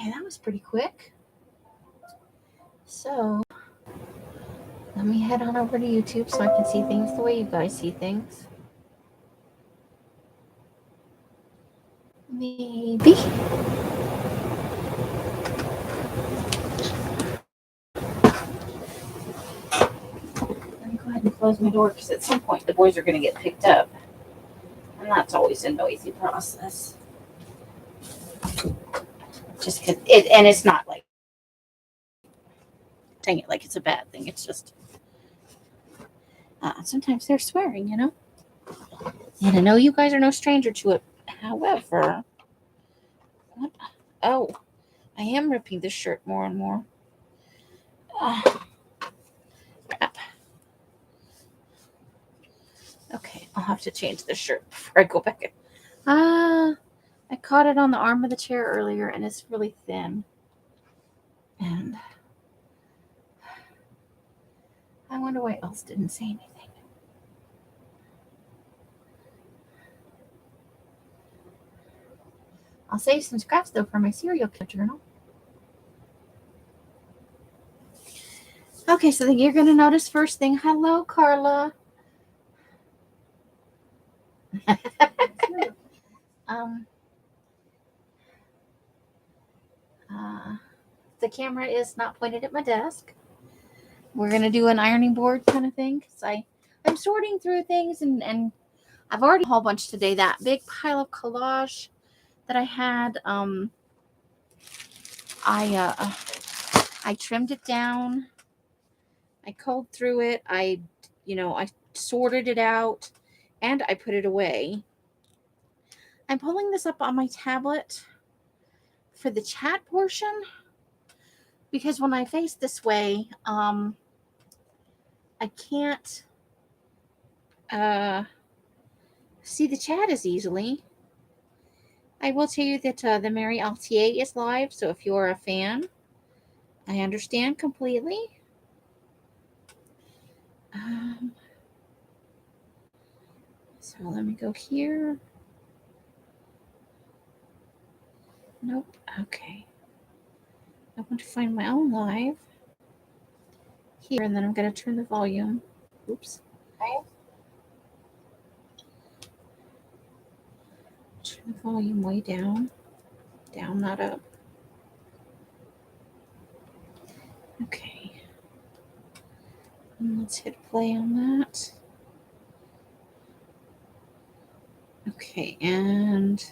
Okay, that was pretty quick. So let me head on over to YouTube so I can see things the way you guys see things. Maybe. Let me go ahead and close my door because at some point the boys are going to get picked up. And that's always a noisy process. Just because and it's not like saying it like it's a bad thing. It's just sometimes they're swearing, And I know you guys are no stranger to it. However, what? Oh, I am ripping this shirt more and more. Crap. Okay, I'll have to change this shirt before I go back. I caught it on the arm of the chair earlier, and it's really thin. And I wonder why else didn't say anything. I'll save some scraps, though, for my serial killer journal. Okay, so then you're going to notice first thing. Hello, Carla. The camera is not pointed at my desk. We're going to do an ironing board kind of thing. Because I'm sorting through things, and I've already a whole bunch today. That big pile of collage that I had, I trimmed it down. I combed through it. I sorted it out, and I put it away. I'm pulling this up on my tablet for the chat portion because when I face this way, I can't see the chat as easily. I will tell you that the Mary Altier is live, so if you're a fan, I understand completely. So let me go here. Nope. Okay. I want to find my own live here, and then I'm going to turn the volume. Oops. Turn the volume way down. Down, not up. Okay. And let's hit play on that. Okay, and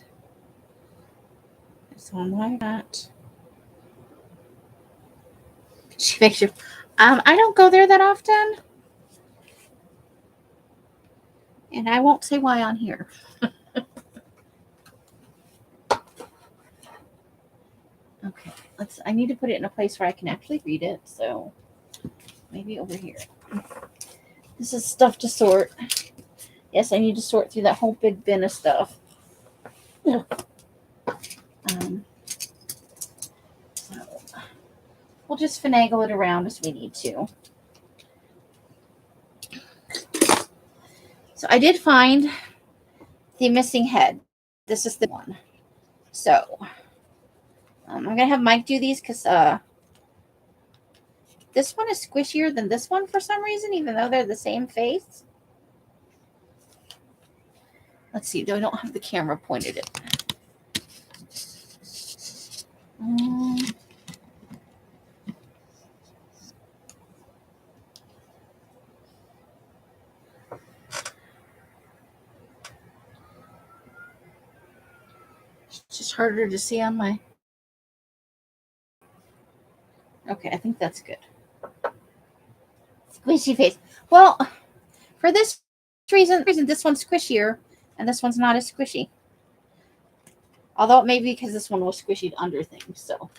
it's on like that. She makes you. I don't go there that often, and I won't say why on here. Okay, I need to put it in a place where I can actually read it. So maybe over here. This is stuff to sort. Yes, I need to sort through that whole big bin of stuff. So we'll just finagle it around as we need to. So I did find the missing head. This is the one. So I'm going to have Mike do these because this one is squishier than this one for some reason, even though they're the same face. Let's see. I don't have the camera pointed at. It's just harder to see on my. Okay, I think that's good. Squishy face. Well, for this reason, this one's squishier and this one's not as squishy. Although it may be because this one was squishied under things. So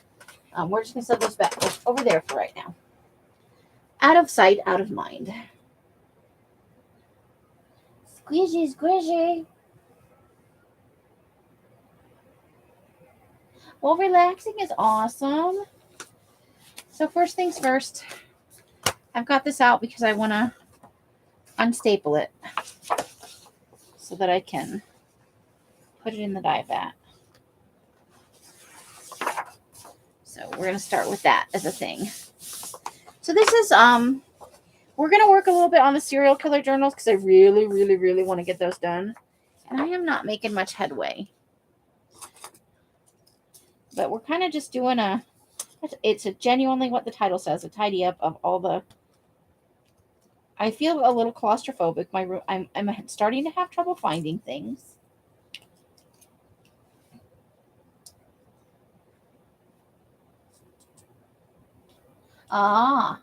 we're just going to set those back over there for right now. Out of sight, out of mind. Squishy, squishy. Well, relaxing is awesome. So first things first, I've got this out because I want to unstaple it so that I can put it in the dye vat. So we're going to start with that as a thing. So this is, we're going to work a little bit on the serial killer journals because I really, really, really want to get those done. And I am not making much headway. But we're kind of just doing it's a genuinely what the title says, a tidy up of all the, I feel a little claustrophobic. My room, I'm starting to have trouble finding things. Ah,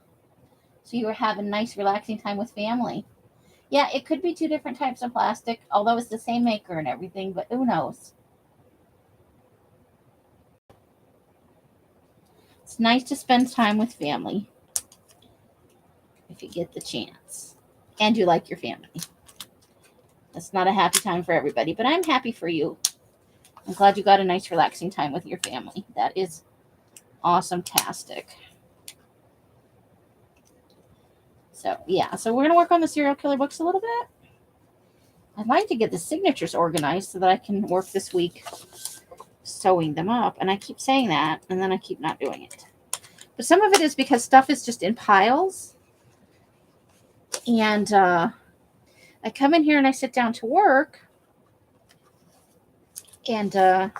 so you were having nice relaxing time with family. Yeah, it could be two different types of plastic, although it's the same maker and everything, but who knows? It's nice to spend time with family if you get the chance. And you like your family. That's not a happy time for everybody, but I'm happy for you. I'm glad you got a nice relaxing time with your family. That is awesome-tastic. So, yeah. So, we're going to work on the serial killer books a little bit. I'd like to get the signatures organized so that I can work this week sewing them up. And I keep saying that, and then I keep not doing it. But some of it is because stuff is just in piles. And I come in here and I sit down to work. And I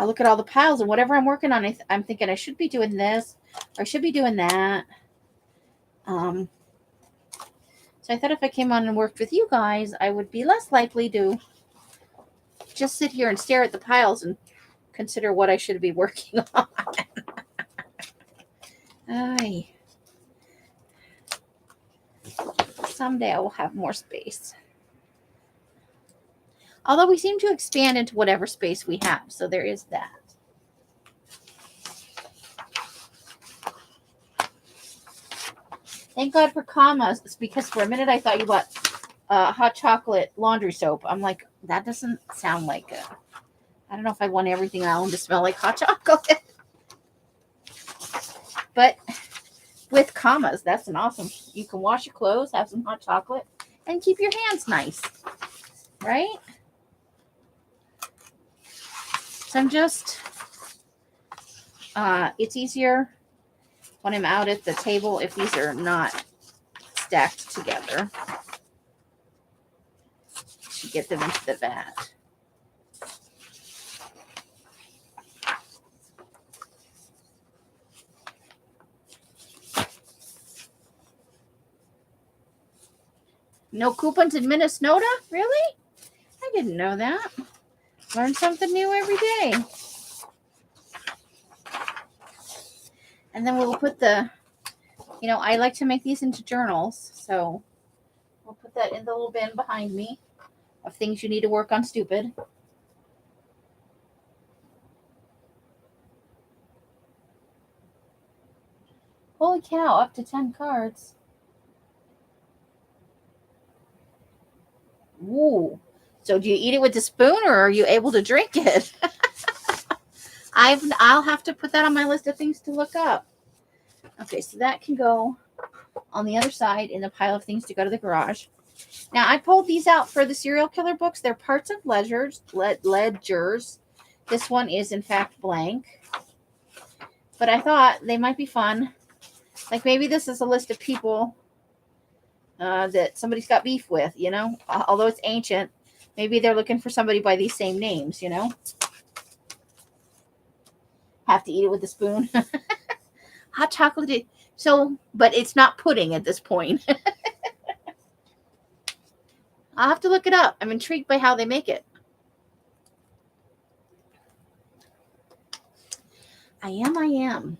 look at all the piles. And whatever I'm working on, I'm thinking I should be doing this. Or I should be doing that. So I thought if I came on and worked with you guys, I would be less likely to just sit here and stare at the piles and consider what I should be working on. Aye. Someday I will have more space. Although we seem to expand into whatever space we have. So there is that. Thank God for commas. It's because for a minute I thought you bought hot chocolate laundry soap. I'm like, that doesn't sound like it. I don't know if I want everything I own to smell like hot chocolate. But with commas, that's an awesome. You can wash your clothes, have some hot chocolate, and keep your hands nice. Right? So I'm just, it's easier when I'm out at the table if these are not stacked together to get them into the vat. No coupons in Minnesota? Really? I didn't know that. Learn something new every day. And then we'll put the, I like to make these into journals. So we'll put that in the little bin behind me of things you need to work on stupid. Holy cow, up to 10 cards. Ooh. So do you eat it with the spoon or are you able to drink it? I'll have to put that on my list of things to look up. Okay, so that can go on the other side in the pile of things to go to the garage. Now, I pulled these out for the serial killer books. They're parts of ledgers. This one is, in fact, blank. But I thought they might be fun. Like maybe this is a list of people that somebody's got beef with, although it's ancient. Maybe they're looking for somebody by these same names, Have to eat it with a spoon. Hot chocolate. So, but it's not pudding at this point. I'll have to look it up. I'm intrigued by how they make it. I am.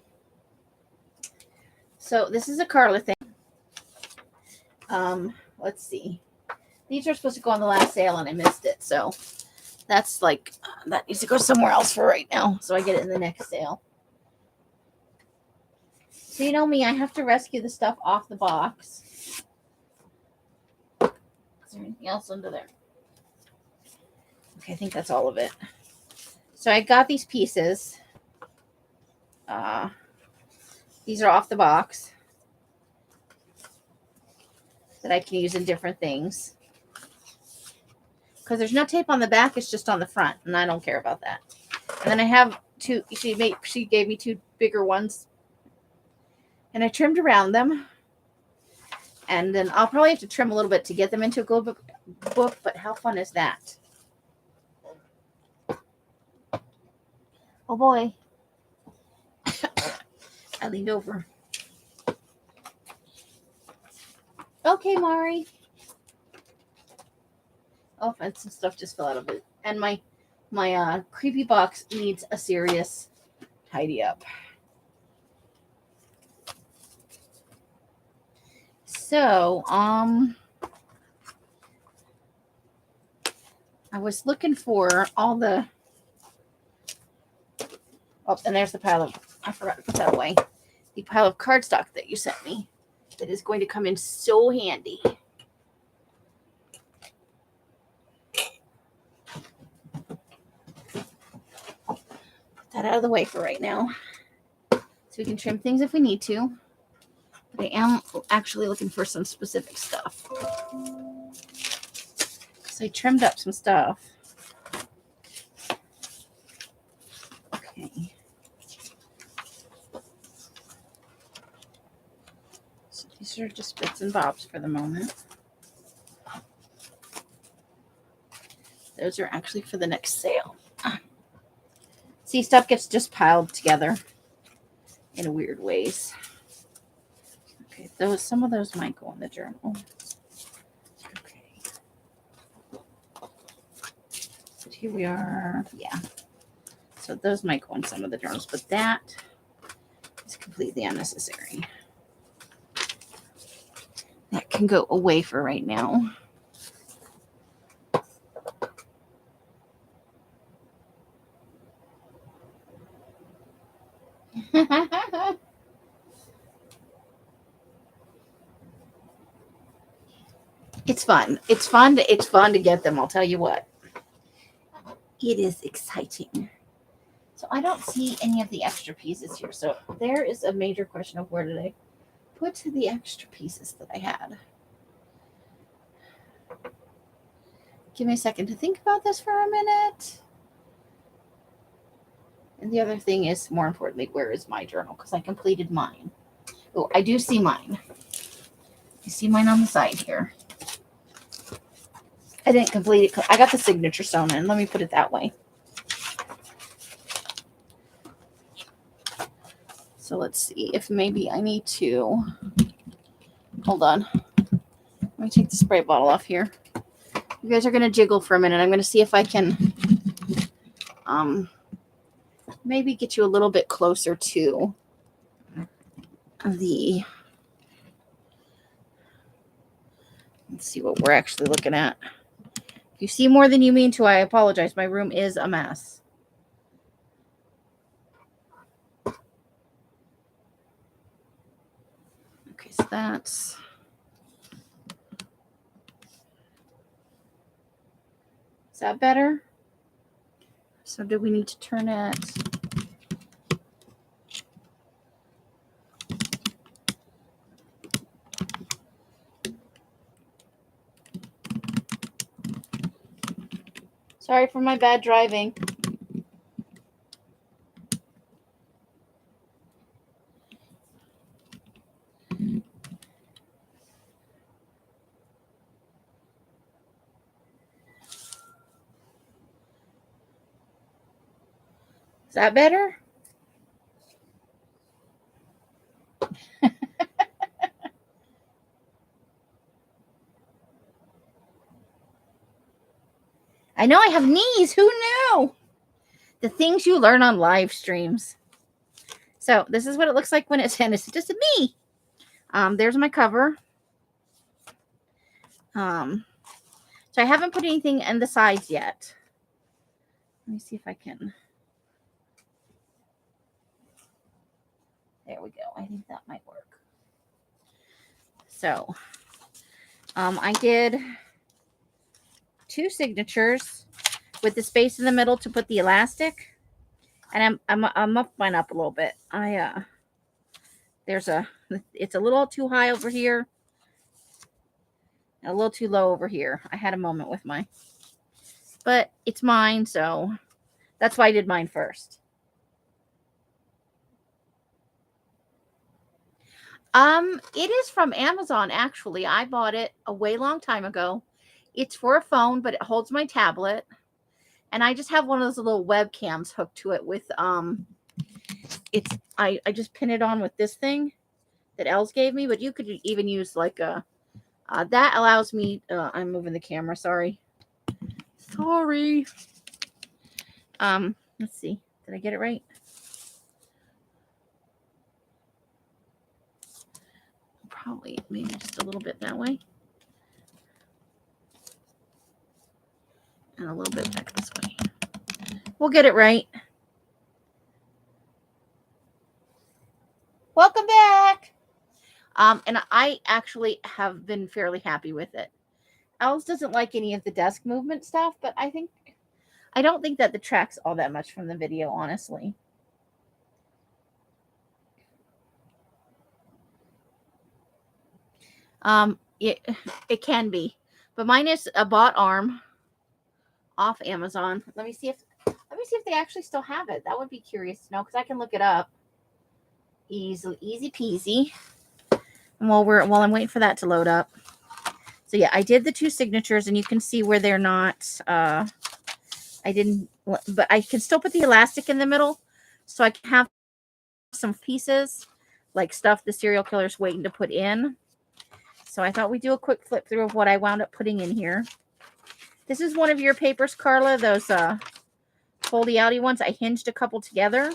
So this is a Carla thing. Let's see. These are supposed to go on the last sale and I missed it. So that's like, that needs to go somewhere else for right now. So I get it in the next sale. So you know me, I have to rescue the stuff off the box. Is there anything else under there? Okay, I think that's all of it. So I got these pieces. These are off the box that I can use in different things. Because there's no tape on the back, it's just on the front, and I don't care about that. And then I have two, she gave me two bigger ones. And I trimmed around them. And then I'll probably have to trim a little bit to get them into a good book, but how fun is that? Oh boy. I leaned over. Okay, Mari. Oh, and some stuff just fell out of it. And my creepy box needs a serious tidy up. So, I was looking for all the. Oh, and there's the pile of. I forgot to put that away. The pile of cardstock that you sent me. That is going to come in so handy. Put that out of the way for right now. So we can trim things if we need to. But I am actually looking for some specific stuff. So I trimmed up some stuff. Okay. So these are just bits and bobs for the moment. Those are actually for the next sale. See, stuff gets just piled together in weird ways. Okay, some of those might go in the journal. Okay. But here we are. Yeah. So those might go in some of the journals, but that is completely unnecessary. That can go away for right now. It's fun. It's fun to get them, I'll tell you what. It is exciting. So I don't see any of the extra pieces here. So there is a major question of where did I put the extra pieces that I had. Give me a second to think about this for a minute. And the other thing is, more importantly, where is my journal? Because I completed mine. Oh, I do see mine. You see mine on the side here. I didn't complete it. I got the signature sewn in. Let me put it that way. So let's see if maybe I need to. Hold on. Let me take the spray bottle off here. You guys are going to jiggle for a minute. I'm going to see if I can maybe get you a little bit closer to the. Let's see what we're actually looking at. If you see more than you mean to, I apologize. My room is a mess. Okay, so that's. Is that better? So do we need to turn it? Sorry for my bad driving. Is that better? I know I have knees. Who knew? The things you learn on live streams. So this is what it looks like when it's in. It's just me. There's my cover. So I haven't put anything in the sides yet. Let me see if I can. There we go. I think that might work. So I did 2 signatures with the space in the middle to put the elastic. And I'm up mine up a little bit. It's a little too high over here. A little too low over here. I had a moment with mine. But it's mine, so that's why I did mine first. It is from Amazon, actually. I bought it a way long time ago. It's for a phone, but it holds my tablet. And I just have one of those little webcams hooked to it with I just pin it on with this thing that Els gave me, but you could even use like a that allows me I'm moving the camera, sorry. Let's see. Did I get it right? Probably maybe just a little bit that way. And a little bit back this way. We'll get it right. Welcome back. And I actually have been fairly happy with it. Els doesn't like any of the desk movement stuff, but I don't think that detracts all that much from the video, honestly. It can be, but mine is a bought arm off Amazon. Let me see if they actually still have it. That would be curious to know, because I can look it up easy peasy. And while I'm waiting for that to load up. So yeah, I did the 2 signatures, and you can see where they're not. I didn't, but I can still put the elastic in the middle, so I can have some pieces like stuff the serial killer's waiting to put in. So I thought we'd do a quick flip through of what I wound up putting in here. This is one of your papers, Carla, those foldy outy ones. I hinged a couple together.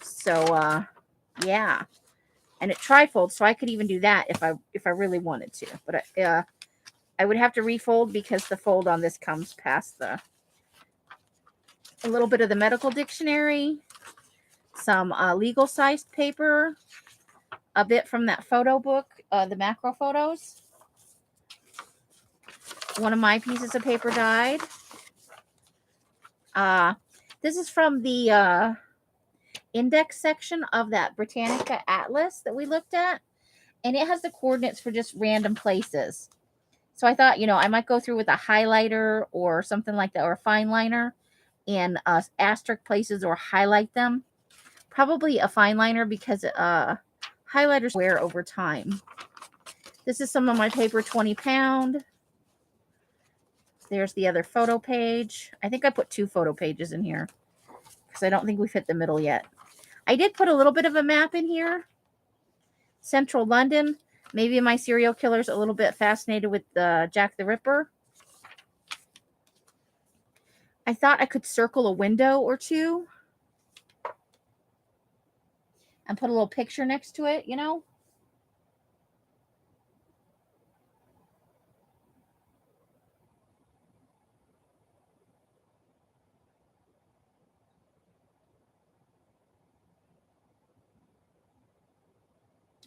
So yeah. And it trifolds, so I could even do that if I really wanted to. But I would have to refold because the fold on this comes past a little bit of the medical dictionary, some legal sized paper, a bit from that photo book, the macro photos. One of my pieces of paper died. This is from the index section of that Britannica Atlas that we looked at. And it has the coordinates for just random places. So I thought, I might go through with a highlighter or something like that, or a fine liner, and asterisk places or highlight them. Probably a fine liner, because highlighters wear over time. This is some of my paper, 20 pound. There's the other photo page. I think I put 2 photo pages in here because I don't think we've hit the middle yet. I did put a little bit of a map in here. Central London. Maybe my serial killer's a little bit fascinated with Jack the Ripper. I thought I could circle a window or 2 and put a little picture next to it,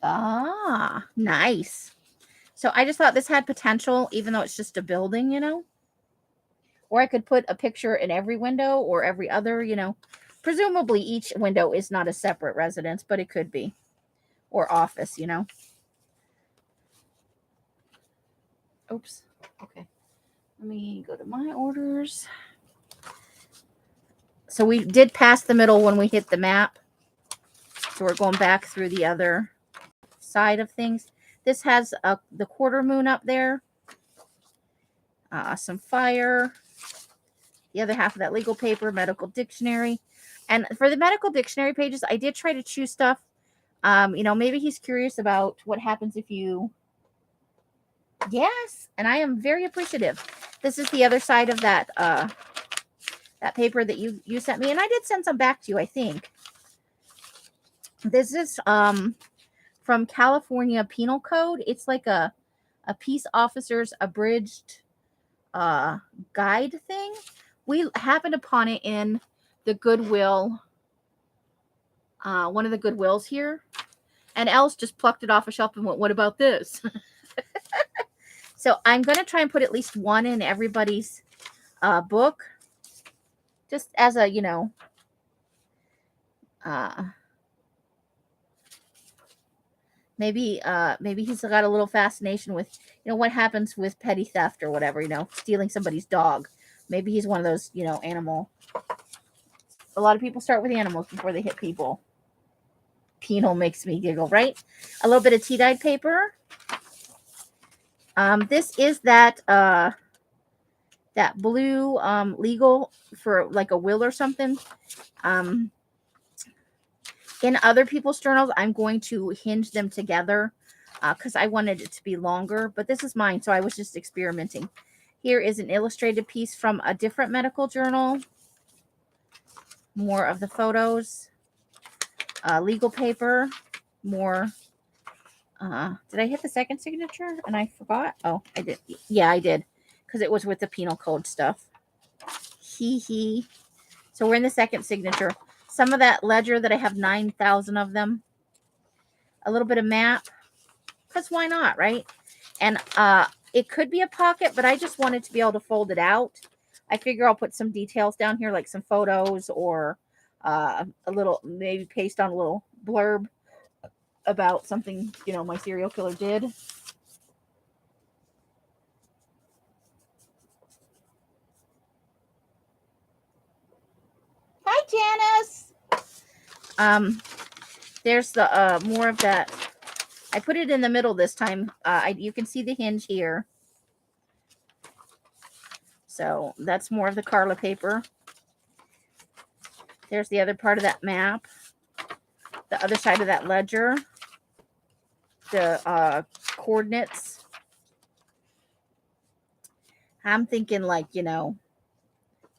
Ah, nice. So I just thought this had potential, even though it's just a building, Or I could put a picture in every window or every other, Presumably each window is not a separate residence, but it could be. Or office, Oops. Okay. Let me go to my orders. So we did pass the middle when we hit the map. So we're going back through the other side of things. This has the quarter moon up there. Some fire. The other half of that legal paper, medical dictionary. And for the medical dictionary pages, I did try to choose stuff. Maybe he's curious about what happens if you... Yes, and I am very appreciative. This is the other side of that that paper that you sent me. And I did send some back to you, I think. This is from California Penal Code. It's like a peace officer's abridged guide thing. We happened upon it in the Goodwill, one of the Goodwills here. And Els just plucked it off a shelf and went, what about this? So I'm going to try and put at least one in everybody's book. Just as a, maybe he's got a little fascination with, what happens with petty theft or whatever, stealing somebody's dog. Maybe he's one of those, animal. A lot of people start with animals before they hit people. penal makes me giggle, right? A little bit of tea-dyed paper. This is that blue legal for like a will or something. In other people's journals, I'm going to hinge them together because I wanted it to be longer, but this is mine, so I was just experimenting. Here is an illustrated piece from a different medical journal. More of the photos. Legal paper. More. Did I hit the second signature and I forgot? Oh, I did. Yeah, I did, because it was with the penal code stuff. Hee. So we're in the second signature. Some of that ledger that I have 9,000 of them. A little bit of map, because why not, right? And it could be a pocket, but I just wanted to be able to fold it out. I figure I'll put some details down here, like some photos or a little, maybe paste on a little blurb about something, my serial killer did. Hi, Janice. There's the more of that. I put it in the middle this time. You can see the hinge here. So that's more of the Carla paper. There's the other part of that map. The other side of that ledger. The coordinates. I'm thinking like,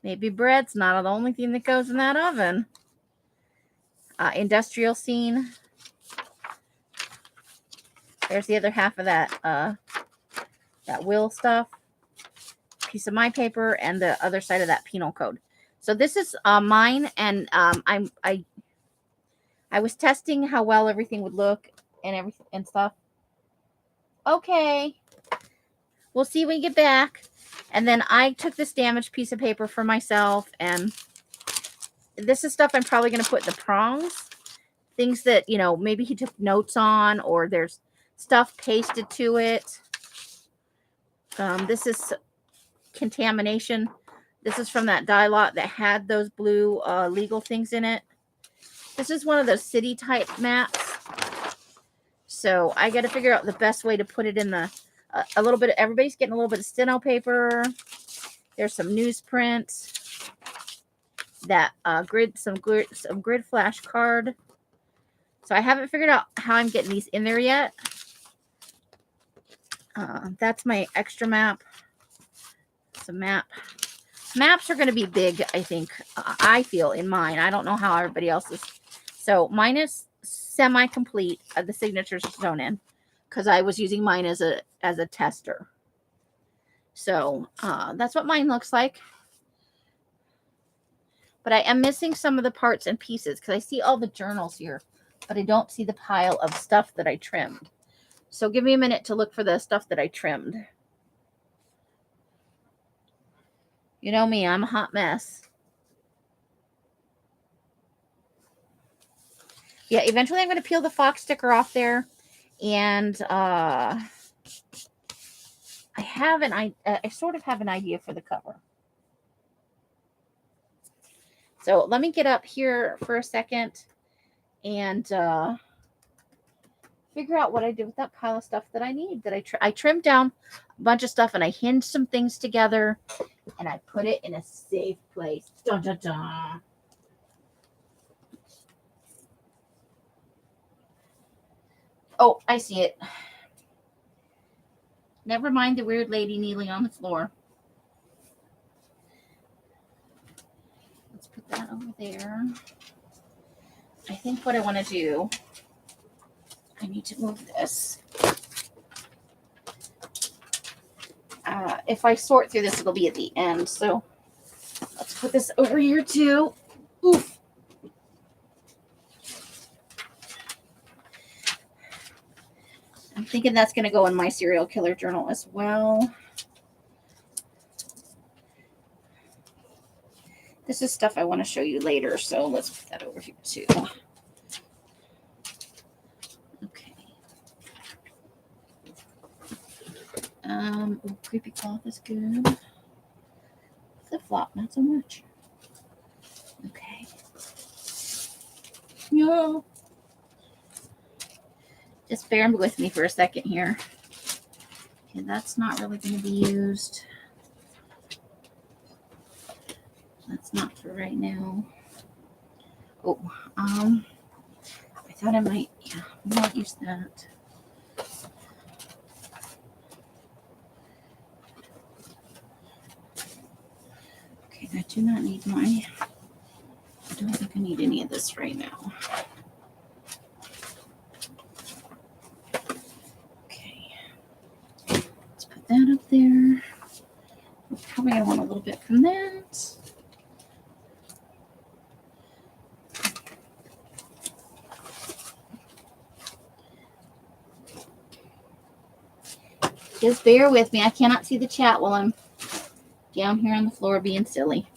maybe bread's not the only thing that goes in that oven. Industrial scene. There's the other half of that will stuff. Piece of my paper and the other side of that penal code. So this is mine, and I was testing how well everything would look and everything and stuff. Okay, we'll see when we get back. And then I took this damaged piece of paper for myself, and this is stuff I'm probably going to put in the prongs. Things that, maybe he took notes on, or there's stuff pasted to it. This is contamination. This is from that dye lot that had those blue legal things in it. This is one of those city type maps. So I got to figure out the best way to put it in the, a little bit, everybody's getting a little bit of steno paper. There's some newsprint. That some grid flash card. So I haven't figured out how I'm getting these in there yet. That's my extra map. It's a map. Maps are going to be big, I think. I feel in mine. I don't know how everybody else is. So mine is semi-complete. The signatures shown in, because I was using mine as a tester. So that's what mine looks like. But I am missing some of the parts and pieces because I see all the journals here, but I don't see the pile of stuff that I trimmed. So give me a minute to look for the stuff that I trimmed. You know me, I'm a hot mess. Yeah, eventually I'm going to peel the fox sticker off there. And I sort of have an idea for the cover. So let me get up here for a second and figure out what I did with that pile of stuff that I need. That I trimmed down a bunch of stuff and I hinged some things together and I put it in a safe place. Dun, dun, dun. Oh, I see it. Never mind the weird lady kneeling on the floor. Let's put that over there. I think what I want to do, I need to move this. If I sort through this, it'll be at the end. So let's put this over here too. Oof. I'm thinking that's going to go in my serial killer journal as well. This is stuff I want to show you later, so let's put that over here too. Okay. Creepy cloth is good. Flip flop, not so much. Okay. No. Just bear with me for a second here. Okay, that's not really going to be used. That's not for right now. Oh, I thought I might, yeah, I might use that. Okay, I do not need my, I don't think I need any of this right now. Okay, let's put that up there. We're probably going to want a little bit from that. Just bear with me. I cannot see the chat while I'm down here on the floor being silly.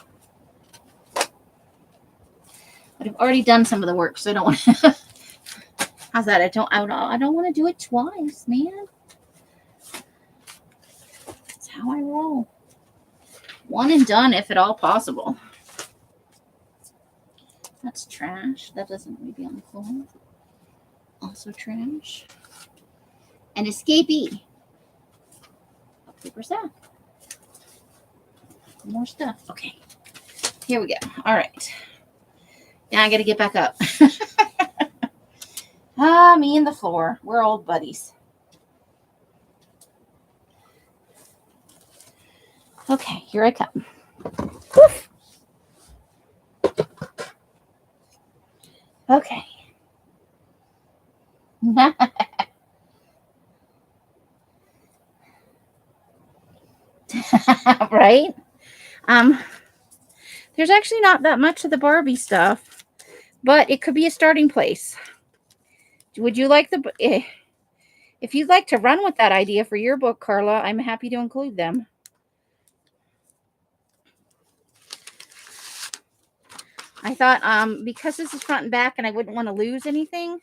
But I've already done some of the work, so I don't want to. How's that? I don't want to do it twice, man. That's how I roll. One and done, if at all possible. That's trash. That doesn't need to be on the floor. Also trash. And escapee. Paper sack. More stuff. Okay. Here we go. All right. Now I got to get back up. Me and the floor. We're old buddies. Okay, here I come. Woof. Okay. Right? There's actually not that much of the Barbie stuff, but it could be a starting place. Would you like if you'd like to run with that idea for your book, Carla, I'm happy to include them. I thought because this is front and back and I wouldn't want to lose anything,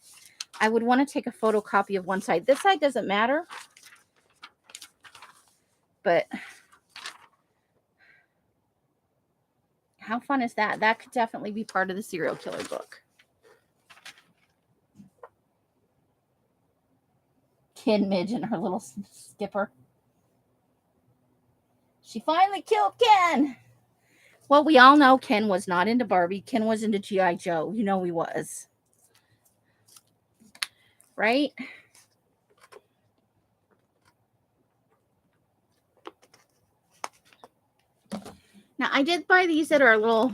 I would want to take a photocopy of one side. This side doesn't matter, but how fun is that? That could definitely be part of the serial killer book. Ken Midge and her little skipper. She finally killed Ken. Well, we all know Ken was not into Barbie. Ken was into G.I. Joe. You know he was. Right? Now, I did buy these at our little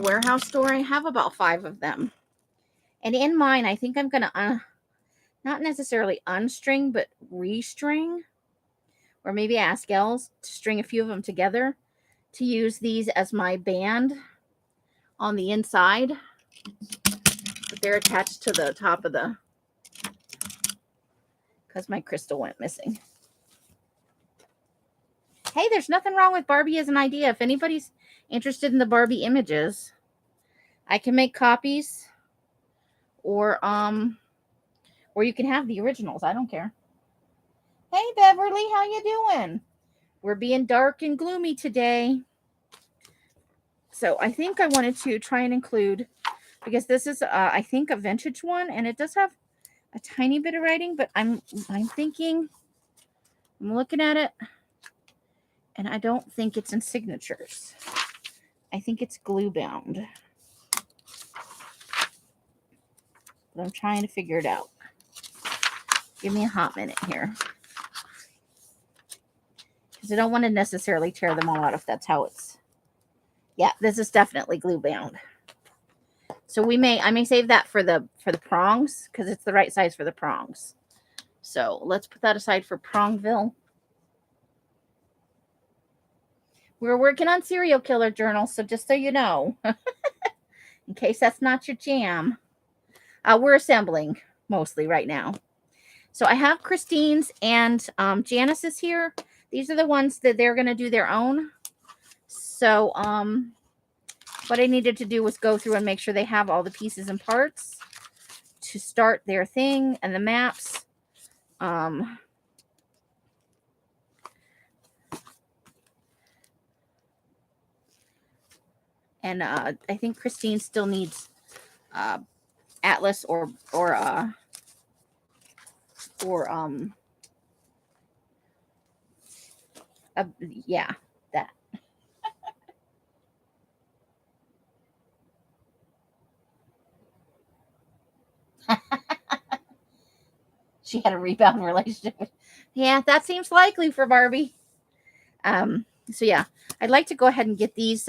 warehouse store. I have about 5 of them. And in mine, I think I'm going to not necessarily unstring, but restring. Or maybe ask Els to string a few of them together to use these as my band on the inside. But they're attached to the top of the, because my crystal went missing. Hey, there's nothing wrong with Barbie as an idea. If anybody's interested in the Barbie images, I can make copies, or you can have the originals. I don't care. Hey, Beverly, how you doing? We're being dark and gloomy today. So I think I wanted to try and include, because this is, I think, a vintage one, and it does have a tiny bit of writing, but I'm thinking, I'm looking at it, and I don't think it's in signatures. I think it's glue bound. But I'm trying to figure it out. Give me a hot minute here. Because I don't want to necessarily tear them all out if that's how it's. Yeah, this is definitely glue bound. So I may save that for the prongs, because it's the right size for the prongs. So let's put that aside for Prongville. We're working on serial killer journals, so just so you know, in case that's not your jam, we're assembling mostly right now. So I have Christine's and Janice's here. These are the ones that they're going to do their own. So what I needed to do was go through and make sure they have all the pieces and parts to start their thing, and the maps. And I think Christine still needs atlas or yeah, that. She had a rebound relationship. Yeah, that seems likely for Barbie. So yeah, I'd like to go ahead and get these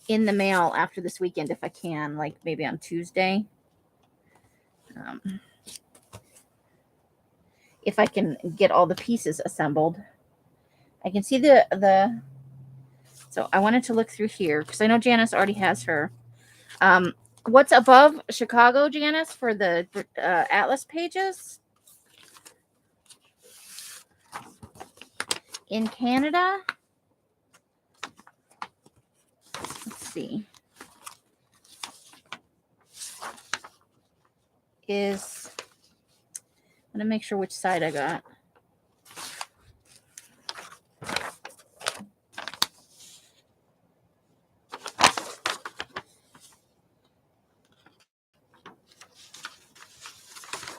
in the mail after this weekend if I can, like maybe on Tuesday. If I can get all the pieces assembled. I can see the so I wanted to look through here because I know Janice already has her. What's above Chicago, Janice, for the Atlas pages? In Canada? Let's see. I'm going to make sure which side I got.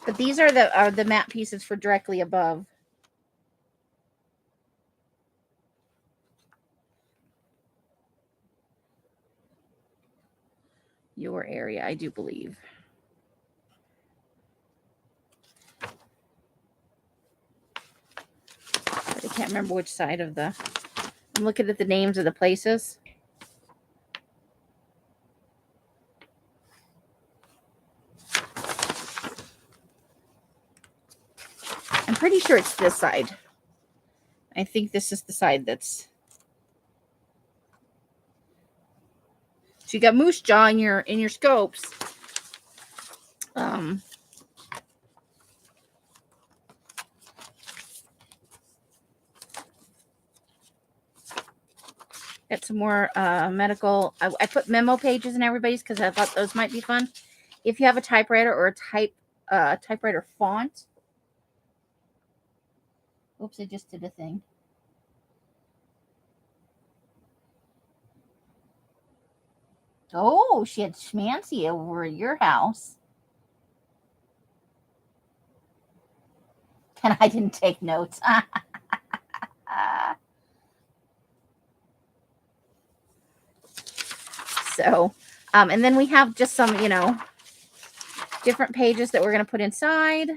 But these are the matte pieces for directly above. Your area, I do believe. But I can't remember which side of the... I'm looking at the names of the places. I'm pretty sure it's this side. I think this is the side that's... So you got moose jaw in your scopes. Got some more medical. I put memo pages in everybody's because I thought those might be fun. If you have a typewriter or a typewriter font. Oops, I just did a thing. Oh, she had schmancy over at your house. And I didn't take notes. So, and then we have just some, different pages that we're going to put inside.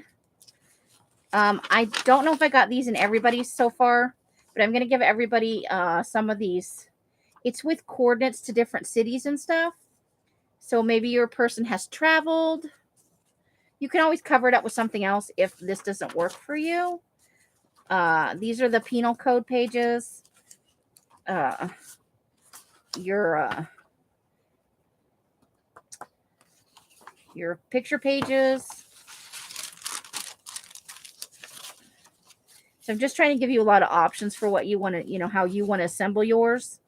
I don't know if I got these in everybody's so far, but I'm going to give everybody some of these. It's with coordinates to different cities and stuff. So maybe your person has traveled. You can always cover it up with something else if this doesn't work for you. These are the penal code pages. Your picture pages. So I'm just trying to give you a lot of options for what you want to, how you want to assemble yours.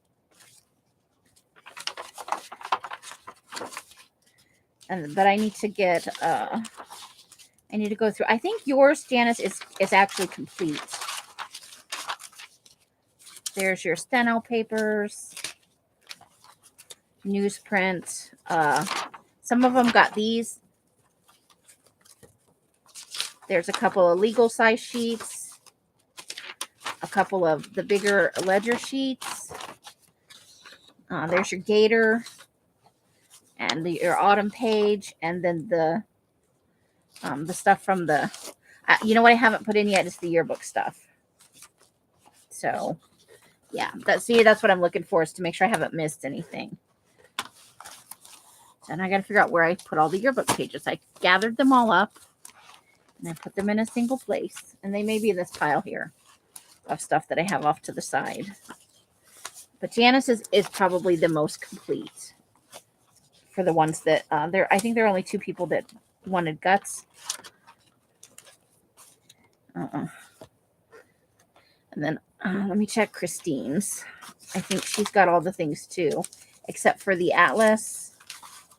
But I need to get, I need to go through. I think yours, Janice, is actually complete. There's your steno papers, newsprint. Some of them got these. There's a couple of legal size sheets, a couple of the bigger ledger sheets. There's your gator and your autumn page, and then the stuff from the, you know what I haven't put in yet is the yearbook stuff. So yeah, that's what I'm looking for, is to make sure I haven't missed anything. And I got to figure out where I put all the yearbook pages. I gathered them all up and I put them in a single place, and they may be in this pile here of stuff that I have off to the side. But Janice is probably the most complete for the ones that I think there are only 2 people that wanted guts. And then let me check Christine's. I think she's got all the things too, except for the atlas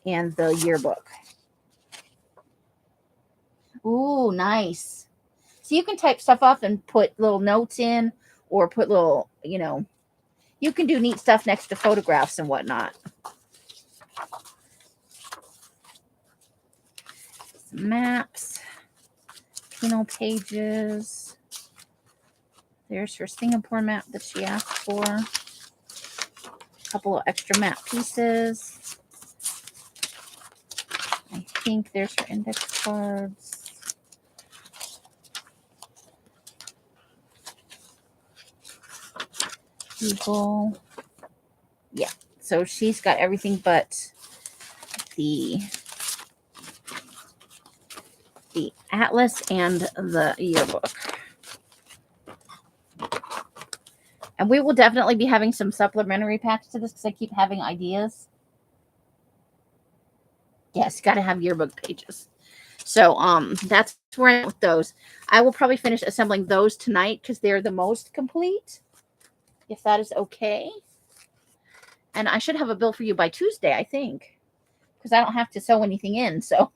and the yearbook. Ooh, nice. So you can type stuff up and put little notes in, or put little, you can do neat stuff next to photographs and whatnot. maps, Pinot pages. There's her Singapore map that she asked for. A couple of extra map pieces. I think there's her index cards. Google. Yeah, so she's got everything but the atlas and the yearbook. And we will definitely be having some supplementary packs to this because I keep having ideas. Yes, got to have yearbook pages. So that's where I'm at with those. I will probably finish assembling those tonight because they're the most complete, if that is okay. And I should have a bill for you by Tuesday, I think, because I don't have to sew anything in. So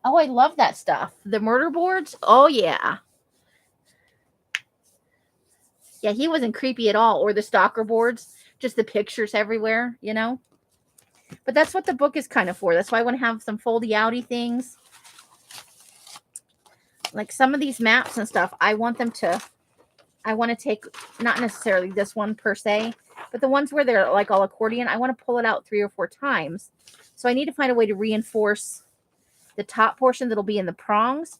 oh, I love that stuff. The murder boards. Oh, yeah. Yeah, he wasn't creepy at all. Or the stalker boards. Just the pictures everywhere, you know. But that's what the book is kind of for. That's why I want to have some foldy-outy things. Like some of these maps and stuff, I want to take, not necessarily this one per se, but the ones where they're like all accordion, I want to pull it out 3 or 4 times. So I need to find a way to reinforce the top portion that'll be in the prongs,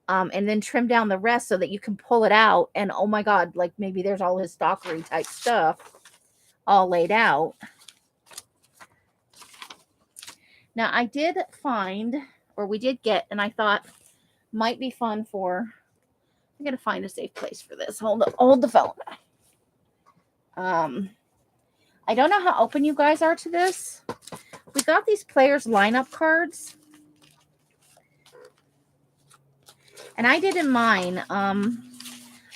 and then trim down the rest so that you can pull it out. And oh my God, like maybe there's all his stalkery type stuff all laid out. Now I did find, or we did get, and I thought might be fun for, I'm going to find a safe place for this. Hold the phone. I don't know how open you guys are to this. We got these players lineup cards. And I did in mine. I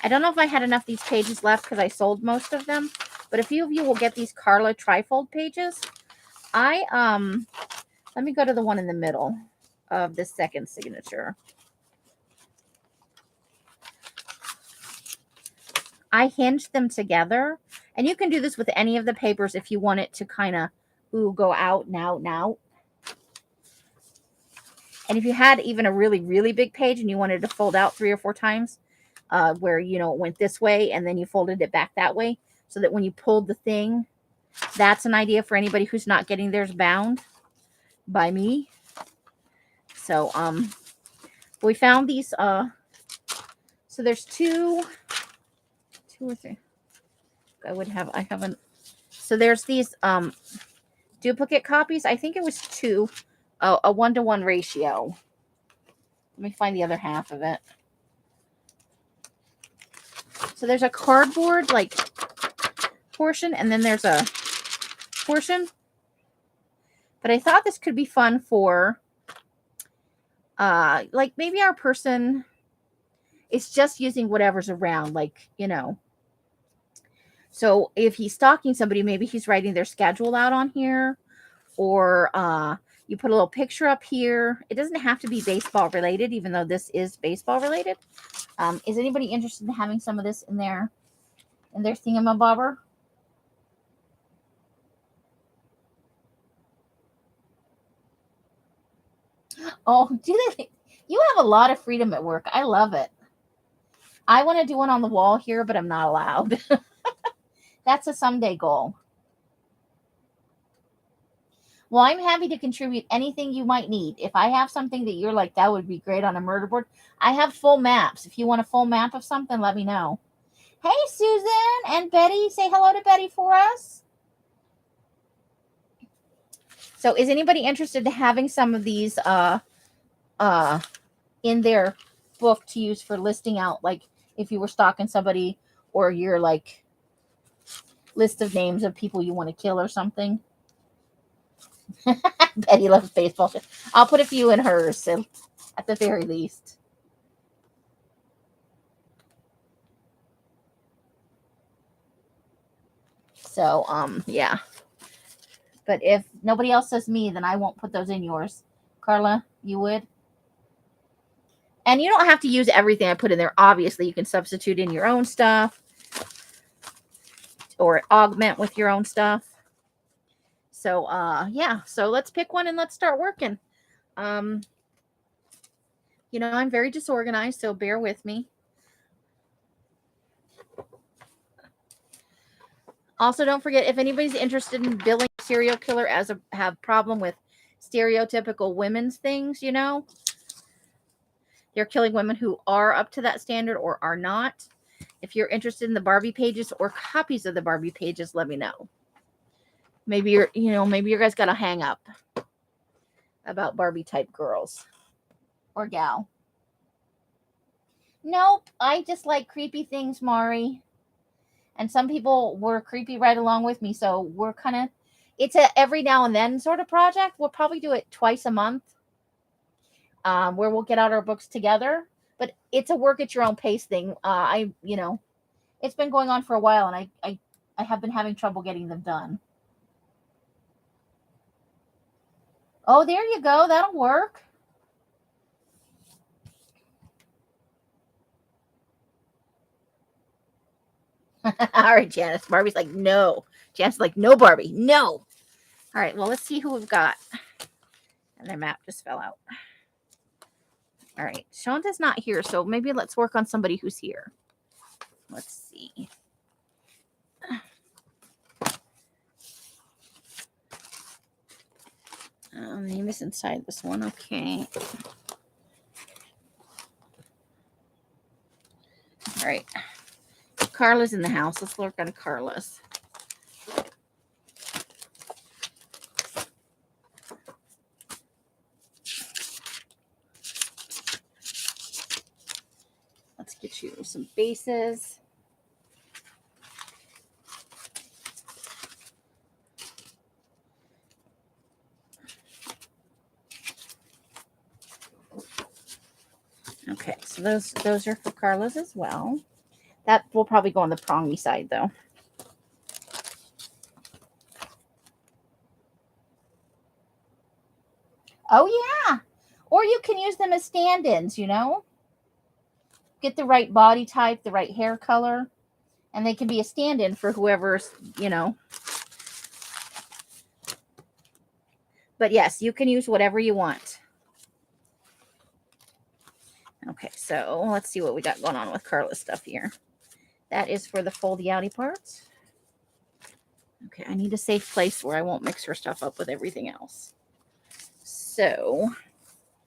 don't know if I had enough of these pages left because I sold most of them. But a few of you will get these Carla trifold pages. Let me go to the one in the middle of the second signature. I hinged them together. And you can do this with any of the papers if you want it to kind of go out and out and out. And if you had even a really, really big page and you wanted to fold out 3 or 4 times, where, you know, it went this way and then you folded it back that way, so that when you pulled the thing, that's an idea for anybody who's not getting theirs bound by me. So, we found these, so there's 2 or 3. I haven't. So there's these, duplicate copies. I think it was 2. A 1-to-1 ratio. Let me find the other half of it. So there's a cardboard like portion, and then there's a portion. But I thought this could be fun for like maybe our person is just using whatever's around, like, you know. So if he's stalking somebody, maybe he's writing their schedule out on here, or you put a little picture up here. It doesn't have to be baseball related, even though this is baseball related. Is anybody interested in having some of this in their thingamabobber? Oh, you have a lot of freedom at work. I love it. I want to do one on the wall here, but I'm not allowed. That's a someday goal. Well, I'm happy to contribute anything you might need. If I have something that you're like, that would be great on a murder board, I have full maps. If you want a full map of something, let me know. Hey, Susan and Betty. Say hello to Betty for us. So is anybody interested in having some of these in their book to use for listing out, like if you were stalking somebody, or your like list of names of people you want to kill or something? Betty loves baseball. I'll put a few in hers at the very least. So, yeah. But if nobody else says me, then I won't put those in yours. Carla, you would? And you don't have to use everything I put in there. Obviously, you can substitute in your own stuff. or augment with your own stuff. So, yeah. So let's pick one and let's start working. You know, I'm very disorganized, so bear with me. Also, don't forget, if anybody's interested in billing serial killer as have problem with stereotypical women's things, you know, they're killing women who are up to that standard or are not. If you're interested in the Barbie pages or copies of the Barbie pages, let me know. Maybe maybe you guys got a hang up about Barbie type girls or gal. Nope, I just like creepy things, Mari. And some people were creepy right along with me. So we're kind of, it's a every now and then sort of project. We'll probably do it twice a month, where we'll get out our books together. But it's a work at your own pace thing. It's been going on for a while, and I have been having trouble getting them done. Oh, there you go. That'll work. All right, Janice. Barbie's like, no. Janice is like, no, Barbie. No. All right. Well, let's see who we've got. And their map just fell out. All right. Shonda's not here, so maybe let's work on somebody who's here. Let's see. Name is inside this one. Okay. All right. Carla's in the house. Let's look on Carla's. Let's get you some bases. Okay, so those are for Carla's as well. That will probably go on the prongy side, though. Oh, yeah. Or you can use them as stand-ins, you know. Get the right body type, the right hair color, and they can be a stand-in for whoever's, you know. But yes, you can use whatever you want. Okay, so let's see what we got going on with Carla's stuff here. That is for the foldy-outy parts. Okay, I need a safe place where I won't mix her stuff up with everything else. So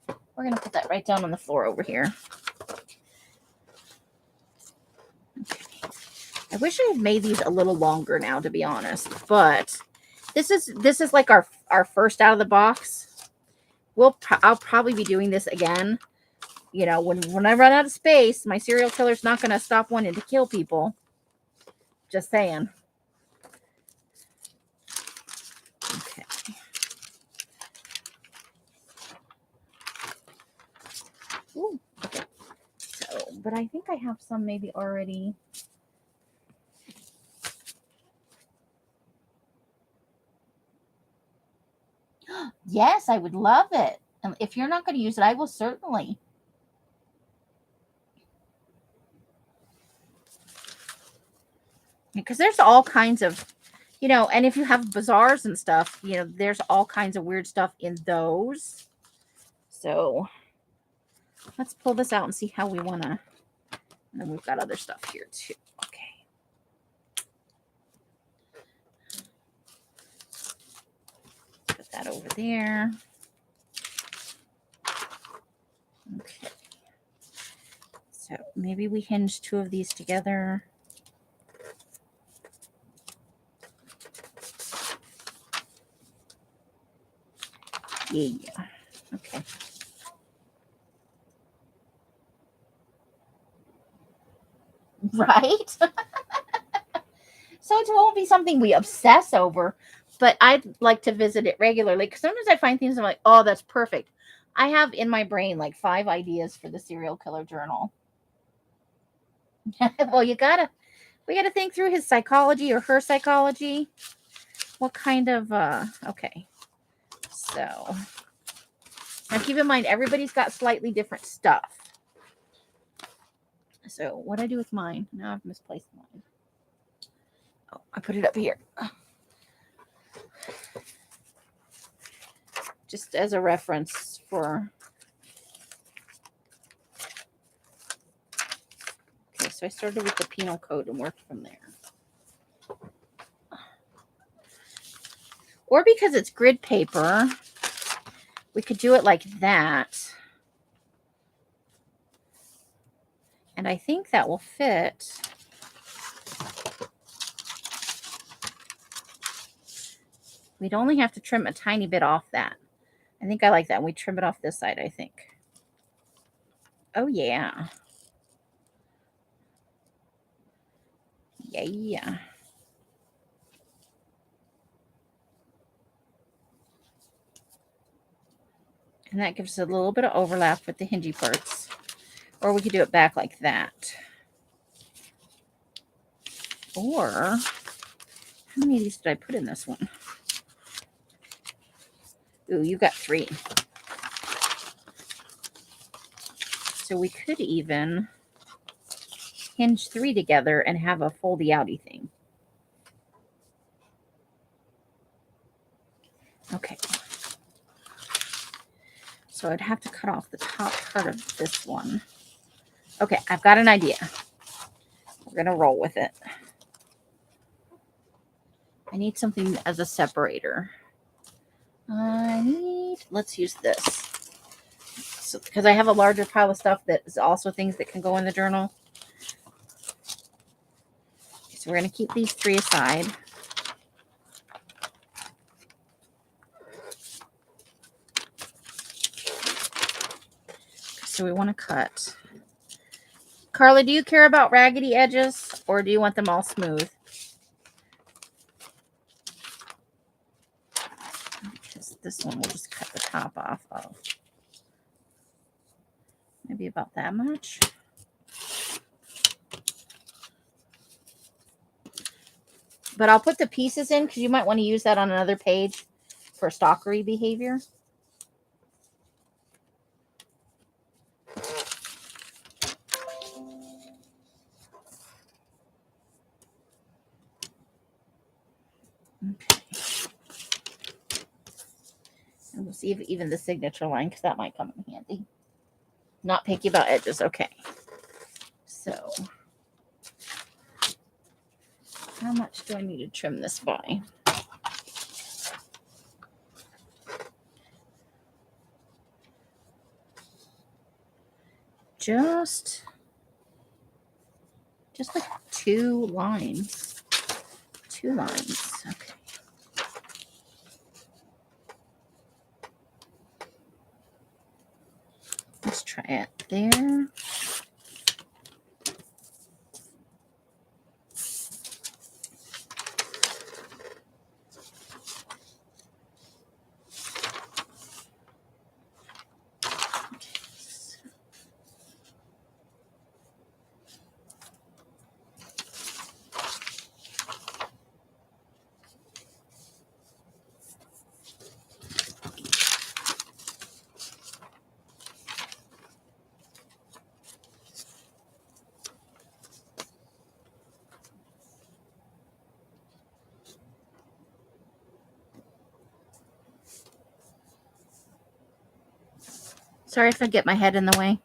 we're going to put that right down on the floor over here. Okay. I wish I had made these a little longer now, to be honest, but this is like our first out of the box. I'll probably be doing this again. You know, when I run out of space, my serial killer's not going to stop wanting to kill people. Just saying. Okay. Ooh, okay. So, but I think I have some maybe already. Yes, I would love it. And if you're not going to use it, I will certainly. Because there's all kinds of, you know, and if you have bazaars and stuff, you know, there's all kinds of weird stuff in those. So let's pull this out and see how we want to. And then we've got other stuff here too. Okay. Put that over there. Okay. So maybe we hinge two of these together. Yeah. Okay. Right? So it won't be something we obsess over, but I'd like to visit it regularly because sometimes I find things I'm like, oh, that's perfect. I have in my brain like 5 ideas for the serial killer journal. Well, we gotta think through his psychology or her psychology. What kind of okay. So now keep in mind everybody's got slightly different stuff. So what do I do with mine? Now I've misplaced mine. Oh, I put it up here. Just as a reference for... Okay, so I started with the penal code and worked from there. Or because it's grid paper, we could do it like that. And I think that will fit. We'd only have to trim a tiny bit off that. I think I like that. We trim it off this side, I think. Oh, yeah. Yeah. And that gives us a little bit of overlap with the hingy parts. Or we could do it back like that. Or, how many of these did I put in this one? Ooh, you got 3. So we could even hinge 3 together and have a foldy outy thing. Okay. So I'd have to cut off the top part of this one. Okay, I've got an idea. We're going to roll with it. I need something as a separator. Let's use this. So, because I have a larger pile of stuff that is also things that can go in the journal. So we're going to keep these 3 aside. So we want to cut. Carla, do you care about raggedy edges or do you want them all smooth? Because this one we'll just cut the top off of. Maybe about that much. But I'll put the pieces in because you might want to use that on another page for stalkery behavior. Okay. And we'll see if even the signature line, because that might come in handy. Not picky about edges. Okay. So, how much do I need to trim this by? Just like 2 lines. 2 lines. Okay. Let's try it there. Sorry if I get my head in the way.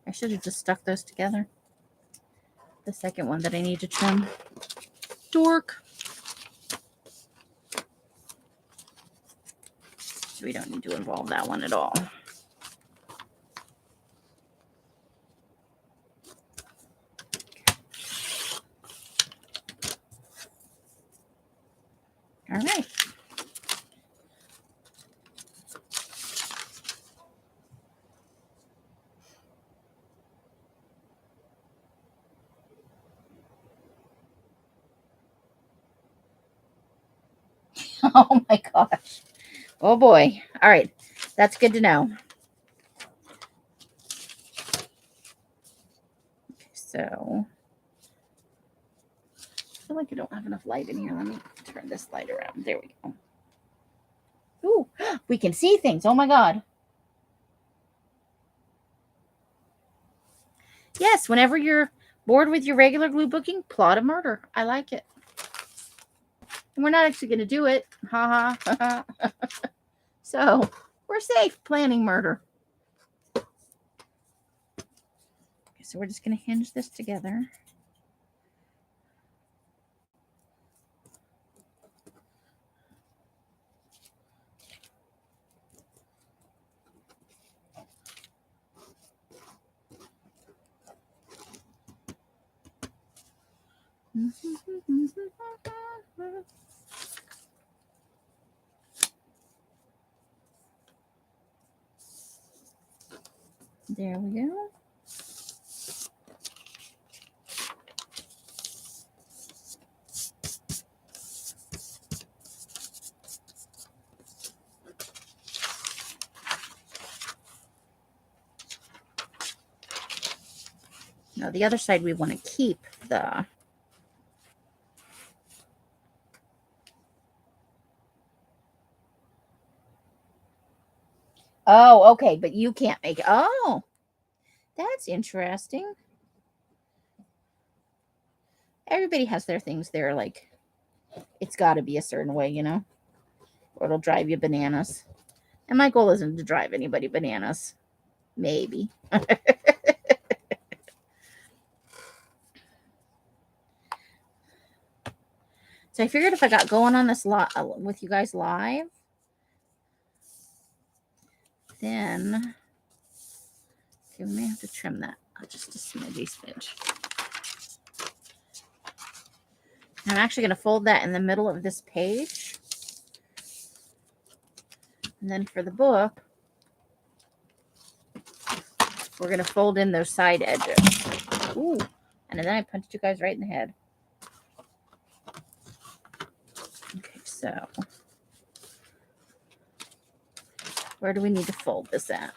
I should have just stuck those together. The second one that I need to trim. Dork. So we don't need to involve that one at all. All right. Oh my gosh. Oh boy. All right. That's good to know. Okay, so I feel like I don't have enough light in here. Let me turn this light around. There we go. Ooh, we can see things. Oh my God. Yes, whenever you're Bored with your regular glue booking? Plot a murder. I like it. And we're not actually going to do it. Ha ha. So we're safe planning murder. Okay, so we're just going to hinge this together. There we go. Now the other side we want to keep the Oh, okay, but you can't make it. Oh, that's interesting. Everybody has their things there, like it's got to be a certain way, you know, or it'll drive you bananas. And my goal isn't to drive anybody bananas. Maybe. So I figured if I got going on this lot with you guys live, then okay, we may have to trim that just a smidge. I'm actually going to fold that in the middle of this page. And then for the book, we're going to fold in those side edges. Ooh, and then I punched you guys right in the head. Okay, so where do we need to fold this at?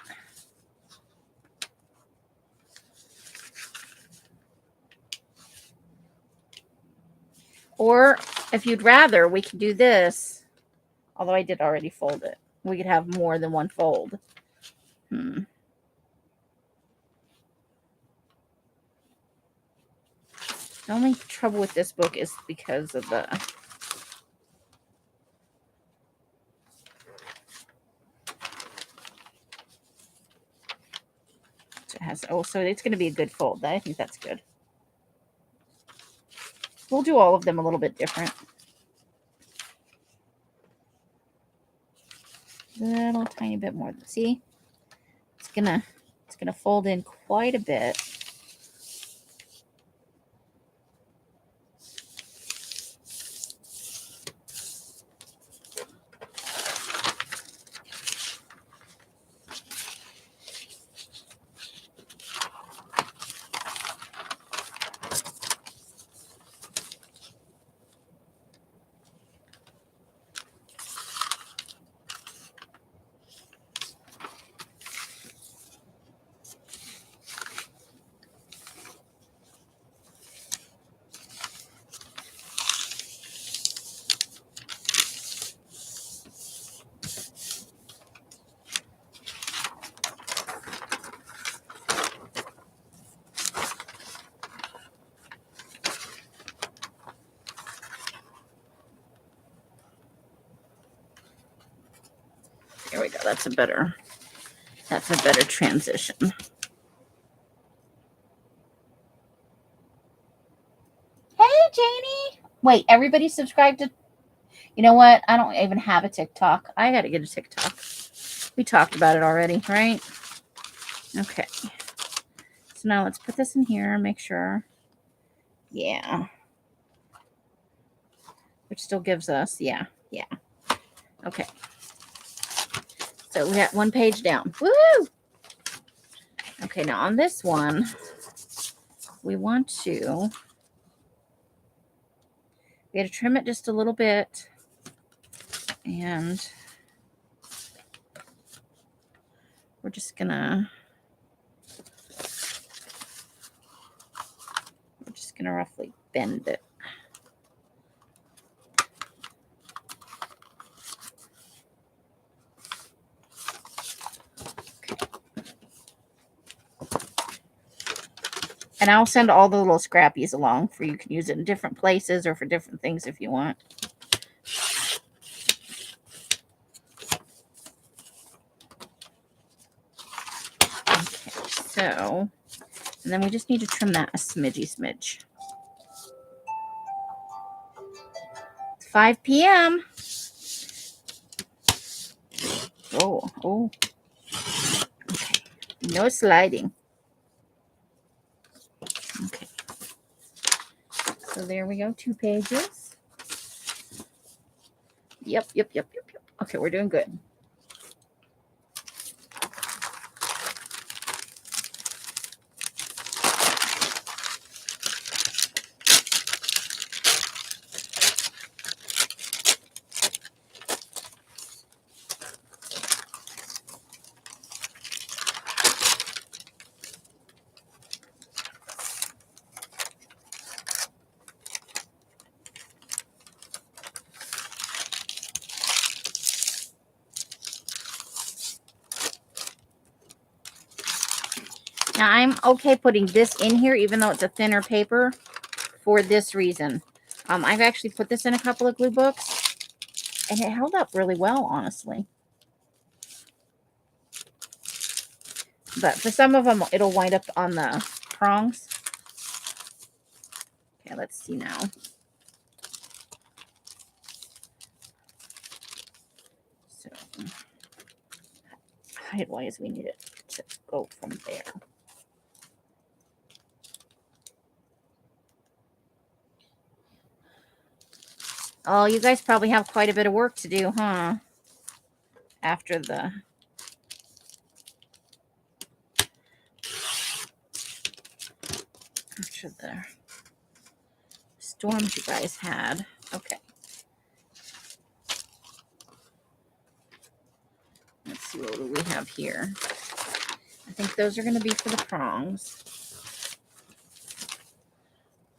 Or if you'd rather, we can do this. Although I did already fold it. We could have more than one fold. The only trouble with this book is because of the it has so it's going to be a good fold. I think that's good. We'll do all of them a little bit different. Little tiny bit more. See, it's gonna fold in quite a bit. There we go. That's a better transition. Hey, Janie. Wait, everybody subscribed to... You know what? I don't even have a TikTok. I got to get a TikTok. We talked about it already, right? Okay. So now let's put this in here and make sure. Yeah. Which still gives us, yeah. Okay. So we got one page down. Woo! Okay, now on this one, we want to trim it just a little bit. And we're just gonna roughly bend it. And I'll send all the little scrappies along for you can use it in different places or for different things if you want. Okay, so, and then we just need to trim that a smidge. It's 5 p.m. Oh. Okay. No sliding. Okay. So there we go. 2 pages. Yep. Okay, we're doing good. Now, I'm okay putting this in here, even though it's a thinner paper, for this reason. I've actually put this in a couple of glue books, and it held up really well, honestly. But for some of them, it'll wind up on the prongs. Okay, let's see now. So, height-wise, we need it to go from there. Oh, you guys probably have quite a bit of work to do, huh? After the storms you guys had. Okay. Let's see, what do we have here? I think those are going to be for the prongs.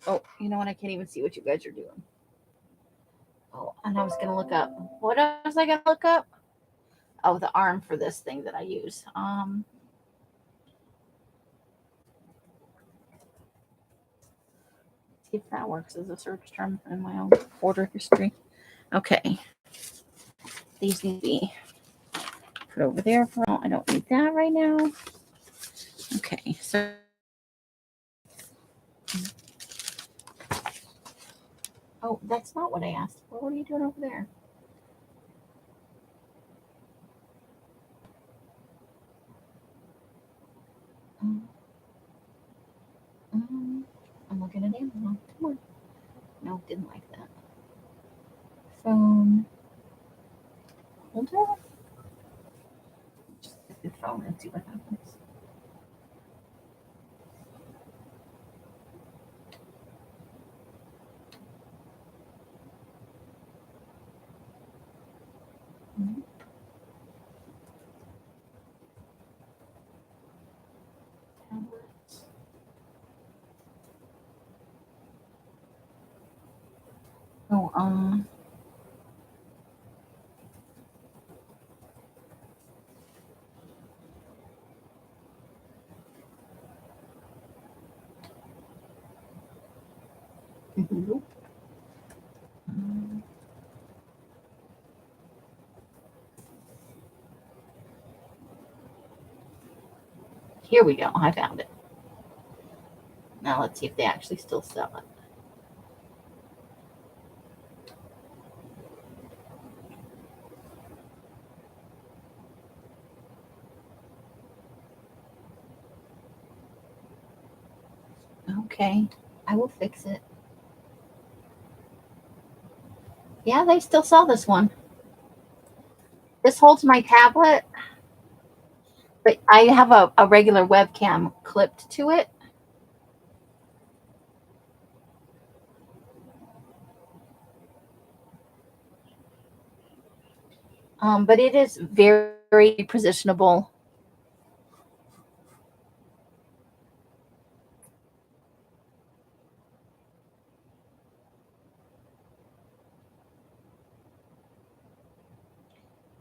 Oh, you know what? I can't even see what you guys are doing. Oh, and I was going to look up. What was I going to look up? Oh, the arm for this thing that I use. See if that works as a search term in my own order history. Okay. These need to be put over there for all. I don't need that right now. Okay, so oh, that's not what I asked for. What are you doing over there? I'm looking at Amazon. Come on. No, didn't like that. Phone holder. Just hit the phone and see what happens. Oh, nope. Here we go. I found it. Now let's see if they actually still sell it. Okay, I will fix it. Yeah, they still sell this one. This holds my tablet, but I have a regular webcam clipped to it. But it is very, very positionable.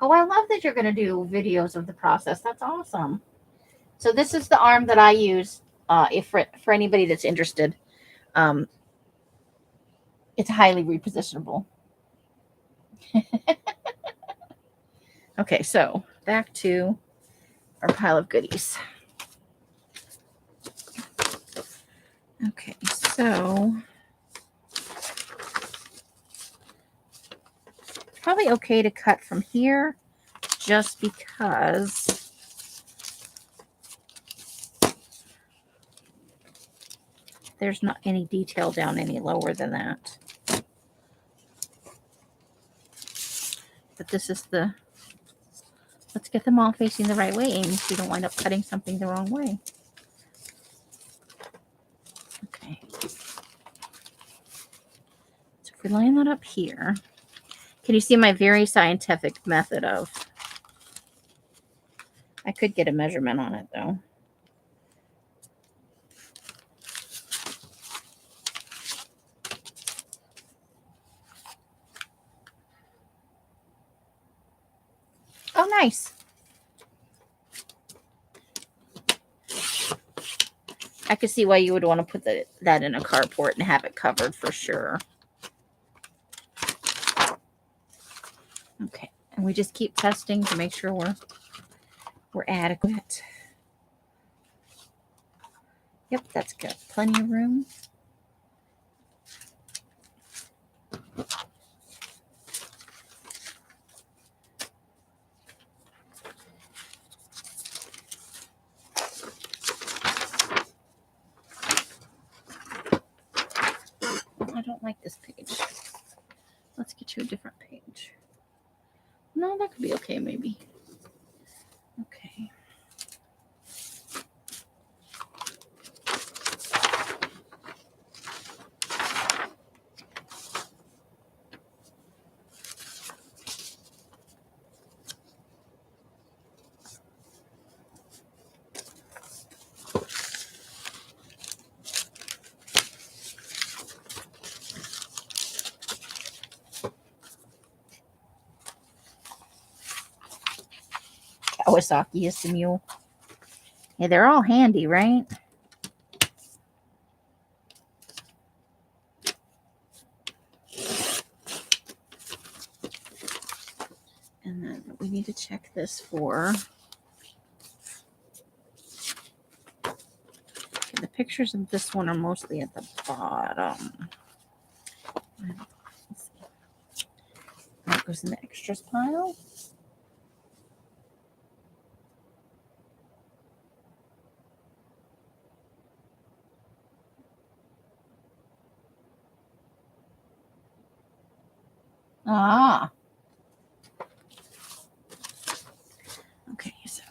Oh, I love that you're going to do videos of the process. That's awesome. So this is the arm that I use if for anybody that's interested, it's highly repositionable. Okay, so back to our pile of goodies. Okay, so probably okay to cut from here just because there's not any detail down any lower than that. But this is the, let's get them all facing the right way, Amy, so you don't wind up cutting something the wrong way. Okay. So if we line that up here, can you see my very scientific method of, I could get a measurement on it though. Oh, nice. I could see why you would want to put that in a carport and have it covered for sure. Okay, and we just keep testing to make sure we're adequate. Yep, that's good. Plenty of room. I don't like this page. Let's get you a different page. No, that could be okay, maybe. Okay. Kawasaki is the mule. Yeah, they're all handy, right? And then we need to check this for. Okay, the pictures of this one are mostly at the bottom. Let's see. That goes in the extras pile. Ah. Okay, so.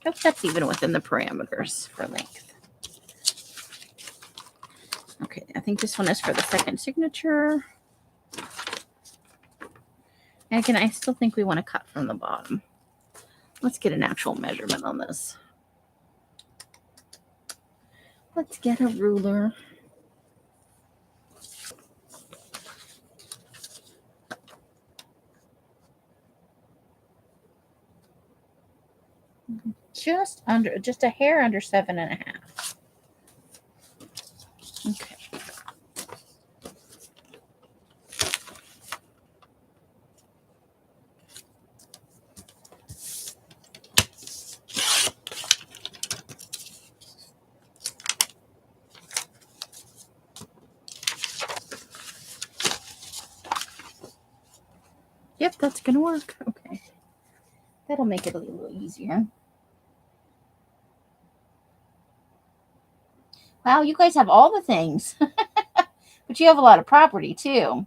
Nope, that's even within the parameters for length. Okay, I think this one is for the second signature. And again, I still think we want to cut from the bottom. Let's get an actual measurement on this. Let's get a ruler. Just a hair under 7.5. Okay. Yep, that's going to work. Okay. That'll make it a little easier. Wow, you guys have all the things. But you have a lot of property, too,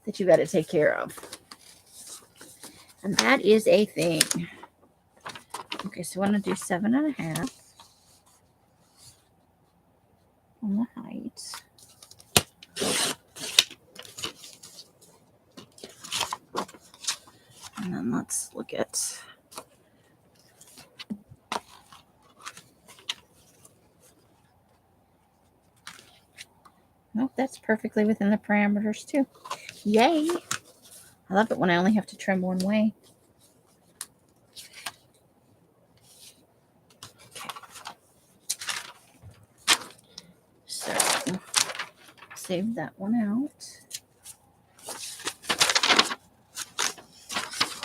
that you got to take care of. And that is a thing. Okay, so I want to do 7.5 on the height. And then let's look at. Nope, that's perfectly within the parameters too. Yay. I love it when I only have to trim one way. Okay. So, save that one out.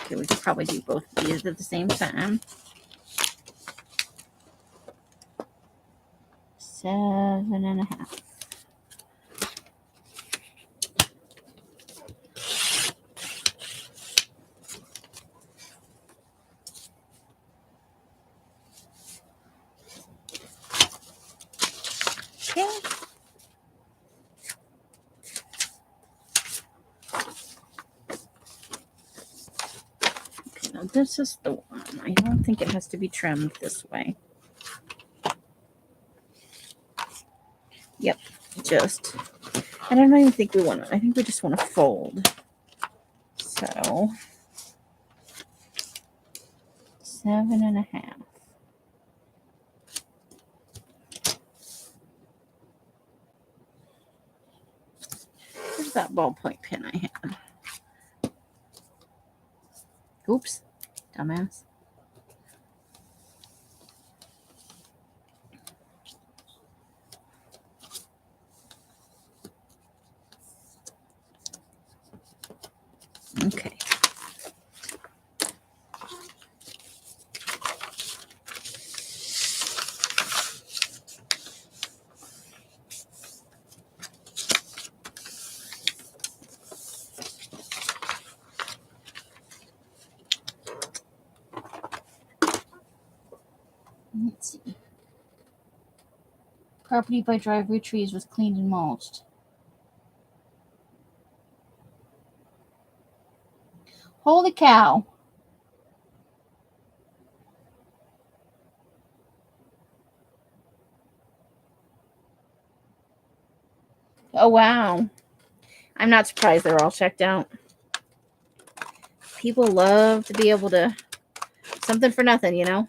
Okay, we could probably do both of these at the same time. 7.5. Okay. Okay, now this is the one. I don't think it has to be trimmed this way. Yep, just. I don't even think we want to. I think we just want to fold. So 7.5. Where's that ballpoint pen I had? Oops, dumbass. Okay. Let's see. Property by driveway trees was cleaned and mulched. Holy cow. Oh, wow. I'm not surprised they're all checked out. People love to be able to, something for nothing, you know?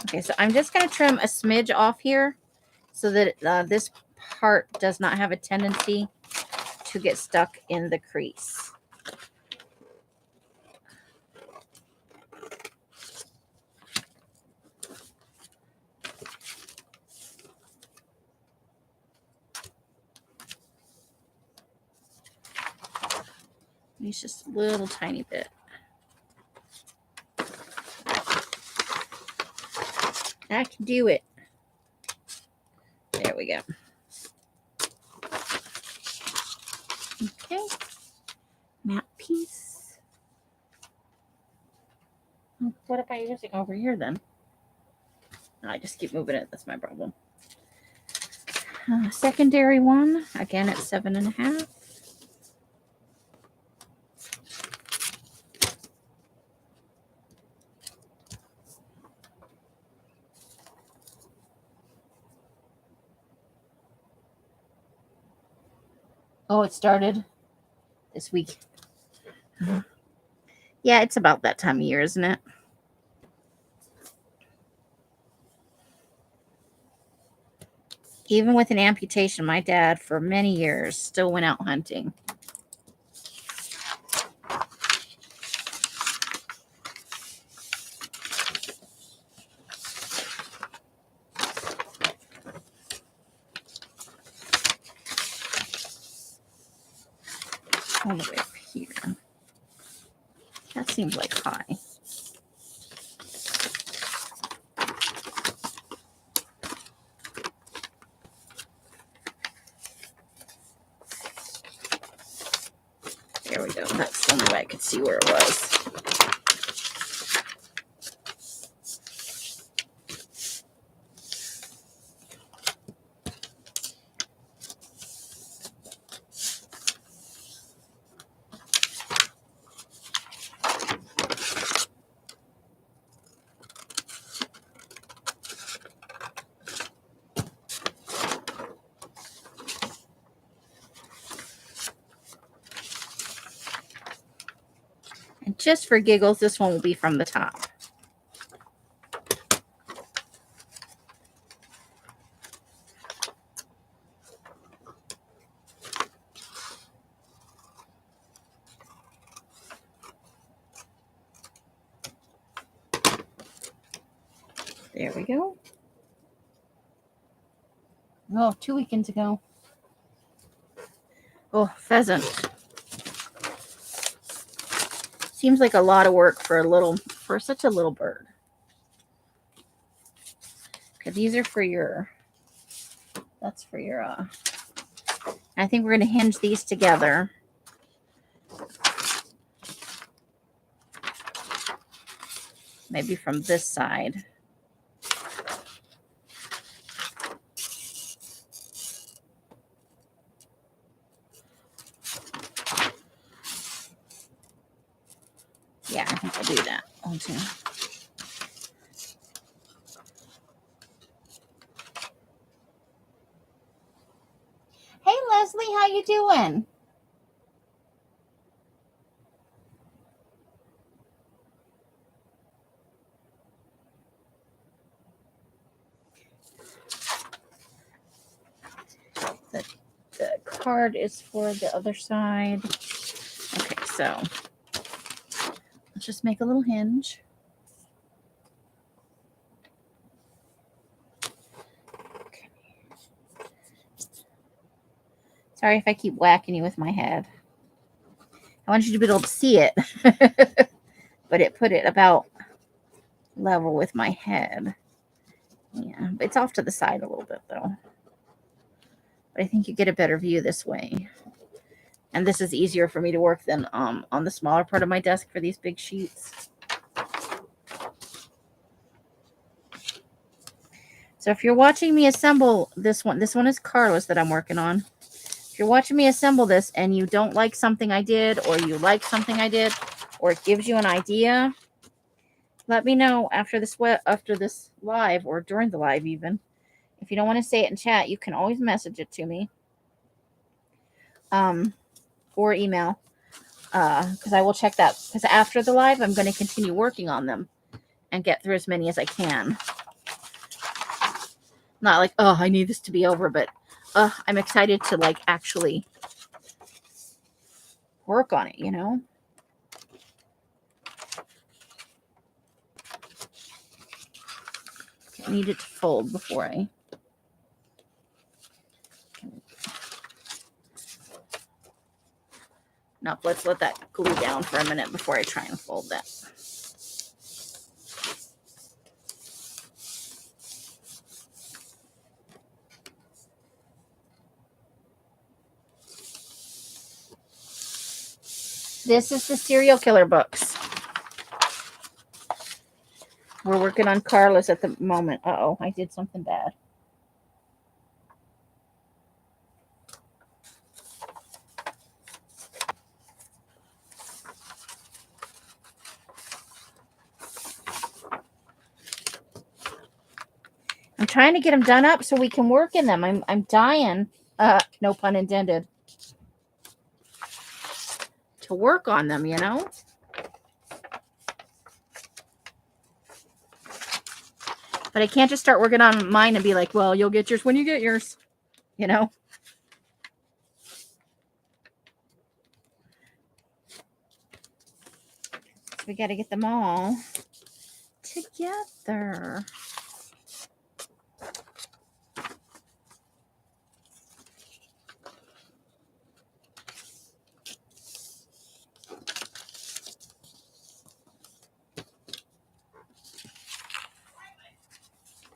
Okay, so I'm just going to trim a smidge off here so that this part does not have a tendency to get stuck in the crease. It's just a little tiny bit. I can do it. There we go. Okay. Matte piece. What am I using over here then? No, I just keep moving it. That's my problem. Secondary one. Again, it's 7.5. Oh, it started this week. Yeah, it's about that time of year, isn't it? Even with an amputation, my dad, for many years, still went out hunting. All the way up here. That seems like high. There we go. That's the only way I could see where it was. And just for giggles, this one will be from the top. There we go. Oh, 2 weekends ago. Oh, pheasant. Seems like a lot of work for such a little bird. Okay, these are for your, that's for your, I think we're going to hinge these together. Maybe from this side. Yeah, I think I'll do that. One, two. Hey, Leslie, how you doing? The card is for the other side. Okay, so let's just make a little hinge. Okay. Sorry if I keep whacking you with my head. I want you to be able to see it, but it put it about level with my head. Yeah, it's off to the side a little bit though. But I think you get a better view this way. And this is easier for me to work than on the smaller part of my desk for these big sheets. So if you're watching me assemble this one is Carlos that I'm working on. If you're watching me assemble this and you don't like something I did, or you like something I did, or it gives you an idea, let me know after this live or during the live even. If you don't want to say it in chat, you can always message it to me. Or email. Because I will check that. Because after the live, I'm going to continue working on them and get through as many as I can. Not like, oh, I need this to be over, but I'm excited to like actually work on it, you know? I need it to fold before I... No, let's let that glue down for a minute before I try and fold that. This is the serial killer books. We're working on Carlos at the moment. Uh-oh, I did something bad. I'm trying to get them done up so we can work in them. I'm dying, no pun intended, to work on them, you know? But I can't just start working on mine and be like, well, you'll get yours when you get yours, you know? So we got to get them all together.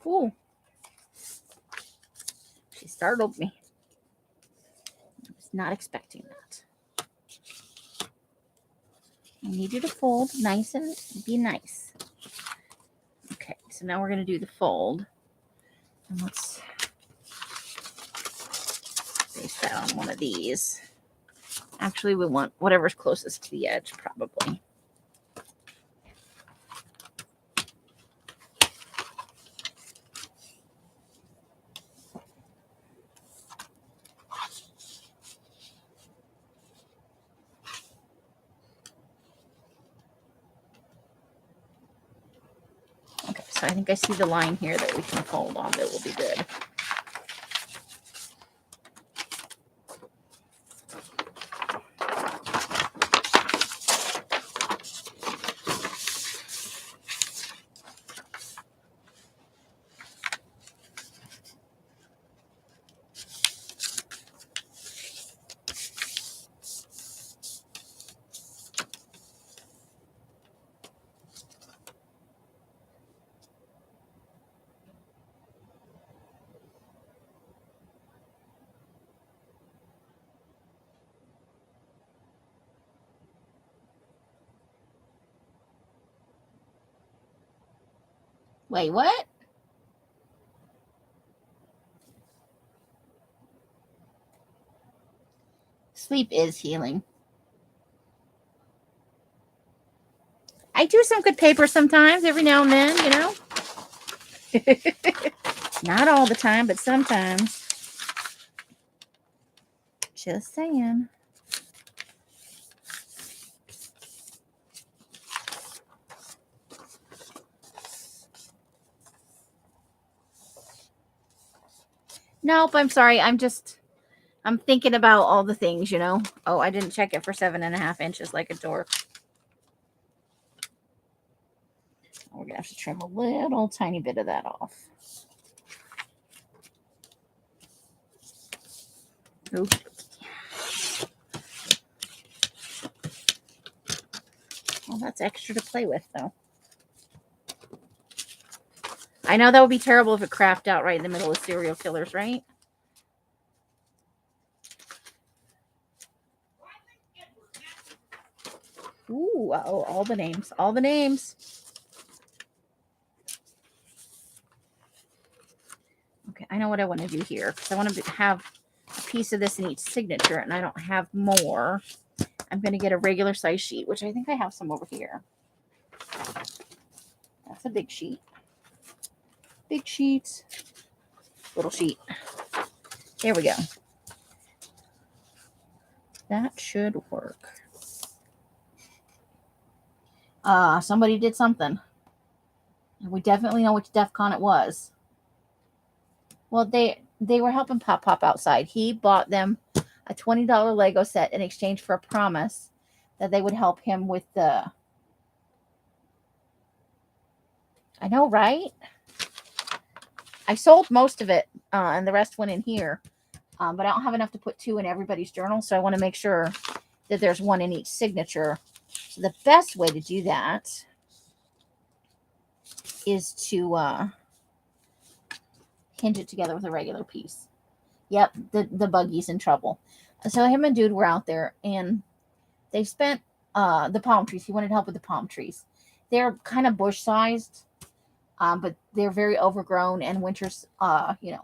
Ooh. She startled me. I was not expecting that. I need you to fold nice and be nice. Okay, so now we're going to do the fold. And let's base that on one of these. Actually, we want whatever's closest to the edge, probably. Okay, so I think I see the line here that we can fold on that will be good. Wait, what? Sleep is healing. I do some good paper sometimes, every now and then, you know. Not all the time, but sometimes. Just saying. Nope, I'm sorry. I'm thinking about all the things, you know. Oh, I didn't check it for 7.5 inches like a dork. We're going to have to trim a little tiny bit of that off. Oops. Well, that's extra to play with, though. I know that would be terrible if it crapped out right in the middle of serial killers, right? Ooh, oh, all the names. All the names. Okay, I know what I want to do here. Because I want to have a piece of this in each signature, and I don't have more. I'm going to get a regular size sheet, which I think I have some over here. That's a big sheet. Big sheet. Little sheet. There we go. That should work. Somebody did something. And we definitely know which DEF CON it was. Well, they were helping Pop Pop outside. He bought them a $20 Lego set in exchange for a promise that they would help him with the... I know, right? I sold most of it, and the rest went in here. But I don't have enough to put 2 in everybody's journal, so I want to make sure that there's 1 in each signature. So the best way to do that is to hinge it together with a regular piece. Yep, the buggy's in trouble. So him and Dude were out there, and they spent the palm trees. He wanted help with the palm trees. They're kind of bush-sized, but they're very overgrown, and winter's,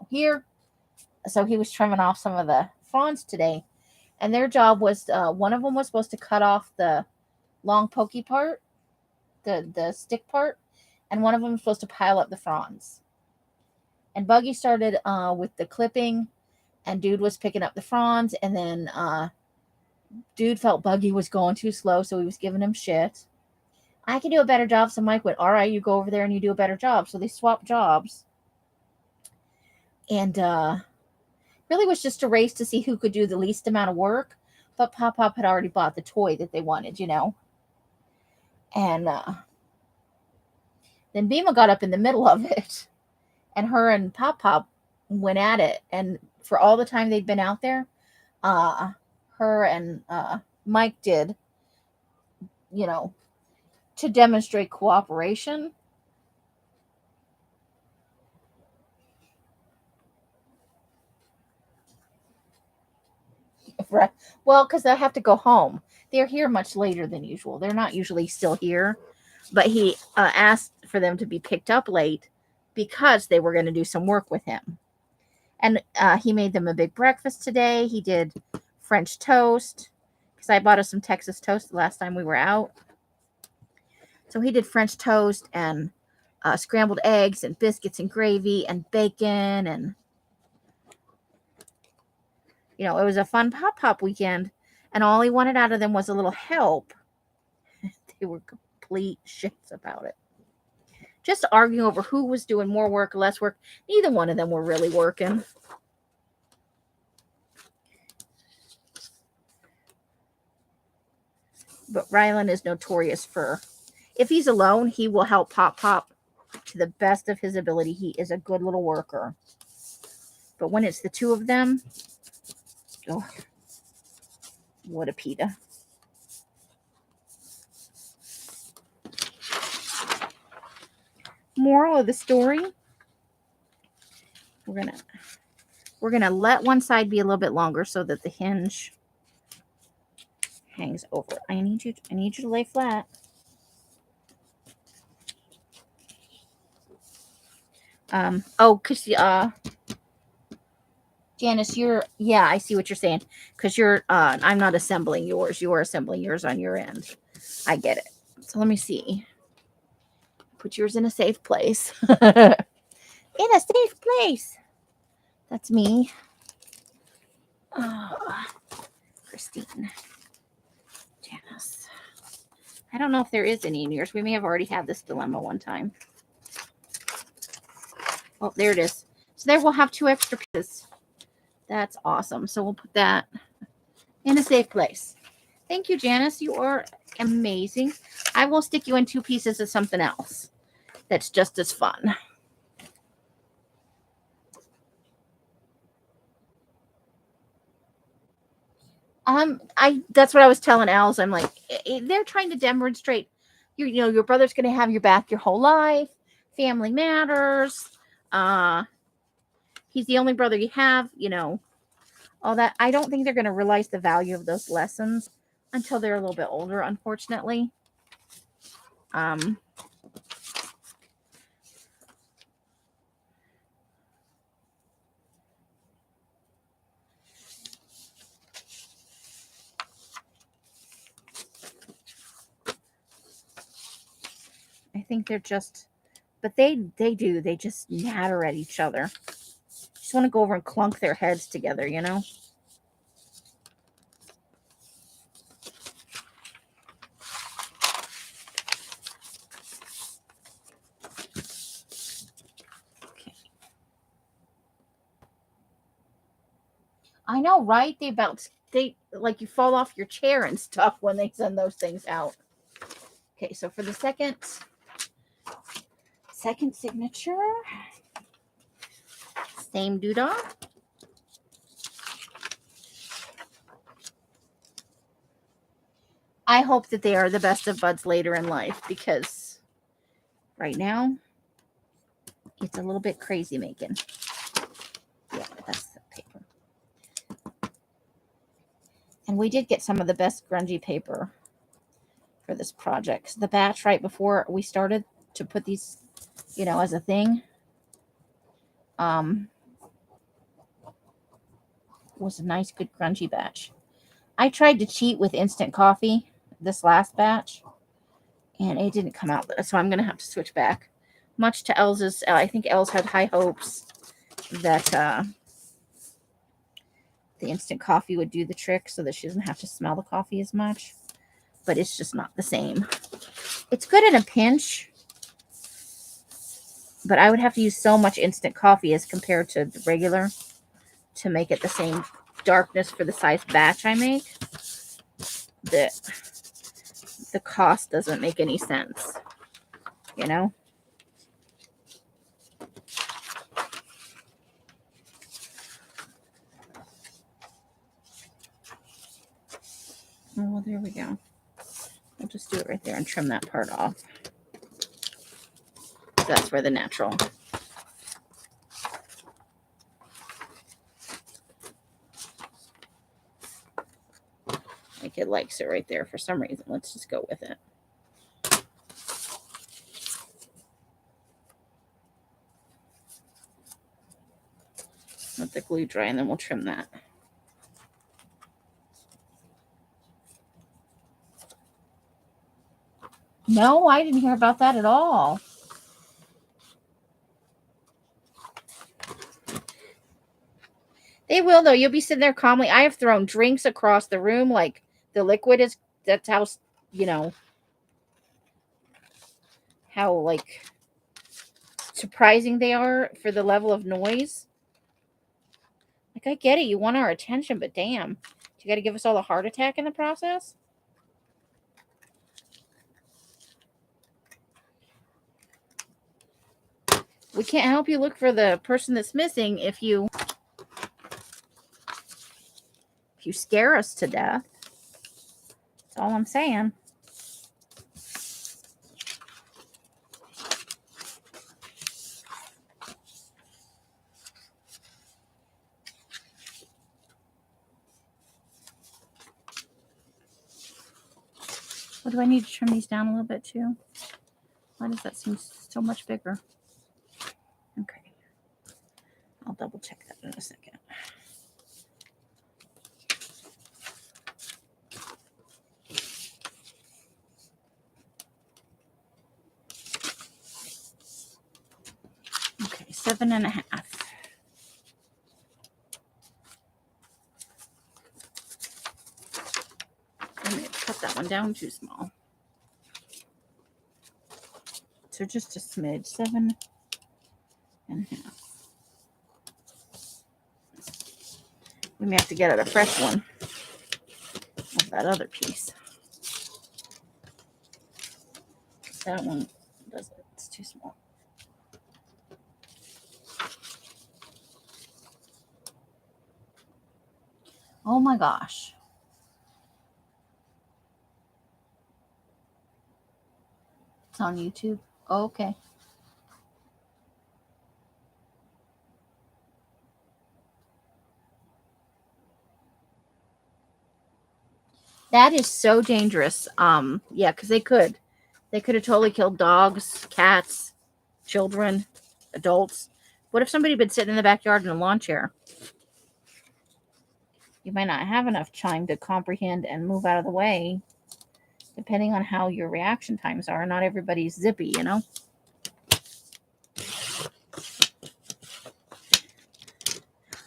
here. So he was trimming off some of the fronds today, and their job was, one of them was supposed to cut off the long pokey part, the stick part, and one of them was supposed to pile up the fronds. And Buggy started with the clipping, and Dude was picking up the fronds, and then Dude felt Buggy was going too slow, so he was giving him shit. I can do a better job, so Mike went, all right, you go over there and you do a better job. So they swapped jobs. And really was just a race to see who could do the least amount of work. But Pop Pop had already bought the toy that they wanted, you know. And then Bima got up in the middle of it. And her and Pop Pop went at it. And for all the time they'd been out there, her and Mike did, you know, to demonstrate cooperation. Right. Well, because I have to go home. They're here much later than usual. They're not usually still here. But he asked for them to be picked up late because they were going to do some work with him. And he made them a big breakfast today. He did French toast because I bought us some Texas toast the last time we were out. So he did French toast and scrambled eggs and biscuits and gravy and bacon. And, you know, it was a fun Pop weekend. And all he wanted out of them was a little help. They were complete shits about it. Just arguing over who was doing more work or less work. Neither one of them were really working. But Rylan is notorious for, if he's alone, he will help Pop to the best of his ability. He is a good little worker. But when it's the two of them, oh, what a pita. Moral of the story, we're gonna let one side be a little bit longer so that the hinge hangs over. I need you to lay flat. Cause Janice, yeah, I see what you're saying. Cause I'm not assembling yours. You're assembling yours on your end. I get it. So let me see. Put yours in a safe place. In a safe place. That's me. Oh, Christine. Janice. I don't know if there is any in yours. We may have already had this dilemma one time. Oh, there it is. So there we'll have 2 extra pieces. That's awesome. So we'll put that in a safe place. Thank you, Janice. You are amazing. I will stick you in 2 pieces of something else that's just as fun. That's what I was telling Els. I'm like, they're trying to demonstrate, your brother's going to have your back your whole life. Family matters. He's the only brother you have, all that. I don't think they're going to realize the value of those lessons until they're a little bit older, unfortunately. I think they're just, but they just natter at each other. Just want to go over and clunk their heads together, Okay. I know, right? They like you fall off your chair and stuff when they send those things out. Okay, so for the second signature, same doodah. I hope that they are the best of buds later in life, because right now it's a little bit crazy making. Yeah, that's the paper. And we did get some of the best grungy paper for this project. So the batch right before we started to put these, as a thing, was a nice, good grungy batch. I tried to cheat with instant coffee this last batch, and it didn't come out. So I'm going to have to switch back. Much to Elle's, I think Els had high hopes that the instant coffee would do the trick so that she doesn't have to smell the coffee as much. But it's just not the same. It's good in a pinch, but I would have to use so much instant coffee as compared to the regular to make it the same darkness for the size batch I make, that the cost doesn't make any sense, Oh, well, there we go. We'll just do it right there and trim that part off. That's where the natural. Like it likes it right there for some reason. Let's just go with it. Let the glue dry and then we'll trim that. No, I didn't hear about that at all. They will, though. You'll be sitting there calmly. I have thrown drinks across the room. Like the liquid is, that's how, how like surprising they are for the level of noise. Like, I get it. You want our attention, but damn. You got to give us all a heart attack in the process? We can't help you look for the person that's missing if you scare us to death. That's all I'm saying. What do I need to trim these down a little bit too? Why does that seem so much bigger? Okay. I'll double check that in a second. Okay, 7.5. I may have cut that one down too small. So just a smidge, 7.5. We may have to get out a fresh one of that other piece. That one doesn't, it's too small. Oh my gosh. It's on YouTube. Oh, okay. That is so dangerous. Yeah, because they could have totally killed dogs, cats, children, adults. What if somebody had been sitting in the backyard in a lawn chair? You might not have enough time to comprehend and move out of the way, depending on how your reaction times are. Not everybody's zippy, you know?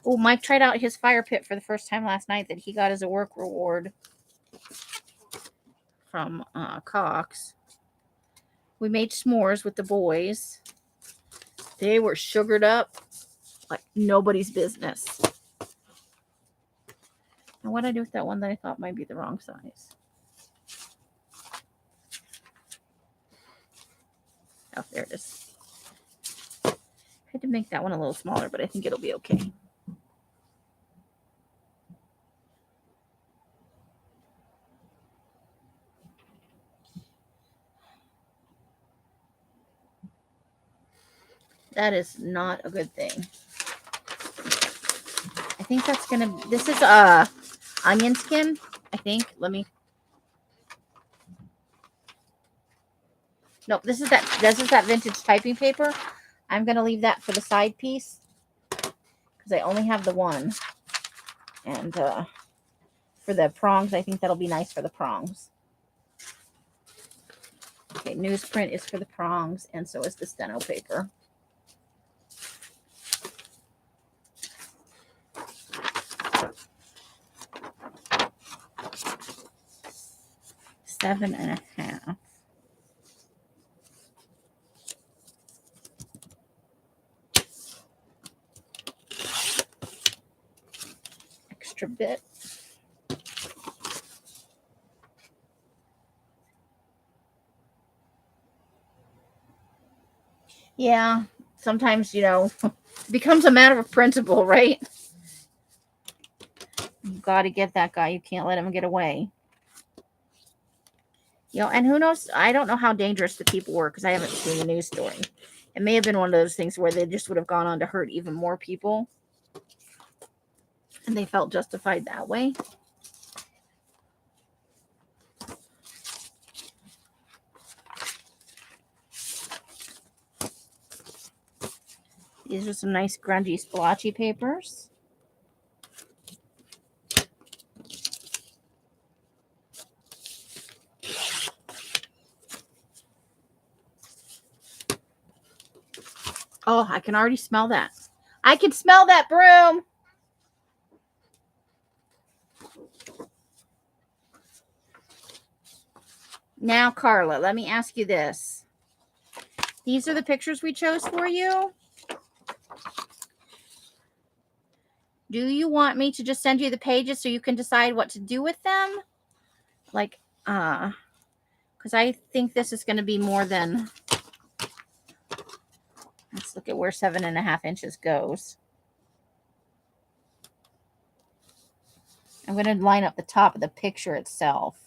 Oh, Mike tried out his fire pit for the first time last night that he got as a work reward from Cox. We made s'mores with the boys. They were sugared up like nobody's business. And what did I do with that one that I thought might be the wrong size? Oh, there it is. I had to make that one a little smaller, but I think it'll be okay. That is not a good thing. I think that's gonna. This is onion skin. I think. Let me. Nope. This is that vintage typing paper. I'm gonna leave that for the side piece because I only have the one. And for the prongs, I think that'll be nice for the prongs. Okay, newsprint is for the prongs, and so is the steno paper. Seven and a half. Extra bit. Yeah, sometimes, it becomes a matter of principle, right? You've got to get that guy. You can't let him get away. And who knows? I don't know how dangerous the people were because I haven't seen the news story. It may have been one of those things where they just would have gone on to hurt even more people. And they felt justified that way. These are some nice grungy splotchy papers. Oh, I can already smell that. I can smell that broom. Now, Carla, let me ask you this. These are the pictures we chose for you. Do you want me to just send you the pages so you can decide what to do with them? Like, because I think this is going to be more than... Let's look at where 7.5 inches goes. I'm going to line up the top of the picture itself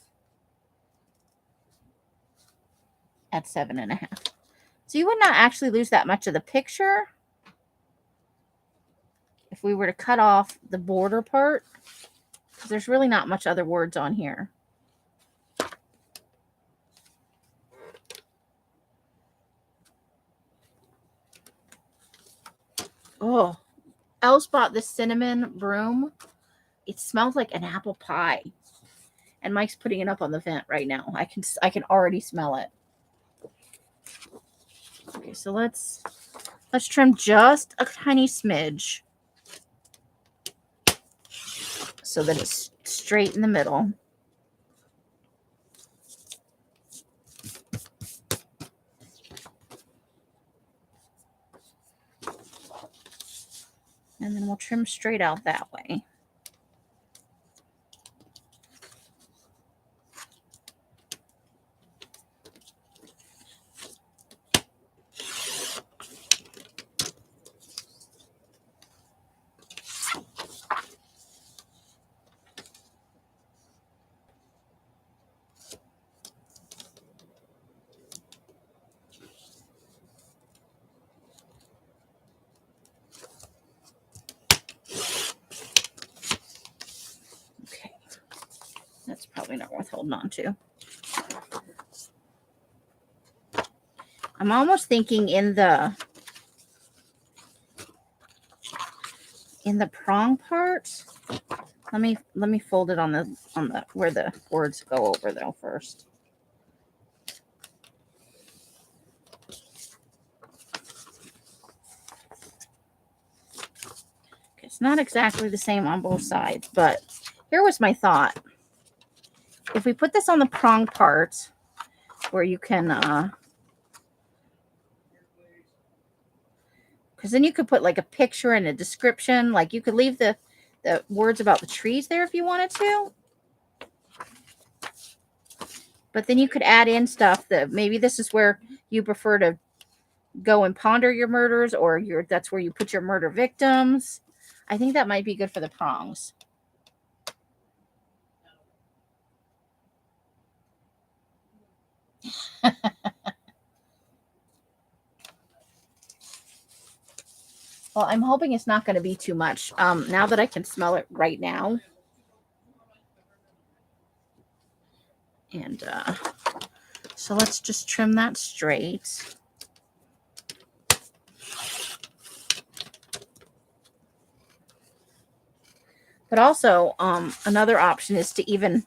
at 7.5. So you would not actually lose that much of the picture if we were to cut off the border part, because there's really not much other words on here. Oh, else bought this cinnamon broom. It smells like an apple pie. And Mike's putting it up on the vent right now. I can already smell it. Okay, so let's trim just a tiny smidge so that it's straight in the middle. And then we'll trim straight out that way. That's probably not worth holding on to. I'm almost thinking in the prong part. Let me fold it on the where the words go over though first. Okay, it's not exactly the same on both sides, but here was my thought. If we put this on the prong part where you can, because then you could put like a picture and a description. Like you could leave the words about the trees there if you wanted to. But then you could add in stuff that maybe this is where you prefer to go and ponder your murders, or that's where you put your murder victims. I think that might be good for the prongs. Well, I'm hoping it's not going to be too much. Now that I can smell it right now. And so let's just trim that straight. But also, another option is to even,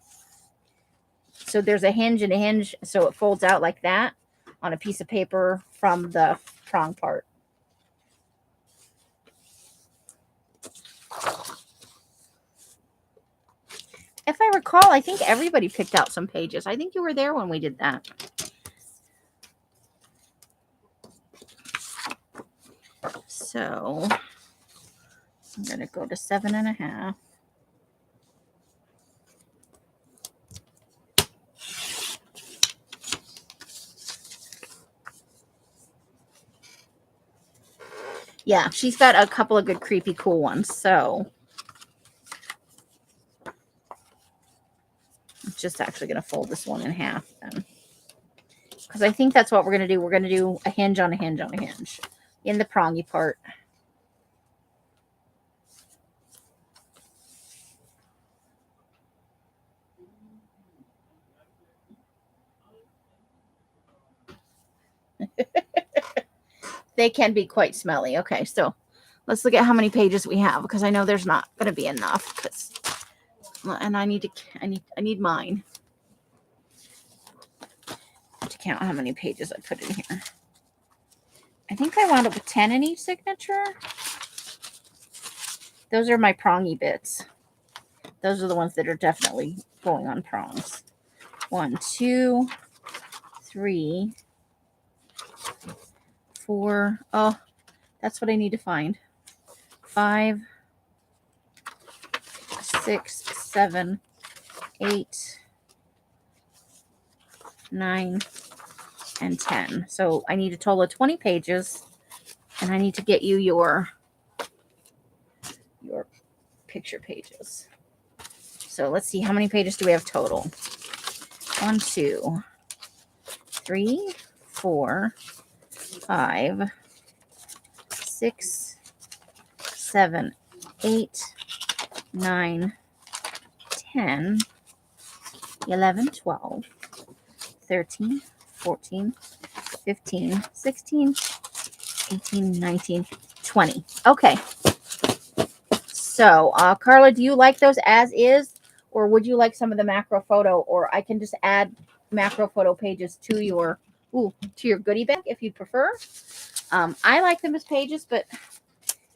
so there's a hinge and a hinge, so it folds out like that on a piece of paper from the prong part. If I recall, I think everybody picked out some pages. I think you were there when we did that. So I'm going to go to 7.5. Yeah, she's got a couple of good creepy cool ones. So I'm just actually going to fold this one in half then. Because I think that's what we're going to do. We're going to do a hinge on a hinge on a hinge in the prongy part. They can be quite smelly. Okay, so let's look at how many pages we have, because I know there's not going to be enough. And I need mine to count how many pages I put in here. I think I wound up with 10 in each signature. Those are my prongy bits. Those are the ones that are definitely going on prongs. 1, 2, 3, 4. Oh, that's what I need to find. 5, 6, 7, 8, 9, and 10. So I need a total of 20 pages, and I need to get you your picture pages. So let's see, how many pages do we have total? 1, 2, 3, 4, 5, 6, 7, 8, 9, 10, 11, 12, 13, 14, 15, 16, 18, 19, 20. Okay. So, Carla, do you like those as is, or would you like some of the macro photo? Or I can just add macro photo pages to your goodie bag if you prefer. I like them as pages, but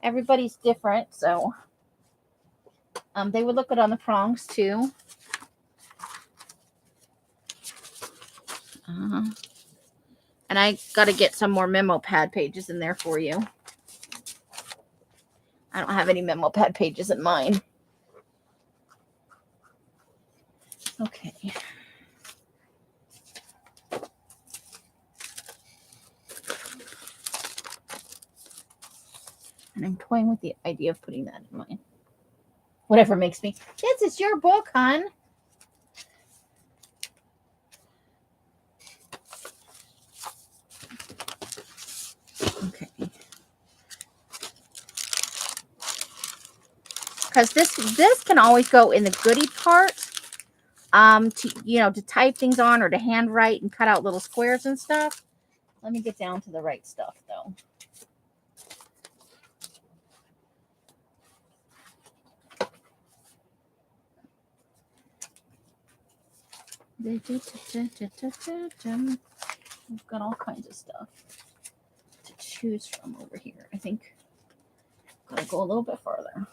everybody's different, so they would look good on the prongs too. And I got to get some more memo pad pages in there for you. I don't have any memo pad pages in mine. Okay. And I'm toying with the idea of putting that in mine. Whatever makes me. Kids, it's your book, hon. Okay. Because this can always go in the goodie part. To type things on or to handwrite and cut out little squares and stuff. Let me get down to the right stuff though. We've got all kinds of stuff to choose from over here. I think I'm gonna go a little bit farther.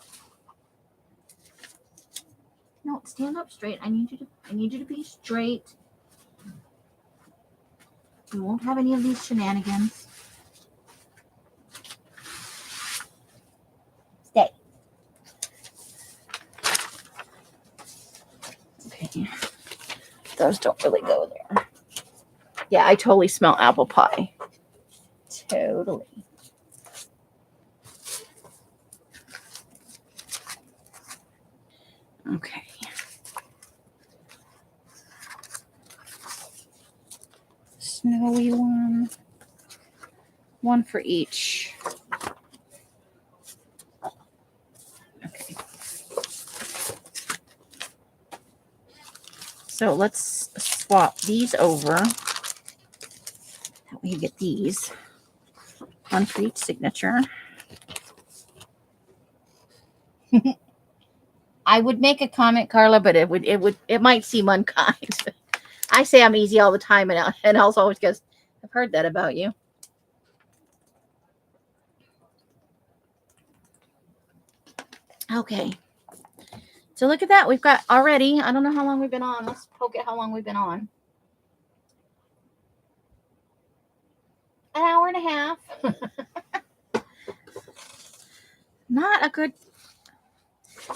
No, stand up straight. I need you to be straight. We won't have any of these shenanigans. Stay. Okay. Those don't really go there. Yeah, I totally smell apple pie. Totally. Okay. Snowy one. One for each. Okay. So let's swap these over. That way you get these. One for each signature. I would make a comment, Carla, but it might seem unkind. I say I'm easy all the time, and Els always goes, "I've heard that about you." Okay. So look at that. We've got already, I don't know how long we've been on. Let's poke at how long we've been on. An hour and a half. Not a good,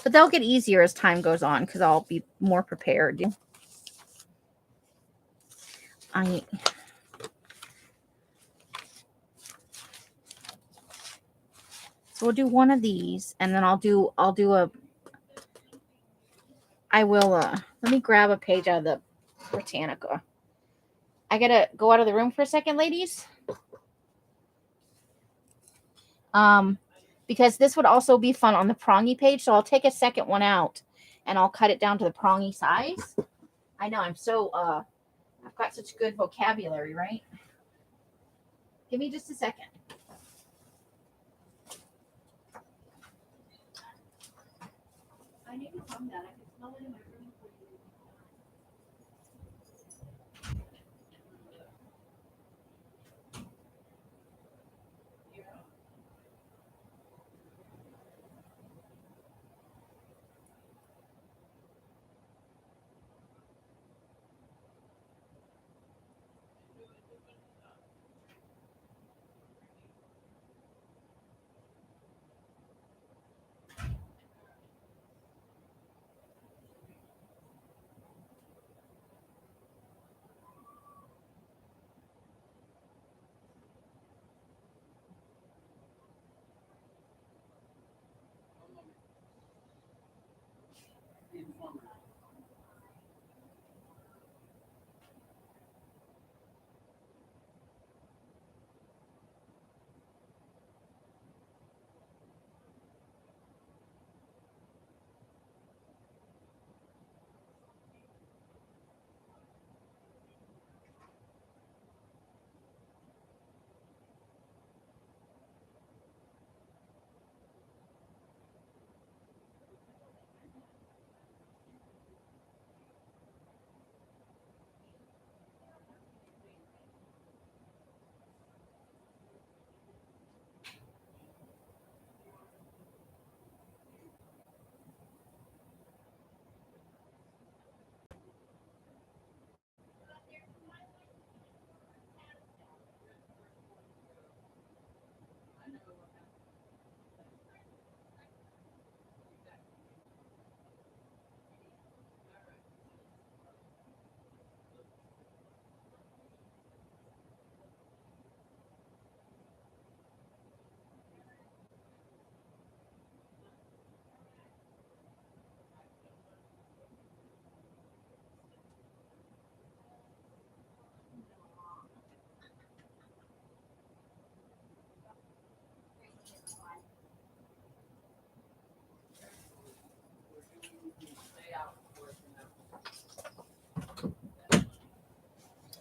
but they'll get easier as time goes on because I'll be more prepared. So we'll do one of these, and then let me grab a page out of the Britannica. I gotta go out of the room for a second, ladies. Because this would also be fun on the prongy page. So I'll take a second one out and I'll cut it down to the prongy size. I know I'm so, I've got such good vocabulary, right? Give me just a second. I need to calm down. I can smell it in my room.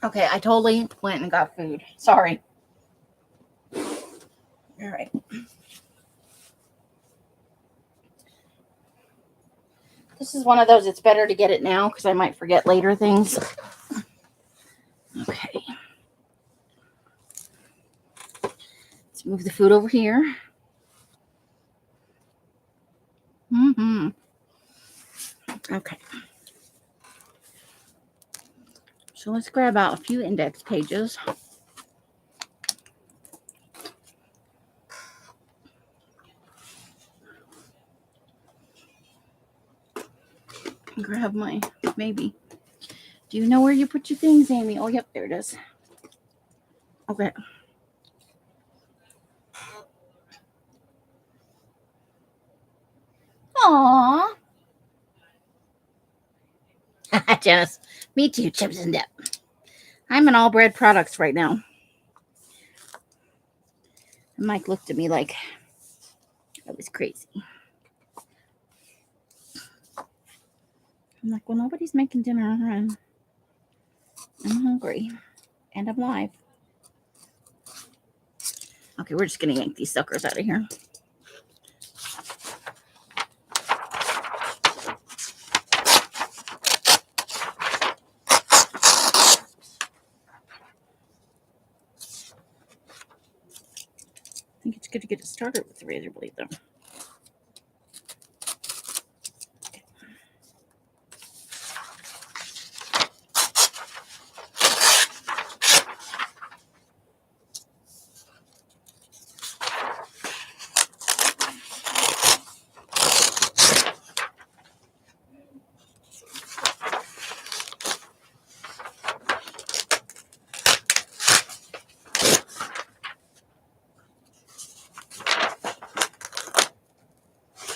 Okay, I totally went and got food. Sorry. All right. This is one of those, it's better to get it now because I might forget later things. Okay. Let's move the food over here. Mm-hmm. Okay. So let's grab out a few index pages. Grab my, maybe. Do you know where you put your things, Amy? Oh, yep, there it is. Okay. Aww. Janice, me too, chips and dip. I'm in all bread products right now. And Mike looked at me like I was crazy. I'm like, well, nobody's making dinner, and I'm hungry, and I'm live. Okay, we're just gonna yank these suckers out of here. I think it's good to get it started with the razor blade, though.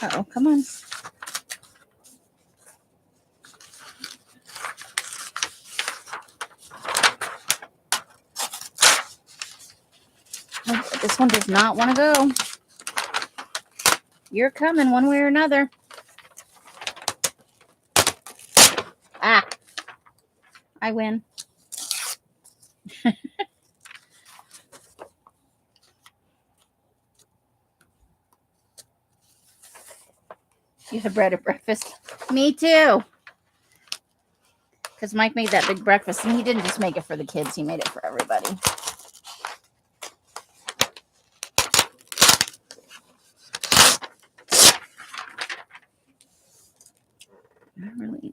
Uh-oh, come on. Oh, this one does not want to go. You're coming one way or another. Ah, I win. You have bread at breakfast. Me too. Because Mike made that big breakfast, and he didn't just make it for the kids. He made it for everybody. Not really.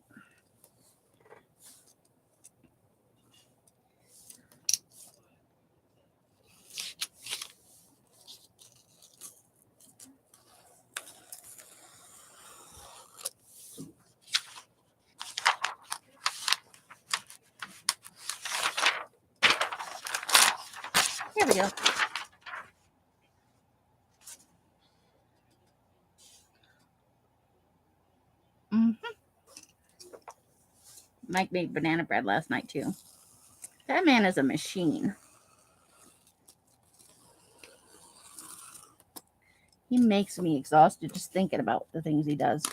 Here we go. Mike made banana bread last night, too. That man is a machine. He makes me exhausted just thinking about the things he does.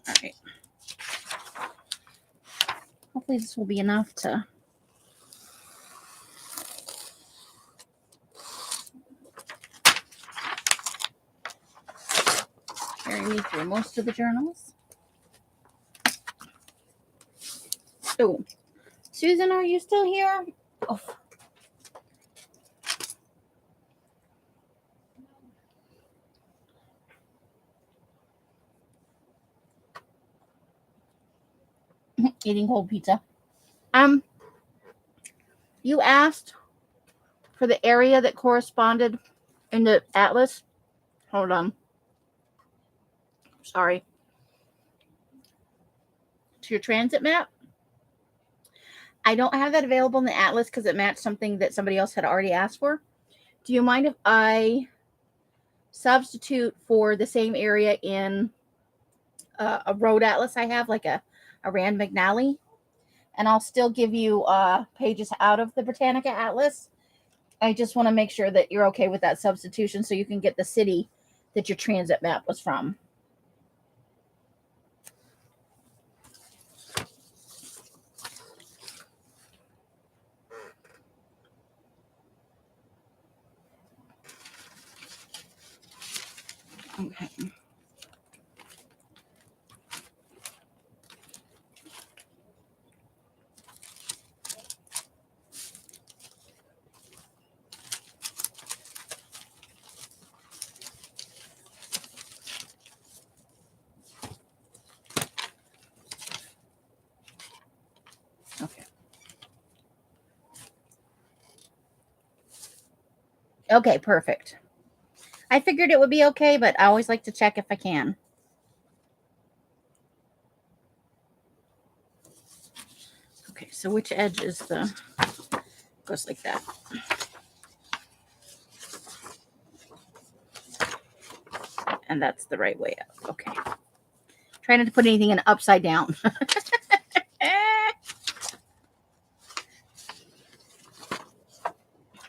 All right. Hopefully this will be enough to carry me through most of the journals. Oh, Susan, are you still here? Oh. Eating cold pizza. You asked for the area that corresponded in the atlas. Hold on. Sorry. To your transit map. I don't have that available in the atlas because it matched something that somebody else had already asked for. Do you mind if I substitute for the same area in a road atlas I have, like a Rand McNally? And I'll still give you pages out of the Britannica Atlas. I just want to make sure that you're okay with that substitution so you can get the city that your transit map was from. Okay. Okay. Okay, perfect. I figured it would be okay, but I always like to check if I can. Okay, so which edge is the, goes like that. And that's the right way up. Okay. Trying not to put anything in upside down.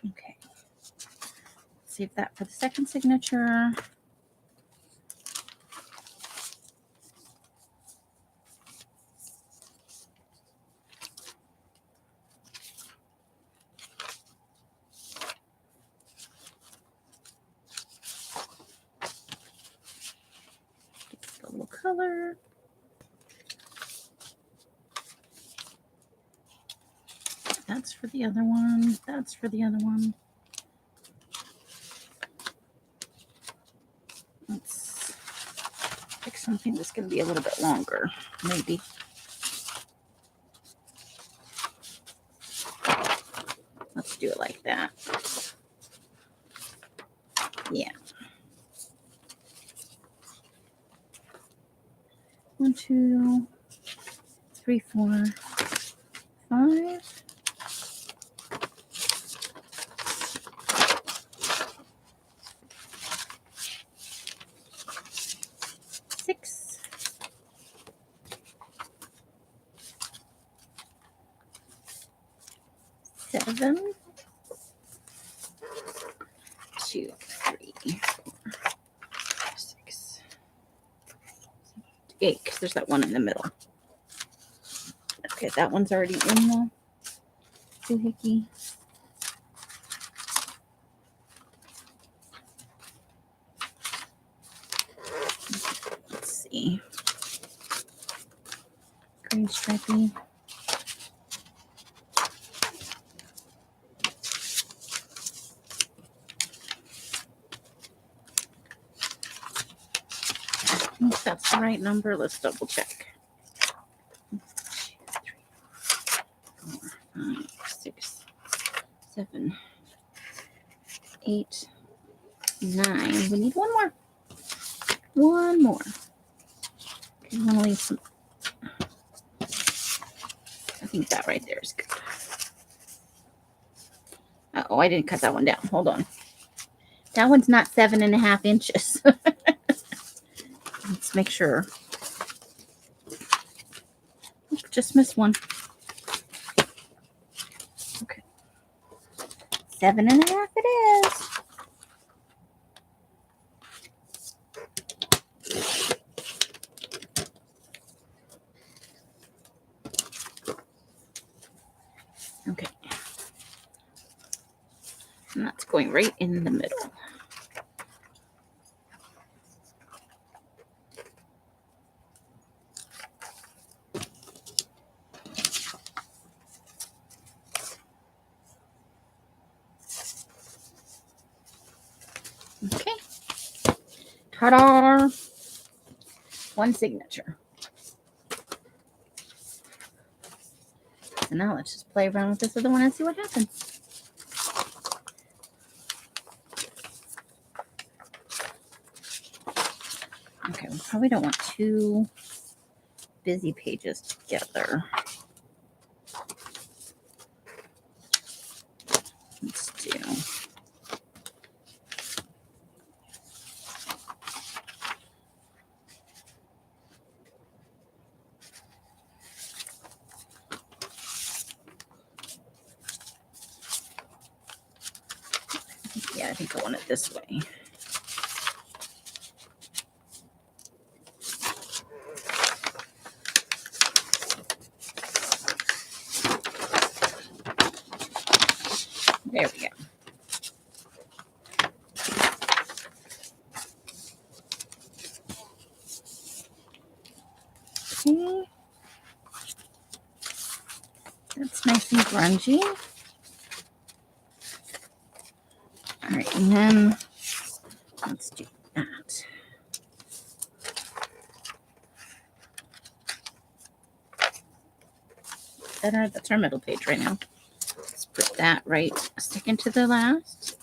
Okay. Save that for the second signature. Get a little color. That's for the other one. That's for the other one. Let's pick something that's going to be a little bit longer, maybe. Let's do it like that. Yeah. 1, 2, 3, 4, 5. 6. 7. 2, 3, 4, 6, 8. Because there's that one in the middle. Okay, that one's already in the doohickey. Let's see. Green stripey. If that's the right number, let's double check. 1, 2, 3, 4, 5, 6, 7, 8, 9. We need one more. One more. Okay, I'm gonna leave some. I think that right there is good. Oh, I didn't cut that one down. Hold on. That one's not 7.5 inches. Let's make sure. Just missed one. Okay. 7.5 it is. Okay. And that's going right in the middle. Okay. Ta-da! One signature. So now let's just play around with this other one and see what happens. Okay, we probably don't want two busy pages together. Let's do. Yeah, I think I want it this way. There we go. See? That's nice and grungy. All right, and then let's do that. That's our middle page right now. Let's put that right second to the last.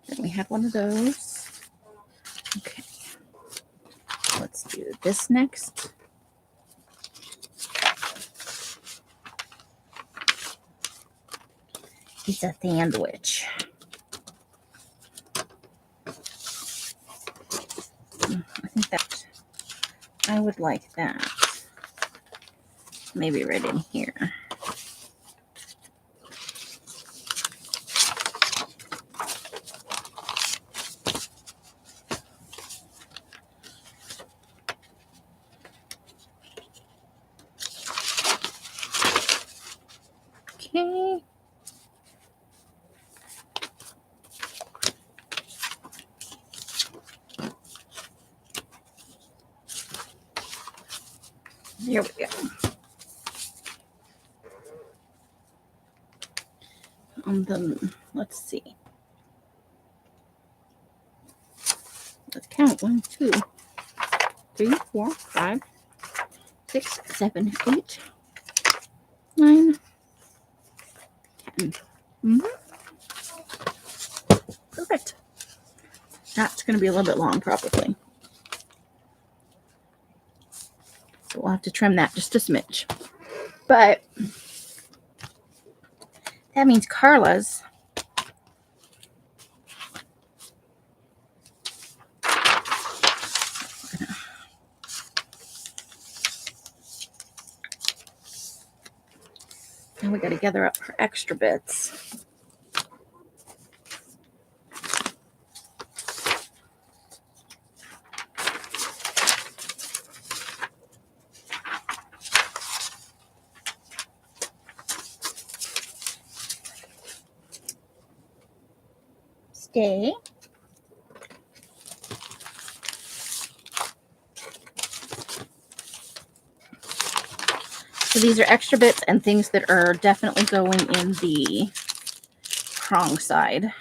Then we have one of those. Okay. Let's do this next. It's a sandwich. I think that I would like that. Maybe right in here. Okay. There we go. Let's see. Let's count. 1, 2, 3, 4, 5, 6, 7, 8, 9, 10. Perfect. That's going to be a little bit long, probably. So we'll have to trim that just a smidge. But that means Carla's now we got to gather up her extra bits. Stay. So these are extra bits and things that are definitely going in the prong side.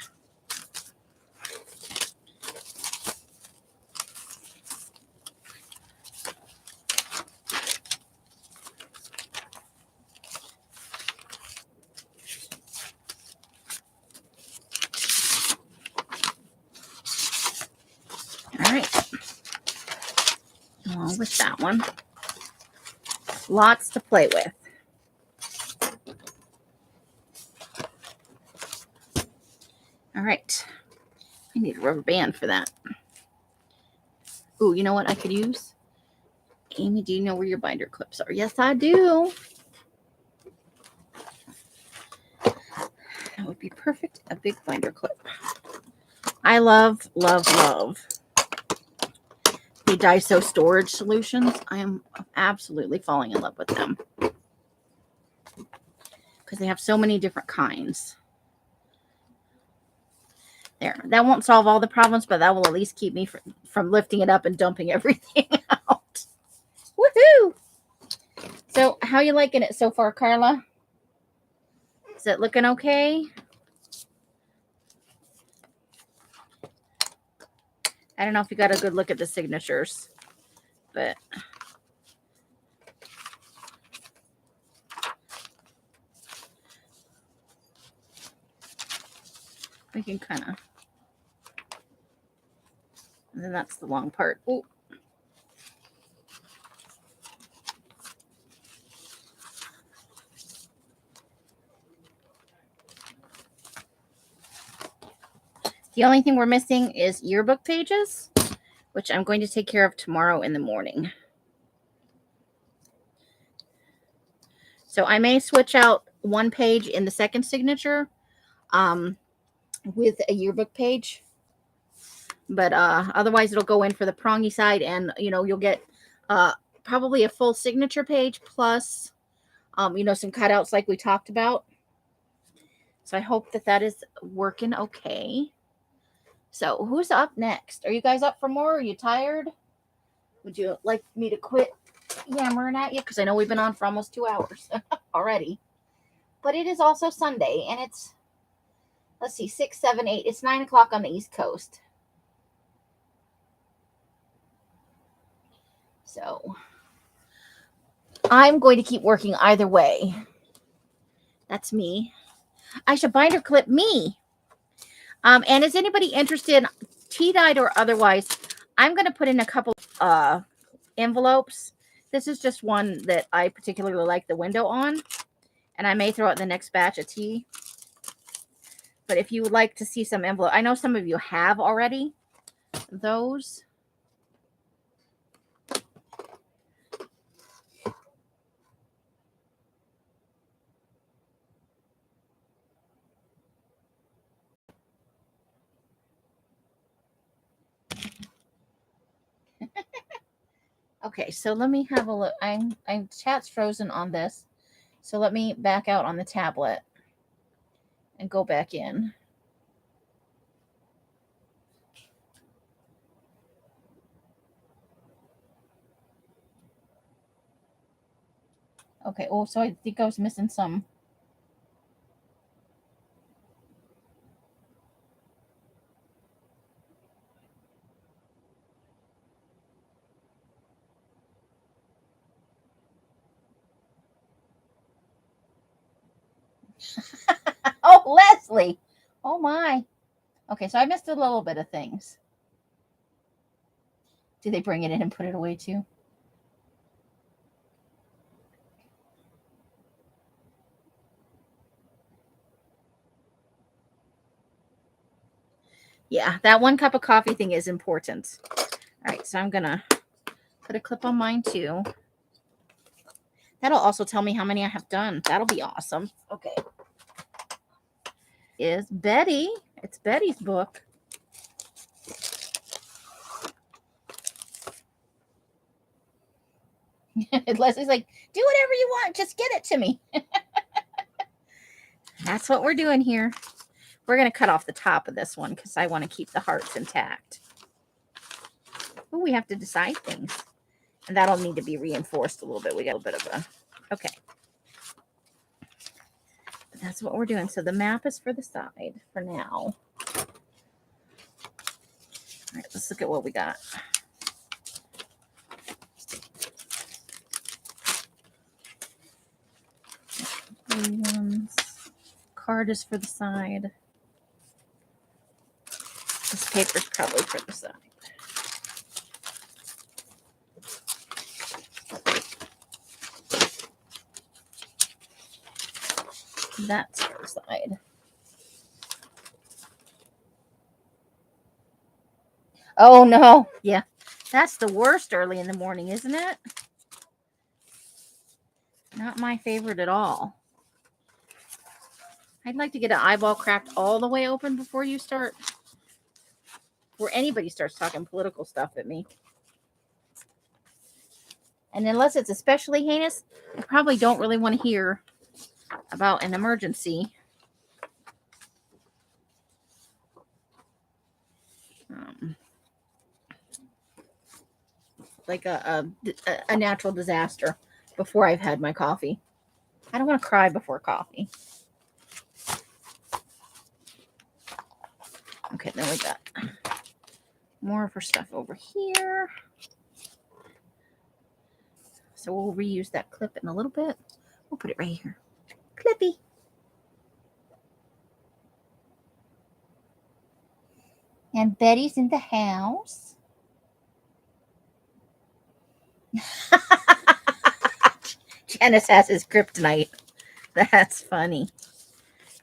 All right. Along with that one. Lots to play with. All right. I need a rubber band for that. Ooh, you know what I could use? Amy, do you know where your binder clips are? Yes, I do. That would be perfect. A big binder clip. I love, love, love the Daiso storage solutions. I am absolutely falling in love with them because they have so many different kinds. There, that won't solve all the problems, but that will at least keep me from lifting it up and dumping everything out. Woohoo! So, how you liking it so far, Carla? Is it looking okay? I don't know if you got a good look at the signatures, but we can kind of, and then that's the long part. Ooh. The only thing we're missing is yearbook pages, which I'm going to take care of tomorrow in the morning. So I may switch out one page in the second signature with a yearbook page. But otherwise it'll go in for the prongy side, and you'll get probably a full signature page plus some cutouts like we talked about. So I hope that that is working okay. So who's up next? Are you guys up for more? Are you tired? Would you like me to quit yammering at you? Because I know we've been on for almost 2 hours already. But it is also Sunday, and it's, let's see, 6, 7, 8. It's 9 o'clock on the East Coast. So I'm going to keep working either way. That's me. I should binder clip me. And is anybody interested, tea-dyed or otherwise, I'm going to put in a couple envelopes. This is just one that I particularly like the window on. And I may throw out the next batch of tea. But if you would like to see some envelope, I know some of you have already those. Okay, so let me have a look. I'm chat's frozen on this. So let me back out on the tablet and go back in. Okay, oh, so I think I was missing some. Oh, Leslie. Oh, my. Okay, so I missed a little bit of things. Did they bring it in and put it away too? Yeah, that 1 cup of coffee thing is important. All right, so I'm going to put a clip on mine too. That'll also tell me how many I have done. That'll be awesome. Okay. Is Betty. It's Betty's book. Leslie's like, do whatever you want. Just get it to me. That's what we're doing here. We're going to cut off the top of this one because I want to keep the hearts intact. Ooh, we have to decide things. And that'll need to be reinforced a little bit. We got a bit of a... Okay. But that's what we're doing. So the map is for the side for now. All right, let's look at what we got. Blue ones. Card is for the side. This paper's probably for the side. That's for the side. Oh, no. Yeah. That's the worst early in the morning, isn't it? Not my favorite at all. I'd like to get an eyeball cracked all the way open before you start, before anybody starts talking political stuff at me. And unless it's especially heinous, I probably don't really want to hear about an emergency. Like a natural disaster before I've had my coffee. I don't want to cry before coffee. Okay, then we got more of her stuff over here. So we'll reuse that clip in a little bit. We'll put it right here. Clippy. And Betty's in the house. Janice has his kryptonite. That's funny.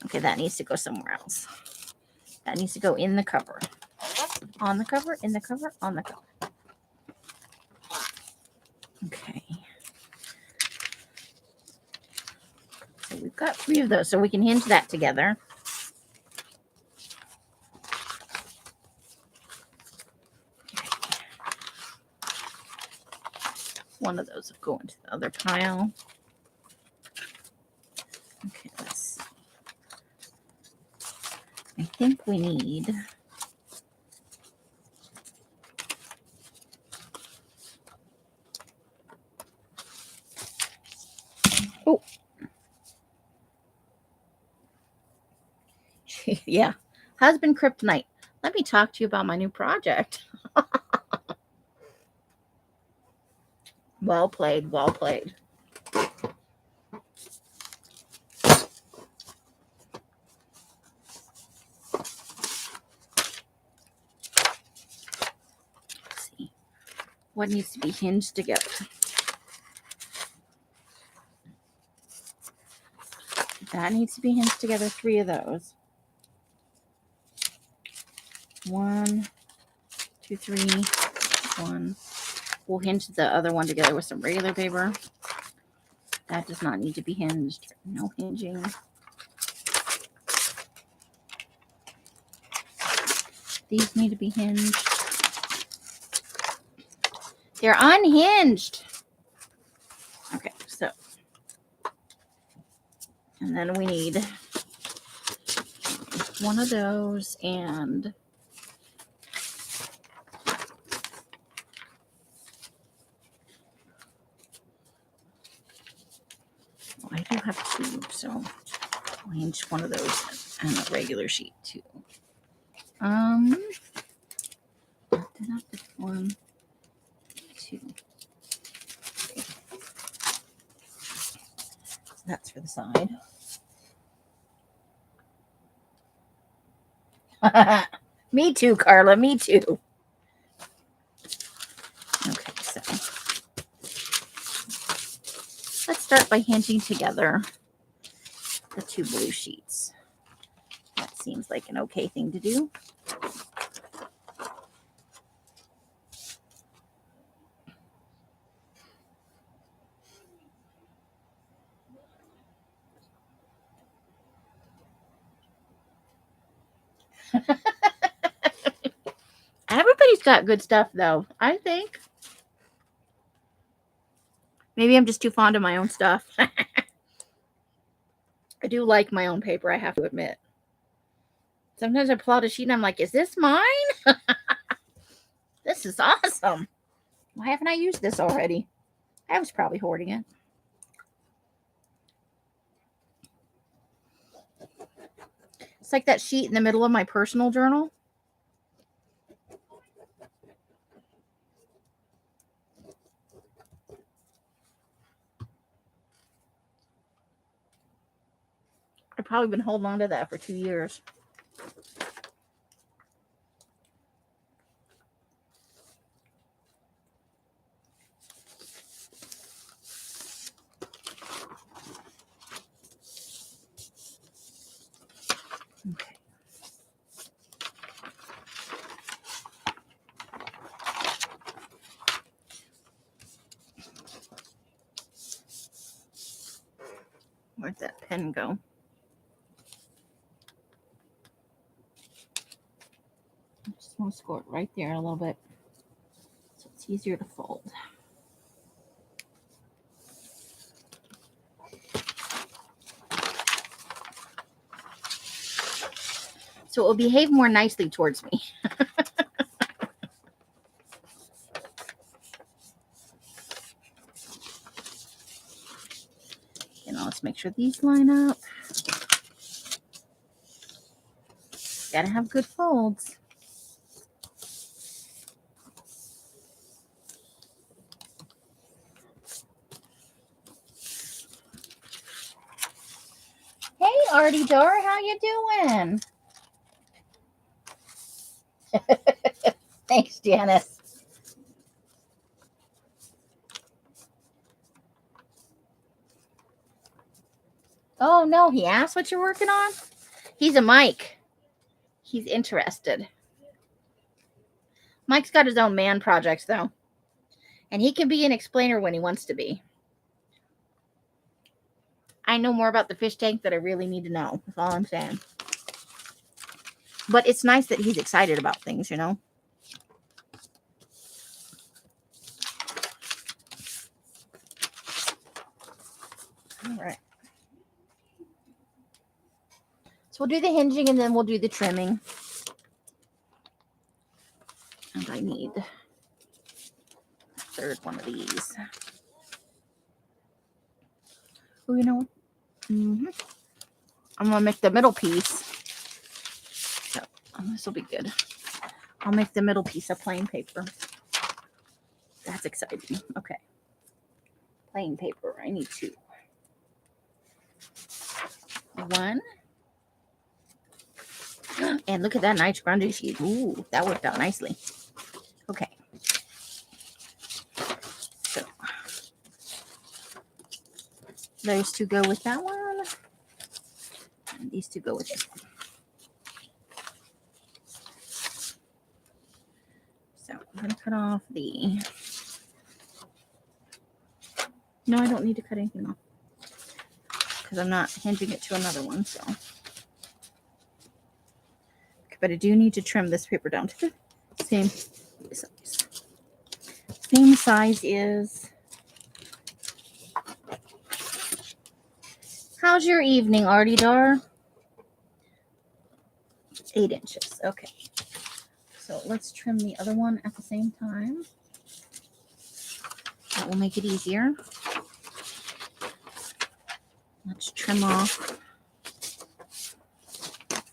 Okay, that needs to go somewhere else. That needs to go in the cover. On the cover, in the cover, on the cover. Okay. So we've got 3 of those, so we can hinge that together. Okay. One of those will go into the other pile. Okay, let's see. I think we need... Oh. Yeah. Husband Kryptonite. Let me talk to you about my new project. Well played. Well played. Let's see. What needs to be hinged together? That needs to be hinged together. 3 of those. 1, 2, 3. 1. We'll hinge the other one together with some regular paper. That does not need to be hinged. No hinging. These need to be hinged. They're unhinged. Okay, so. And then we need one of those and I do have 2, so I'll hinge one of those and a regular sheet too. Not this 1, 2. Okay. That's for the side. Me too, Carla. Me too. Okay, so let's start by hinging together the 2 blue sheets. That seems like an okay thing to do. Everybody's got good stuff, though, I think. Maybe I'm just too fond of my own stuff. I do like my own paper, I have to admit. Sometimes I pull out a sheet and I'm like, is this mine? This is awesome. Why haven't I used this already? I was probably hoarding it. It's like that sheet in the middle of my personal journal. I've probably been holding on to that for 2 years. Okay. Where'd that pen go? I just want to score it right there a little bit so it's easier to fold. So it will behave more nicely towards me. You know, let's make sure these line up. Gotta have good folds. Hey, Artie Dar, how you doing? Thanks, Janice. Oh, no, he asked what you're working on? He's a Mike. He's interested. Mike's got his own man projects, though. And he can be an explainer when he wants to be. I know more about the fish tank that I really need to know. That's all I'm saying. But it's nice that he's excited about things, you know? All right. So we'll do the hinging and then we'll do the trimming. And I need a third one of these. Oh, you know what? I'm going to make the middle piece. So this will be good. I'll make the middle piece of plain paper. That's exciting. Okay. Plain paper. I need 2. 1. And look at that nice grungy sheet. Ooh, that worked out nicely. Okay. So those 2 go with that one. And these 2 go with this one. So I'm going to cut off the... No, I don't need to cut anything off. Because I'm not hinging it to another one, so... But I do need to trim this paper down to the same size. Same size is... How's your evening, Artie Dar? 8 inches. Okay. So let's trim the other one at the same time. That will make it easier. Let's trim off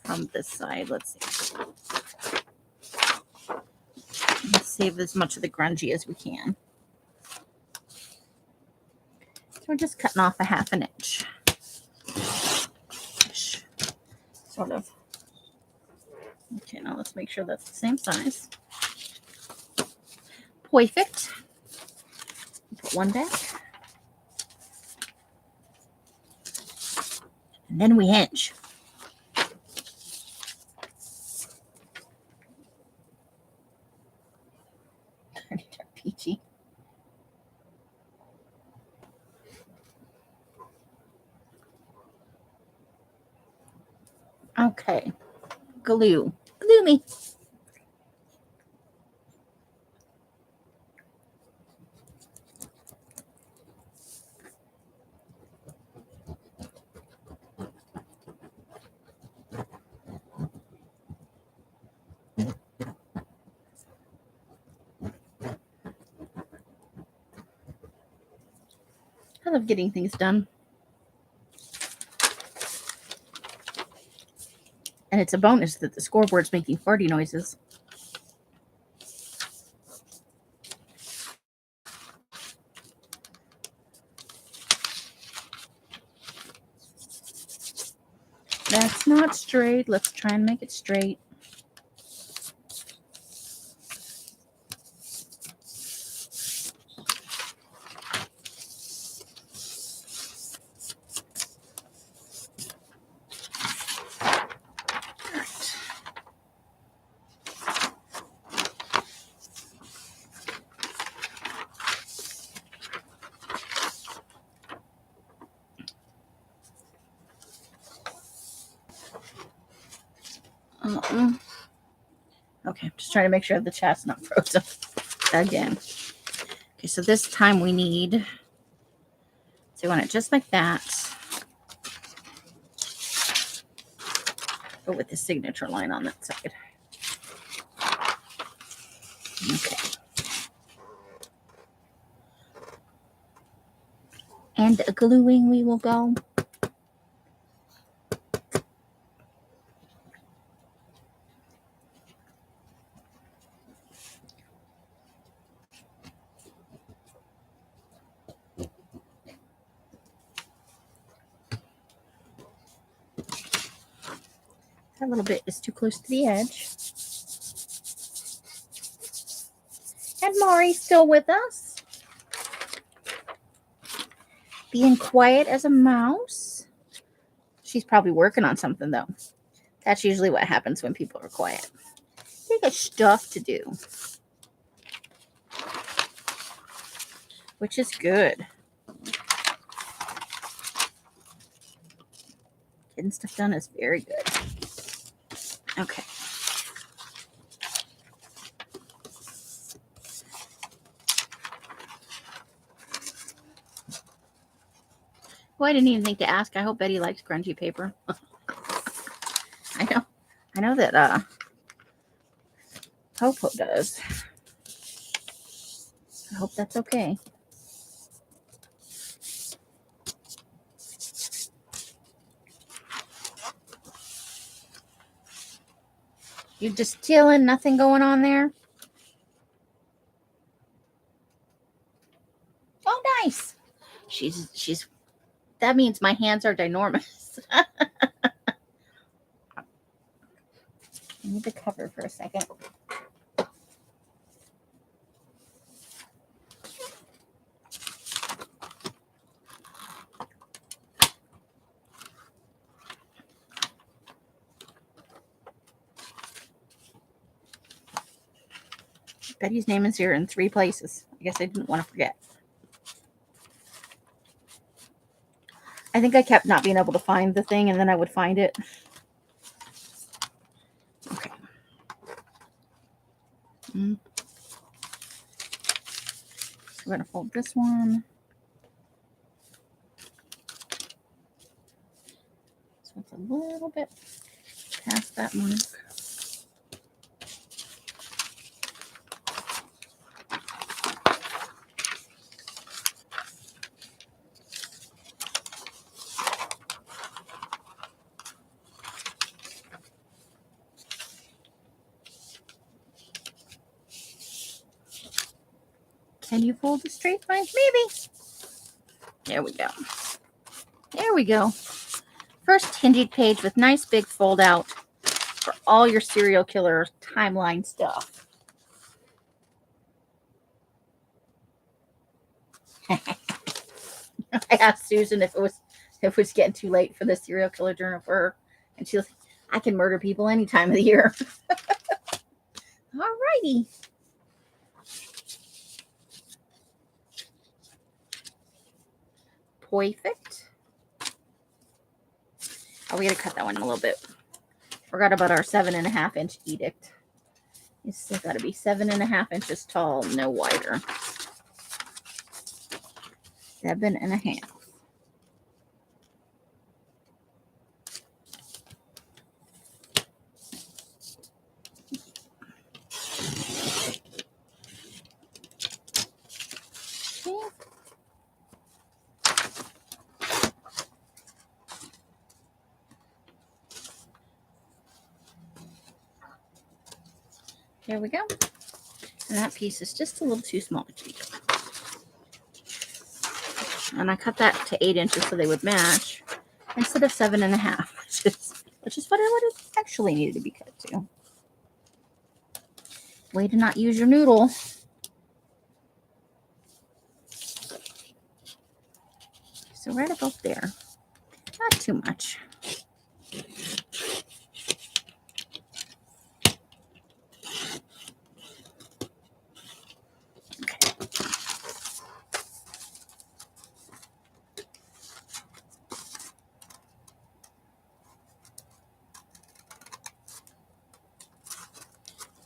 from this side. Let's see. Let's save as much of the grungy as we can. So we're just cutting off a 1/2 inch. Sort of. Okay, now let's make sure that's the same size. Perfect. Put one back. And then we hinge. Peachy. Okay. Glue. Glue me. I love getting things done. And it's a bonus that the scoreboard's making farty noises. That's not straight. Let's try and make it straight. Okay, just trying to make sure the chat's not frozen again. Okay, so this time we need, so you want it just like that, but with the signature line on that side. Okay. And gluing we will go. That little bit is too close to the edge. And Mari's still with us. Being quiet as a mouse. She's probably working on something, though. That's usually what happens when people are quiet. They got stuff to do. Which is good. Getting stuff done is very good. Okay. Well, I didn't even think to ask. I hope Betty likes grungy paper. I know that Popo does. I hope that's okay. You just chilling, nothing going on there? Oh, nice. She's. That means my hands are ginormous. I need the cover for a second. Betty's name is here in 3 places. I guess I didn't want to forget. I think I kept not being able to find the thing, and then I would find it. Okay. So we're going to fold this one. So it's a little bit past that mark. Can you fold the straight lines? Maybe. There we go. There we go. First hinted page with nice big fold out for all your serial killer timeline stuff. I asked Susan if it was getting too late for the serial killer journal for her, and she was like, I can murder people any time of the year. Alrighty. Perfect. Oh, we gotta cut that one a little bit. Forgot about our 7.5 inch edict. It's still gotta be 7.5 inches tall, no wider. 7.5. There we go. And that piece is just a little too small. And I cut that to 8 inches so they would match instead of 7.5, which is what I would have actually needed to be cut to. Way to not use your noodle. So right about there. Not too much.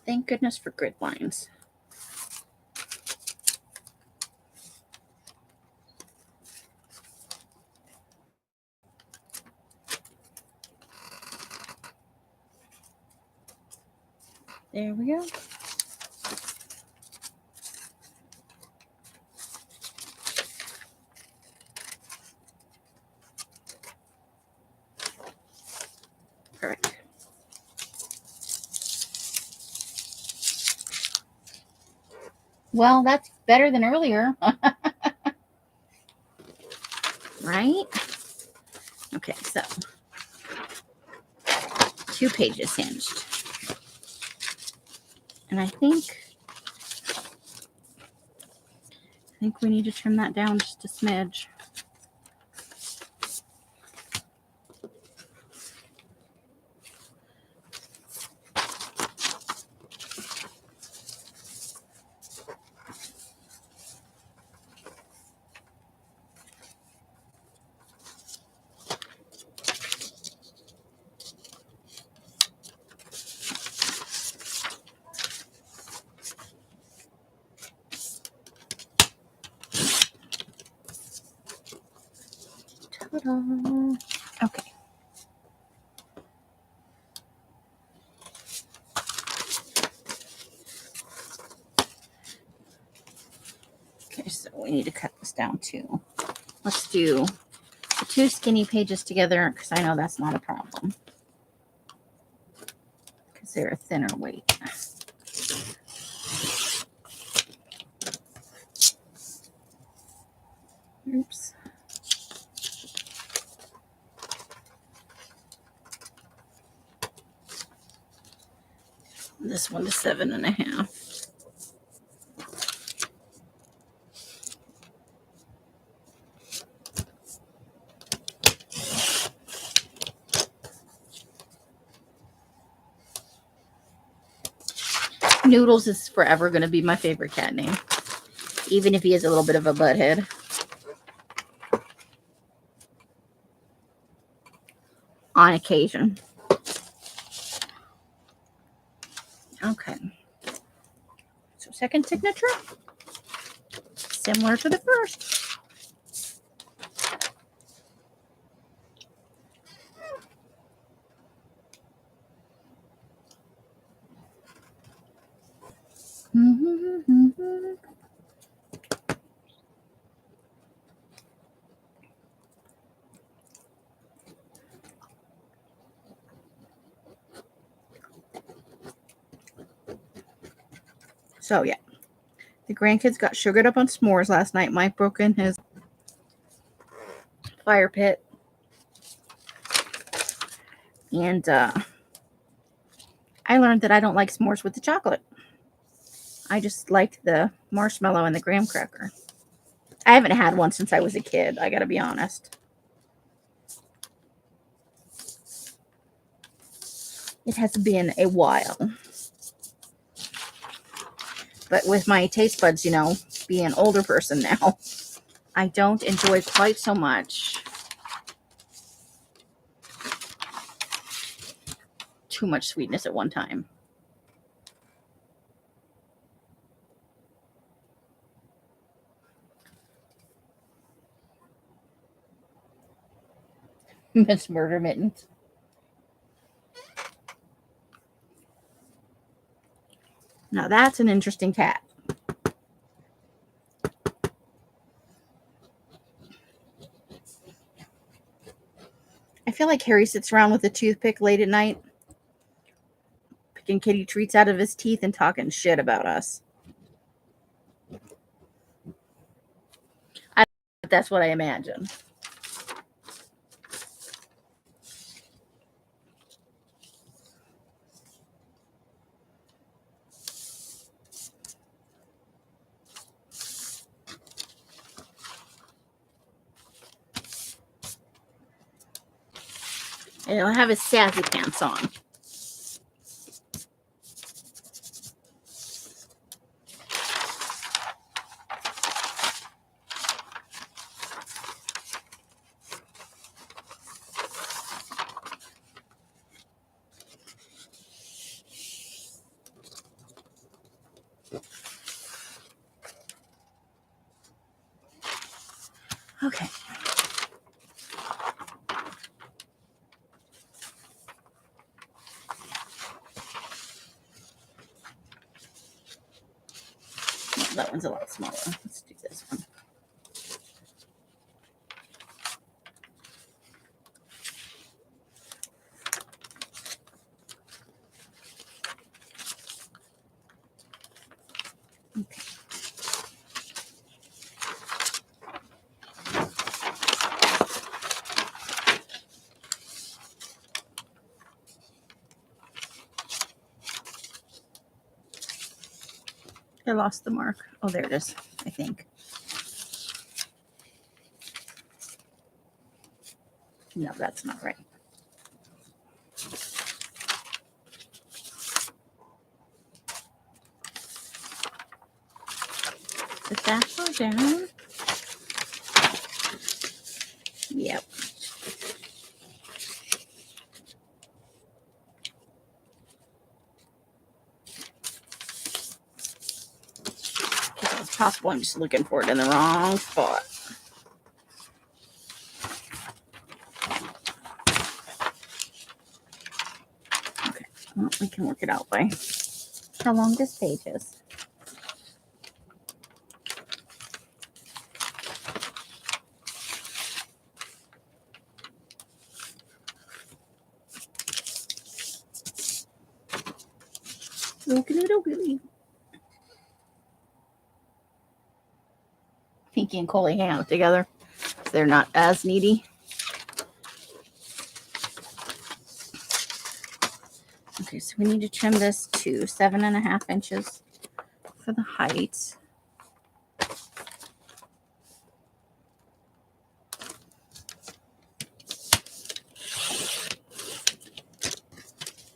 Thank goodness for grid lines. There we go. Perfect. Well, that's better than earlier. Right? Okay, so 2 pages hinged. And I think we need to trim that down just a smidge. Ta-da. Okay. so we need to cut this down too. Let's do the 2 skinny pages together because I know that's not a problem. Because they're a thinner weight. Oops. This one to 7.5. Noodles is forever going to be my favorite cat name, even if he is a little bit of a butthead. On occasion. Okay. So second signature, similar to the first. So yeah, the grandkids got sugared up on s'mores last night. Mike broke in his fire pit. And I learned that I don't like s'mores with the chocolate. I just like the marshmallow and the graham cracker. I haven't had one since I was a kid, I gotta be honest. It has been a while. But with my taste buds, you know, being an older person now, I don't enjoy quite so much too much sweetness at one time. Miss Murder Mittens. Now that's an interesting cat. I feel like Harry sits around with a toothpick late at night, picking kitty treats out of his teeth and talking shit about us. That's what I imagine. And he'll have his sassy pants on. Okay. Well, that one's a lot smaller. Let's do this one. Okay. I lost the mark. Oh, there it is, I think. No, that's not right. Put that one down. Yep. It's possible I'm just looking for it in the wrong spot. Okay, well, we can work it out by how long this page is. Okie-dokie. Pinky and Coley hang out together. They're not as needy. Okay, so we need to trim this to 7.5 inches for the height.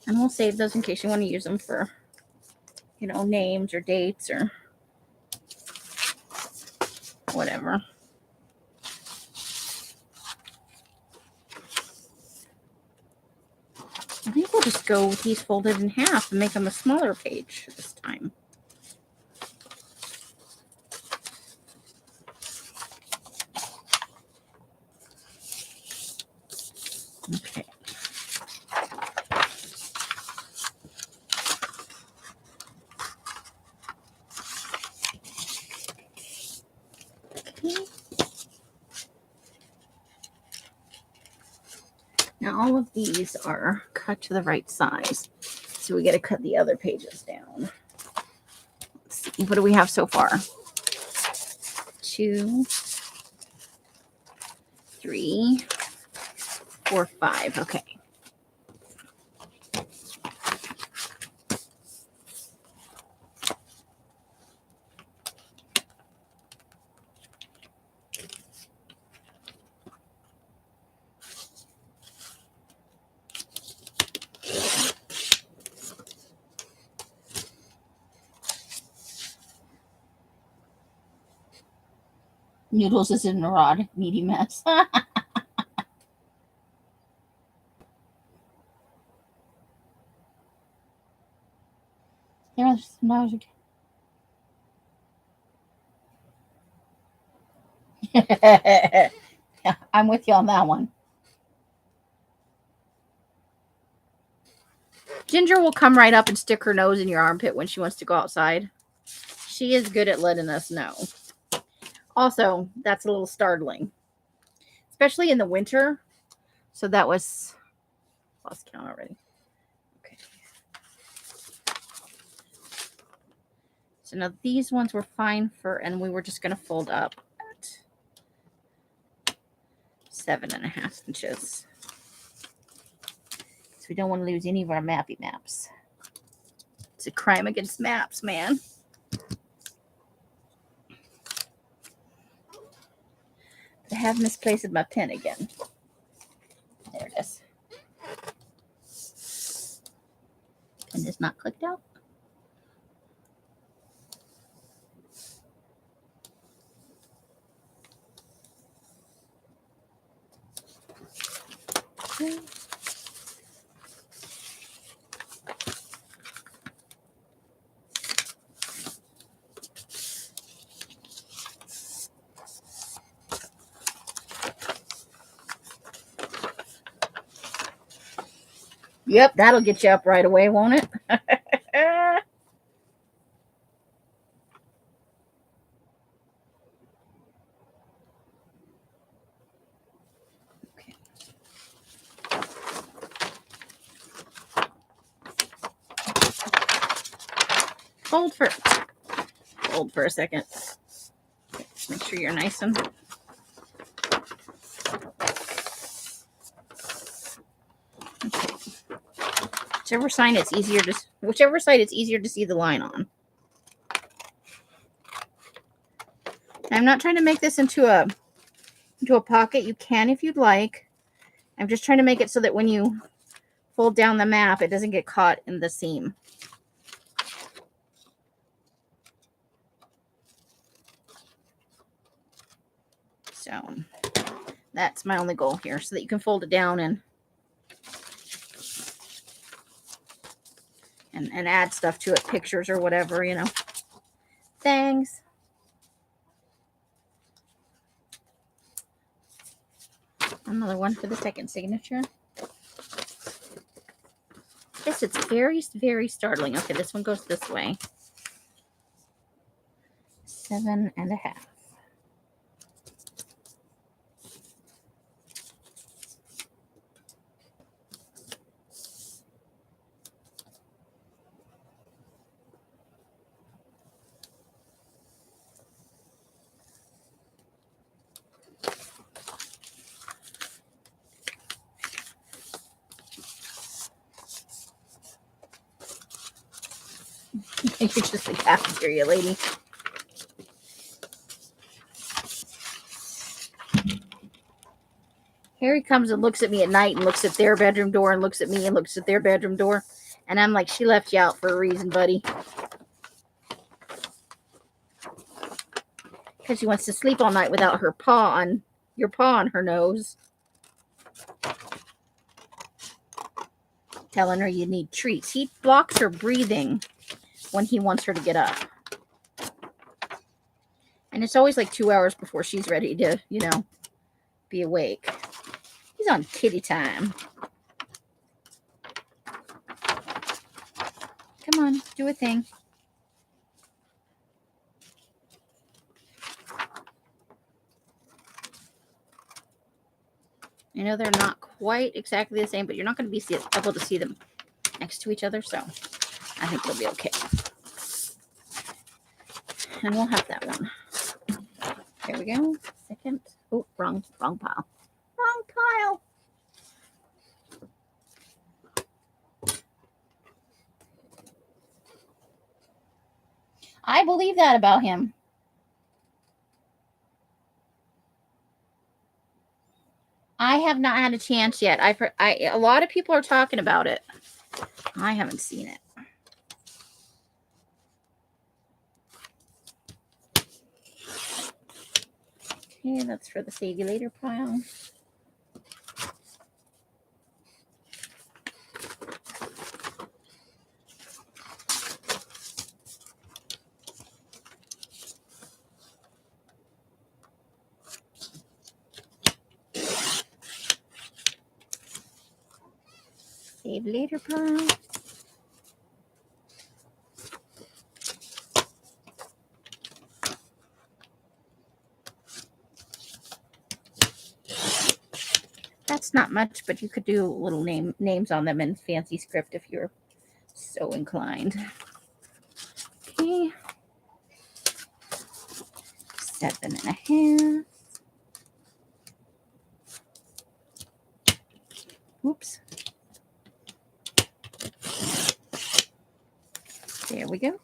And we'll save those in case you want to use them for, you know, names or dates or whatever. I think we'll just go with these folded in half and make them a smaller page this time. Okay. Now all of these are cut to the right size. So we got to cut the other pages down. Let's see, what do we have so far? 2, 3, 4, 5. Okay. Noodles is an erotic, needy mess. There's no. Yeah, I'm with you on that one. Ginger will come right up and stick her nose in your armpit when she wants to go outside. She is good at letting us know. Also, that's a little startling, especially in the winter. So that was lost count already. Okay. So now these ones were fine for, and we were just going to fold up at 7.5 inches. So we don't want to lose any of our mappy maps. It's a crime against maps, man. I have misplaced my pen again. There it is. Pen is not clicked out. Okay. Yep, that'll get you up right away, won't it? Okay. Hold for a second. Make sure you're nice and. Okay. Whichever side it's easier to see the line on. I'm not trying to make this into a pocket. You can if you'd like. I'm just trying to make it so that when you fold down the map, it doesn't get caught in the seam. So that's my only goal here, so that you can fold it down and add stuff to it, pictures or whatever, you know. Thanks. Another one for the second signature. This is very, very startling. Okay, this one goes this way. 7.5. You're just a cafeteria lady. Harry comes and looks at me at night and looks at their bedroom door and looks at me and looks at their bedroom door. And I'm like, she left you out for a reason, buddy. Because she wants to sleep all night without your paw on her nose. Telling her you need treats. He blocks her breathing when he wants her to get up. And it's always like 2 hours before she's ready to, be awake. He's on kitty time. Come on, do a thing. I know they're not quite exactly the same, but you're not going to be able to see them next to each other, so I think it'll be okay. And we'll have that one. There we go. Second. Oh, wrong pile. Wrong pile. I believe that about him. I have not had a chance yet. A lot of people are talking about it. I haven't seen it. Okay, that's for the save you later pile. Save later pile. That's not much, but you could do little names on them in fancy script if you're so inclined. Okay. 7.5. Oops. There we go.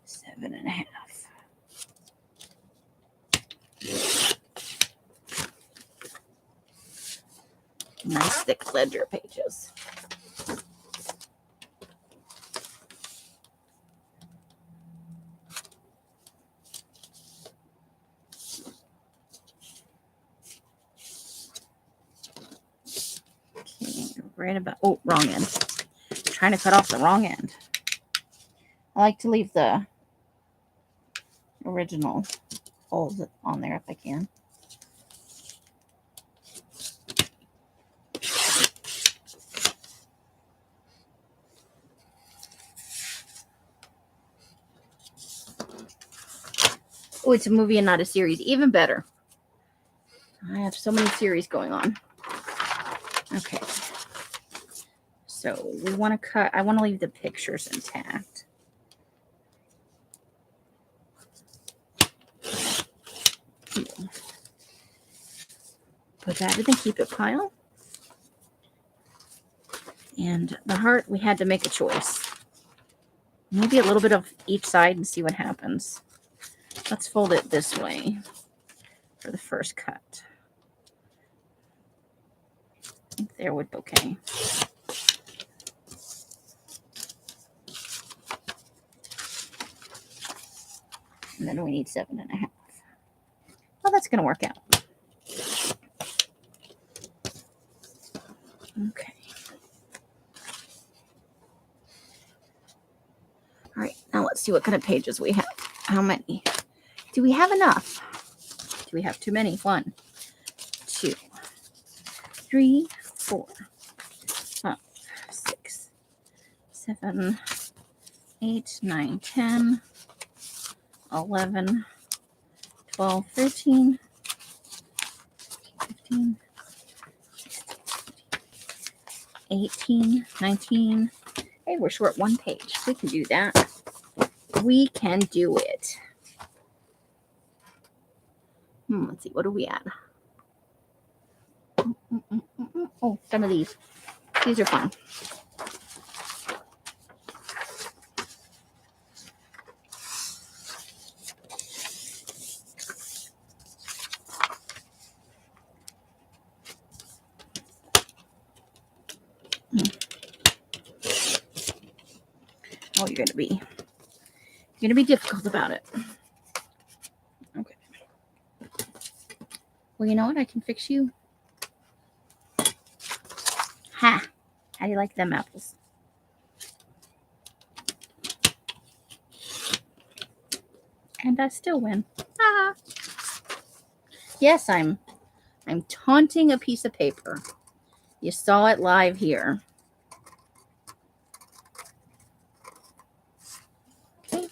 Seven and a half. Nice thick ledger pages. Right about, oh, wrong end. I'm trying to cut off the wrong end. I like to leave the original holes on there if I can. Oh, it's a movie and not a series. Even better. I have so many series going on. Okay. So we want to cut, I want to leave the pictures intact. Put that in the keep it pile. And the heart, we had to make a choice. Maybe a little bit of each side and see what happens. Let's fold it this way for the first cut. I think there would be okay. And then we need 7.5. Well, that's going to work out. Okay. All right, now let's see what kind of pages we have. How many? Do we have enough? Do we have too many? 1, 2, 3, 4, 5, 6, 7, 8, 9, 10, 11, 12, 13, 15, 16, 18, 19. Hey, we're short 1 page. We can do that. We can do it. Let's see, what do we add? Oh, some of these. These are fun. Oh, you're gonna be difficult about it. Okay. Well, you know what? I can fix you. Ha! How do you like them apples? And I still win. Ah! Yes, I'm taunting a piece of paper. You saw it live here. Okay.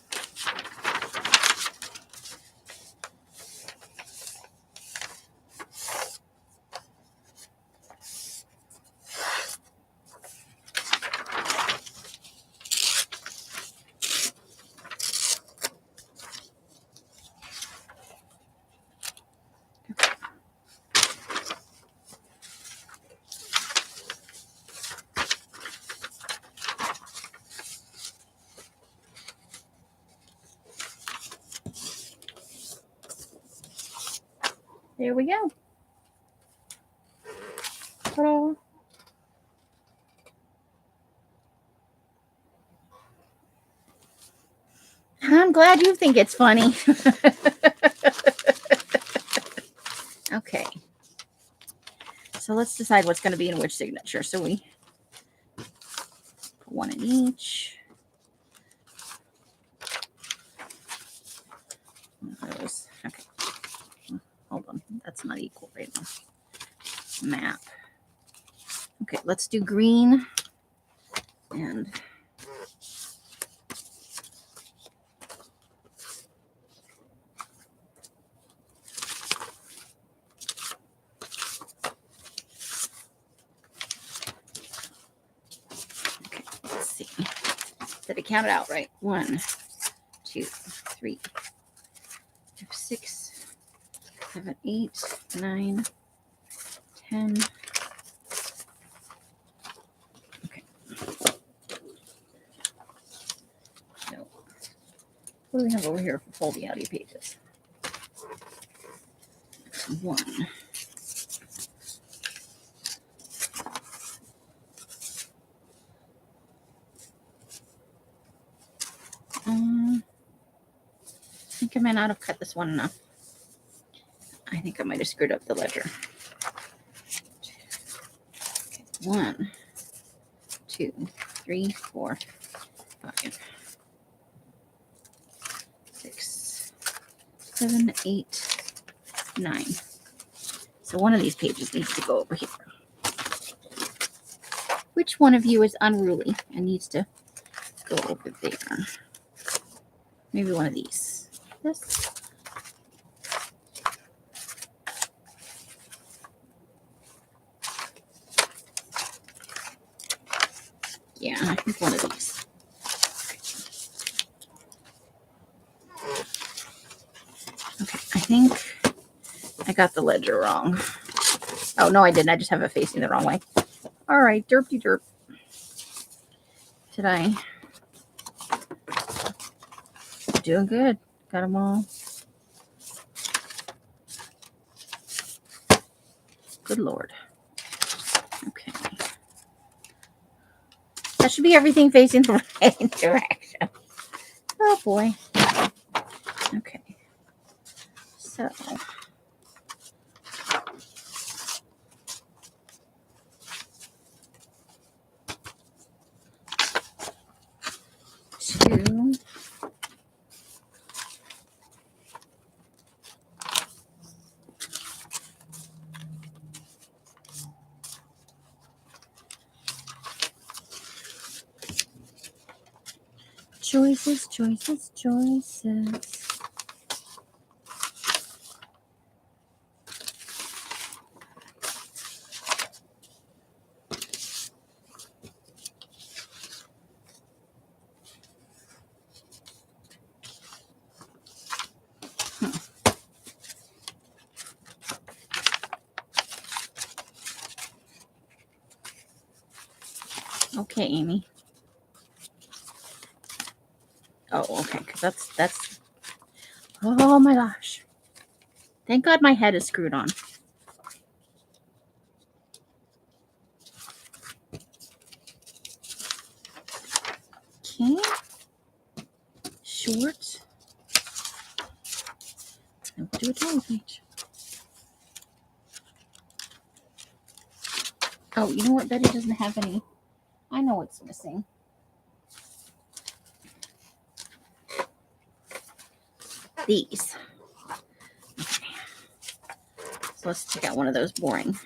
There we go. Ta-da. I'm glad you think it's funny. Okay. So let's decide what's going to be in which signature. So we put one in each. Those. Okay. Hold on. That's not equal right now. Map. Okay, let's do green. And okay, let's see. Did I count it out right? 1, 2, 3, 5, 6, 7, 8, 9, 10. Okay. So, what do we have over here for folding out your pages? 1. I think I might not have cut this one enough. I think I might have screwed up the ledger. Okay, 1, 2, 3, 4, 5, 6, 7, 8, 9. So one of these pages needs to go over here. Which one of you is unruly and needs to go over there? Maybe one of these. This. Yeah, I think one of these. Okay, I think I got the ledger wrong. Oh, no, I didn't. I just have it facing the wrong way. All right, derpy derp. Did I? Doing good. Got them all. Good Lord. Okay. That should be everything facing the right direction. Oh, boy. Okay. So. Two. Choices, choices, choices. Okay, Amy. Oh, okay, because that's. Oh my gosh! Thank God my head is screwed on. Okay. Short. We'll do a tiny page. Oh, you know what? Betty doesn't have any. I know what's missing. These. Okay. So let's take out one of those boring.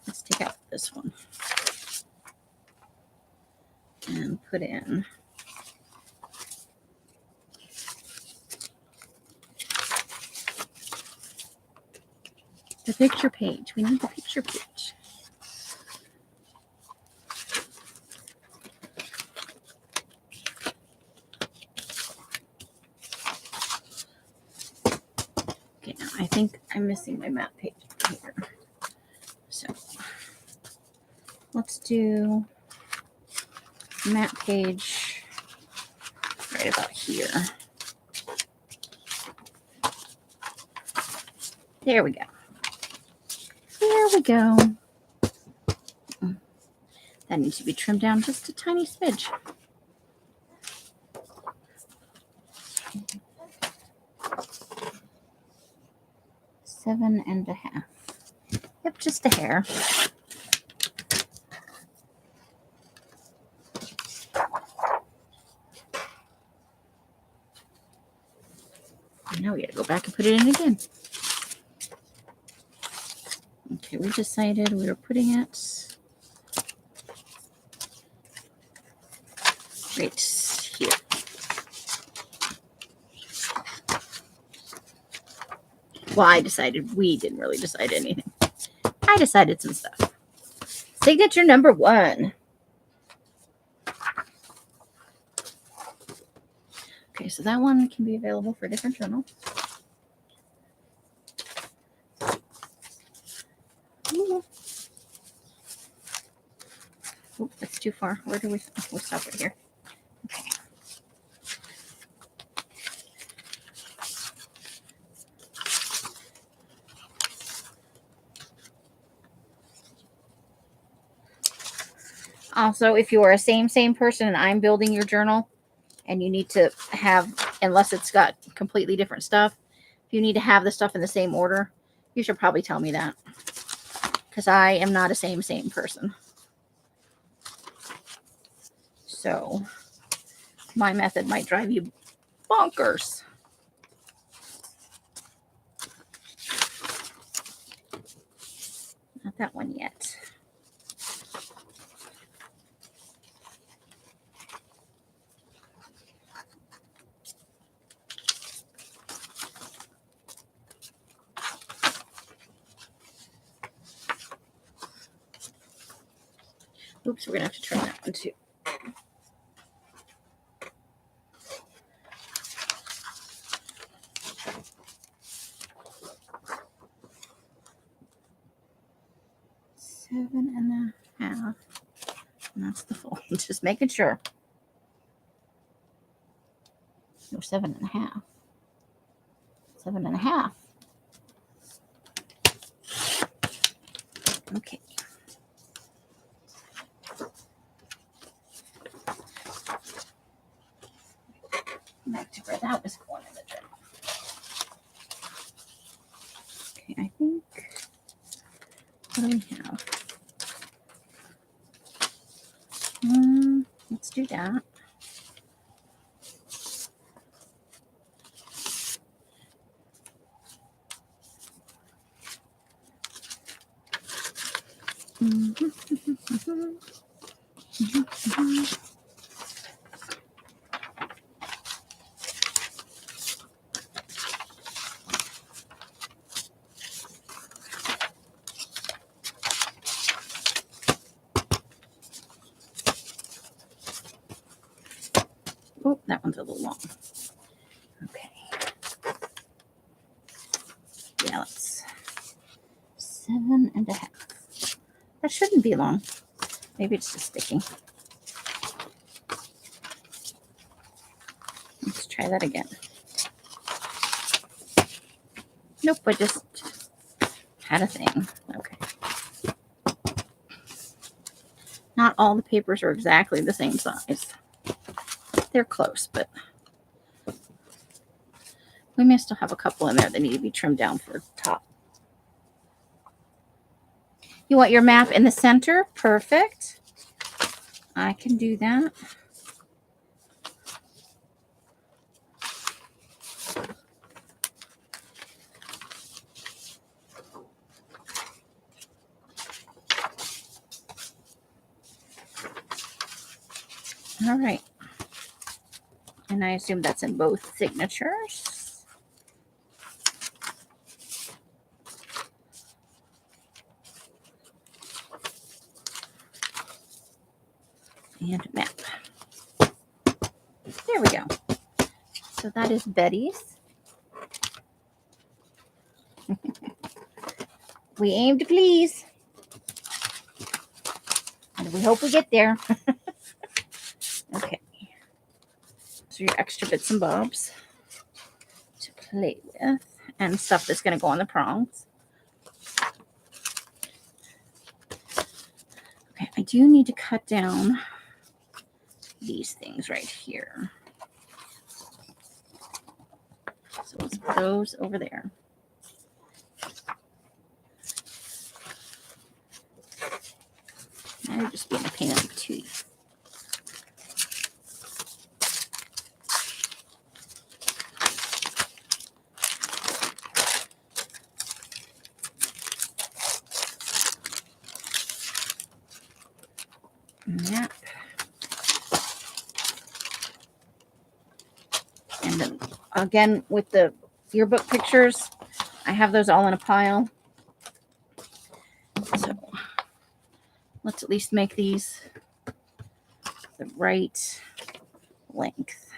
Let's take out this one. And put in. The picture page. We need the picture page. Okay, now I think I'm missing my map page here. So let's do map page right about here. There we go. There we go. That needs to be trimmed down just a tiny smidge. Seven and a half. Yep, just a hair. Now we gotta go back and put it in again. Okay, we decided we were putting it right here. Well, I decided. We didn't really decide anything. I decided some stuff. Signature number 1. Okay, so that one can be available for a different journal. Oh, that's too far. Where do we? Oh, we'll stop right here. Okay. Also, if you are a same person and I'm building your journal and you need to have, unless it's got completely different stuff, if you need to have the stuff in the same order, you should probably tell me that. Because I am not a same person. So my method might drive you bonkers. Not that one yet. Oops, we're going to have to trim that one too. Seven and a half. And that's the full. Just making sure. No, 7.5. 7.5. Okay. Back to where that was going in the journal. Okay, I think. What do we have? Let's do that. Oh, that one's a little long. Okay. Yeah, let's 7 shouldn't be long. Maybe it's just sticking. Let's try that again. Nope, I just had a thing. Okay. Not all the papers are exactly the same size. They're close, but we may still have a couple in there that need to be trimmed down for top. You want your map in the center? Perfect. I can do that. All right. And I assume that's in both signatures. And map. There we go. So that is Betty's. We aim to please. And we hope we get there. Okay. So your extra bits and bobs to play with. And stuff that's going to go on the prongs. Okay, I do need to cut down these things right here. So let's put those over there. Now you're just being a pain in the tooth. Map. And then again with the yearbook pictures, I have those all in a pile. So let's at least make these the right length.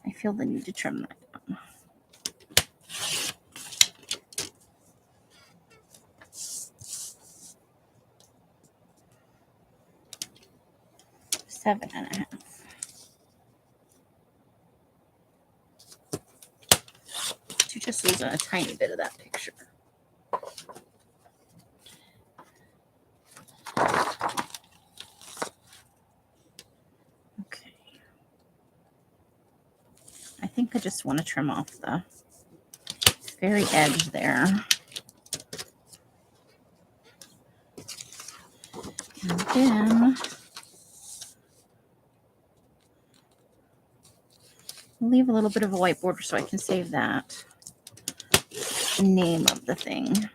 I feel the need to trim that down. Seven and a half. To just lose a tiny bit of that picture. Okay. I think I just want to trim off the very edge there. And then I'll leave a little bit of a white border so I can save that. The name of the thing.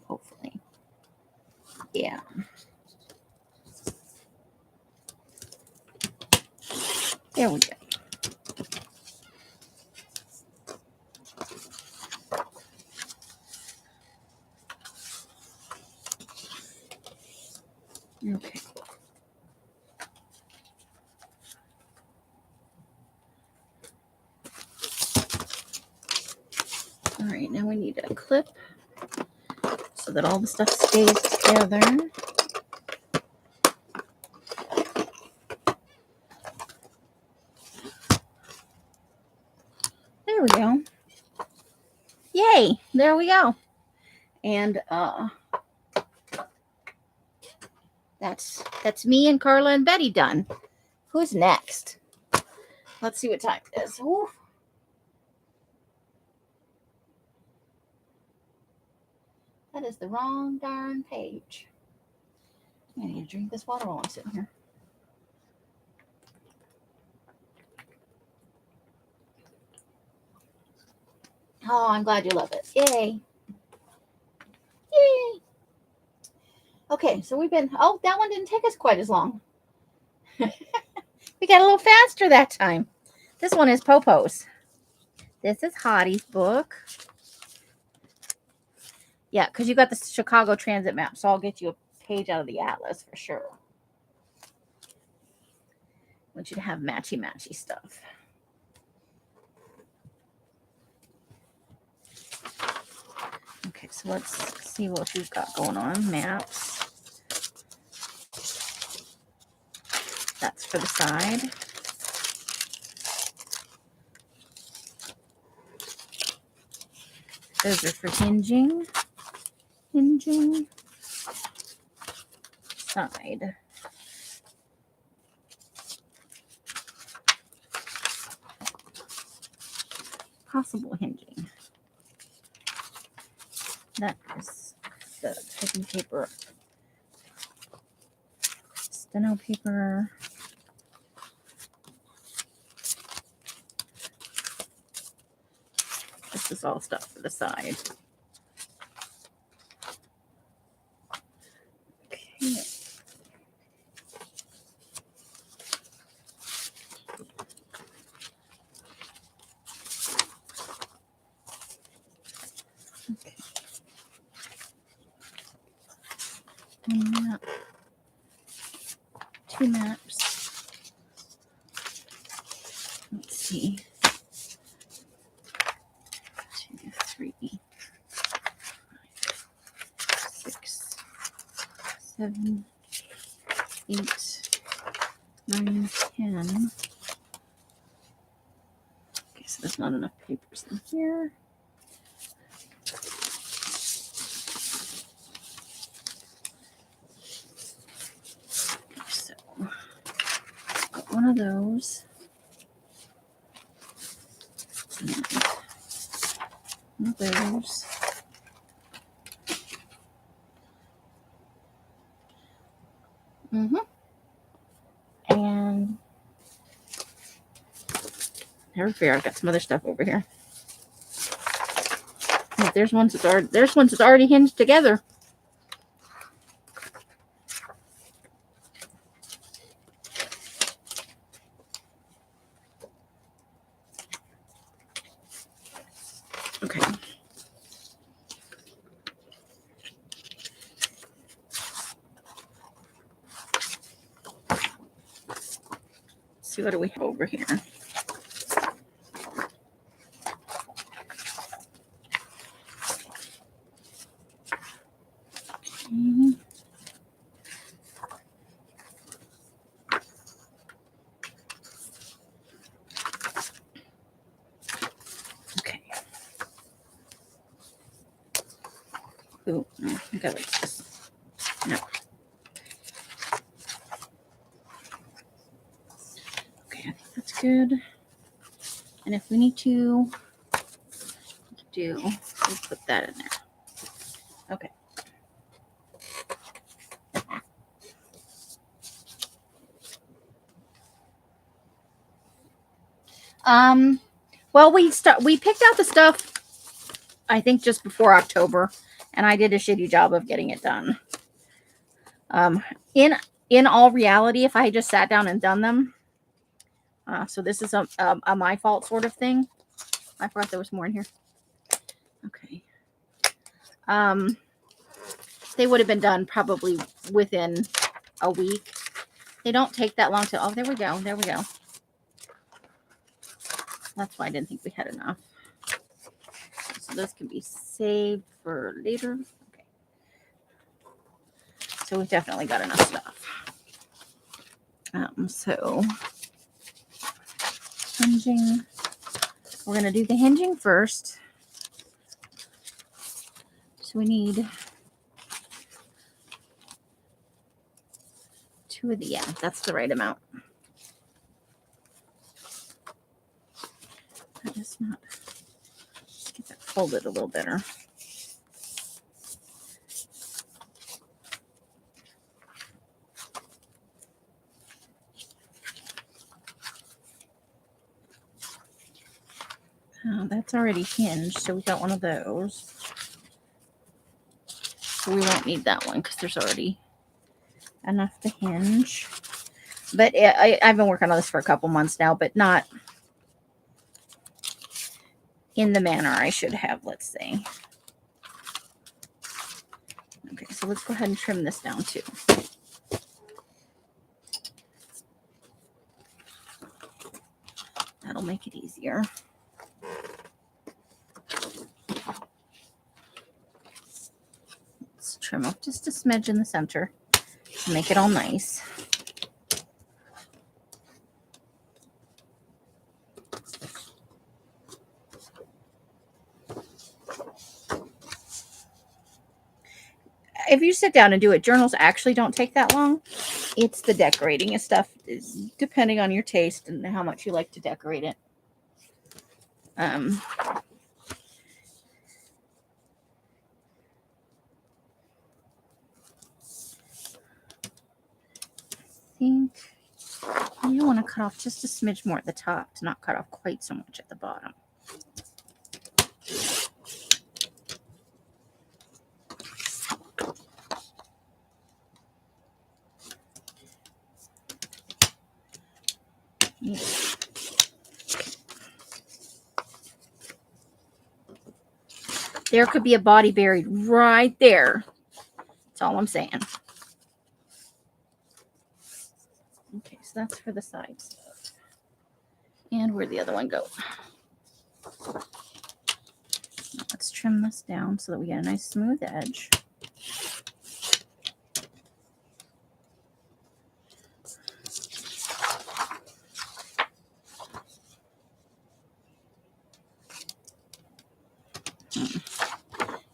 Hopefully. Yeah. There we go. Okay. All right, now we need a clip so that all the stuff stays together. There we go. Yay, there we go. And that's me and Carla and Betty done. Who's next? Let's see what time it is. Ooh. That is the wrong darn page. I need to drink this water while I'm sitting here. Oh, I'm glad you love it. Yay. Yay. Okay, so we've been, oh, that one didn't take us quite as long. We got a little faster that time. This one is Popo's. This is Hottie's book. Yeah, because you got the Chicago transit map, so I'll get you a page out of the atlas for sure. I want you to have matchy stuff. Okay, so let's see what we've got going on. Maps. That's for the side. Those are for hinging. Hinging. Side. Possible hinging. That is the typing paper. Steno paper. This is all stuff for the side. Okay. Okay. One map. Two maps. Let's see. 2, 3, 6, 7, 8, 9, 10. Okay, so there's not enough papers in here. Okay, so got one of those. And one of those. And never fear, I've got some other stuff over here. Oh, there's ones that's already hinged together. Okay. See, what do we have over here? Okay. Ooh, no, I think I like this. No. Okay, I think that's good. And if we need to we'll put that in there. Okay. Well, we picked out the stuff, I think, just before October, and I did a shitty job of getting it done. In all reality, if I had just sat down and done them, so this is a my fault sort of thing. I forgot there was more in here. Okay. They would have been done probably within a week. They don't take that long to. Oh, there we go. There we go. That's why I didn't think we had enough. So those can be saved for later. Okay. So we've definitely got enough stuff. So hinging. We're going to do the hinging first. So we need 2 of the, yeah, that's the right amount. That is not, get that folded a little better. That's already hinged, so we got one of those. So we won't need that one because there's already enough to hinge. But I've been working on this for a couple months now, but not in the manner I should have, let's say. Okay, so let's go ahead and trim this down too. That'll make it easier. Let's trim off just a smidge in the center to make it all nice. If you sit down and do it, journals actually don't take that long. It's the decorating and stuff, depending on your taste and how much you like to decorate it. I think you want to cut off just a smidge more at the top to not cut off quite so much at the bottom. Yeah. There could be a body buried right there. That's all I'm saying. Okay, so that's for the side stuff. And where'd the other one go? Now let's trim this down so that we get a nice smooth edge.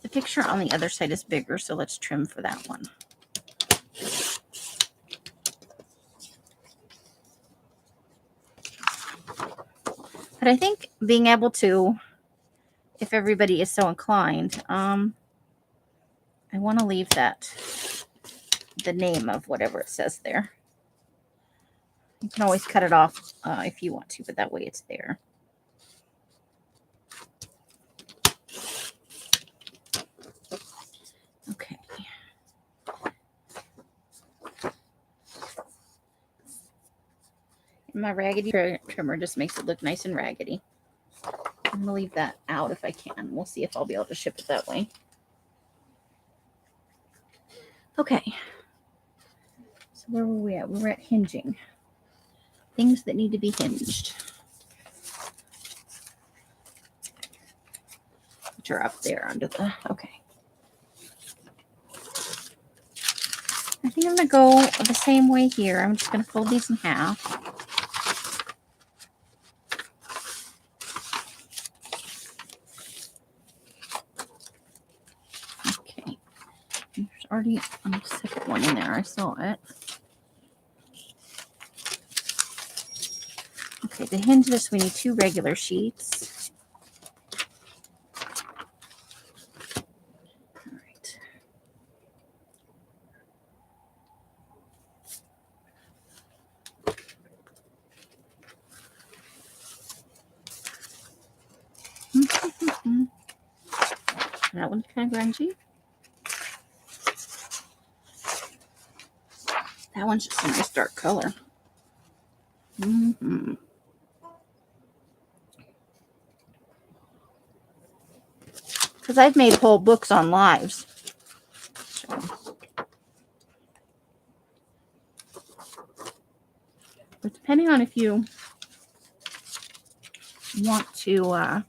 The picture on the other side is bigger, so let's trim for that one. But I think being able to, if everybody is so inclined, I want to leave that, the name of whatever it says there. You can always cut it off if you want to, but that way it's there. Okay. And my raggedy trimmer just makes it look nice and raggedy. I'm going to leave that out if I can. We'll see if I'll be able to ship it that way. Okay. So where were we at? We were at hinging. Things that need to be hinged. Which are up there under the... Okay. I think I'm going to go the same way here. I'm just going to fold these in half. Okay. There's already a second one in there. I saw it. Okay, to hinge this, we need 2 regular sheets. All right. That one's kind of grungy. That one's just a nice dark color. Because I've made whole books on lives. So. But depending on if you want to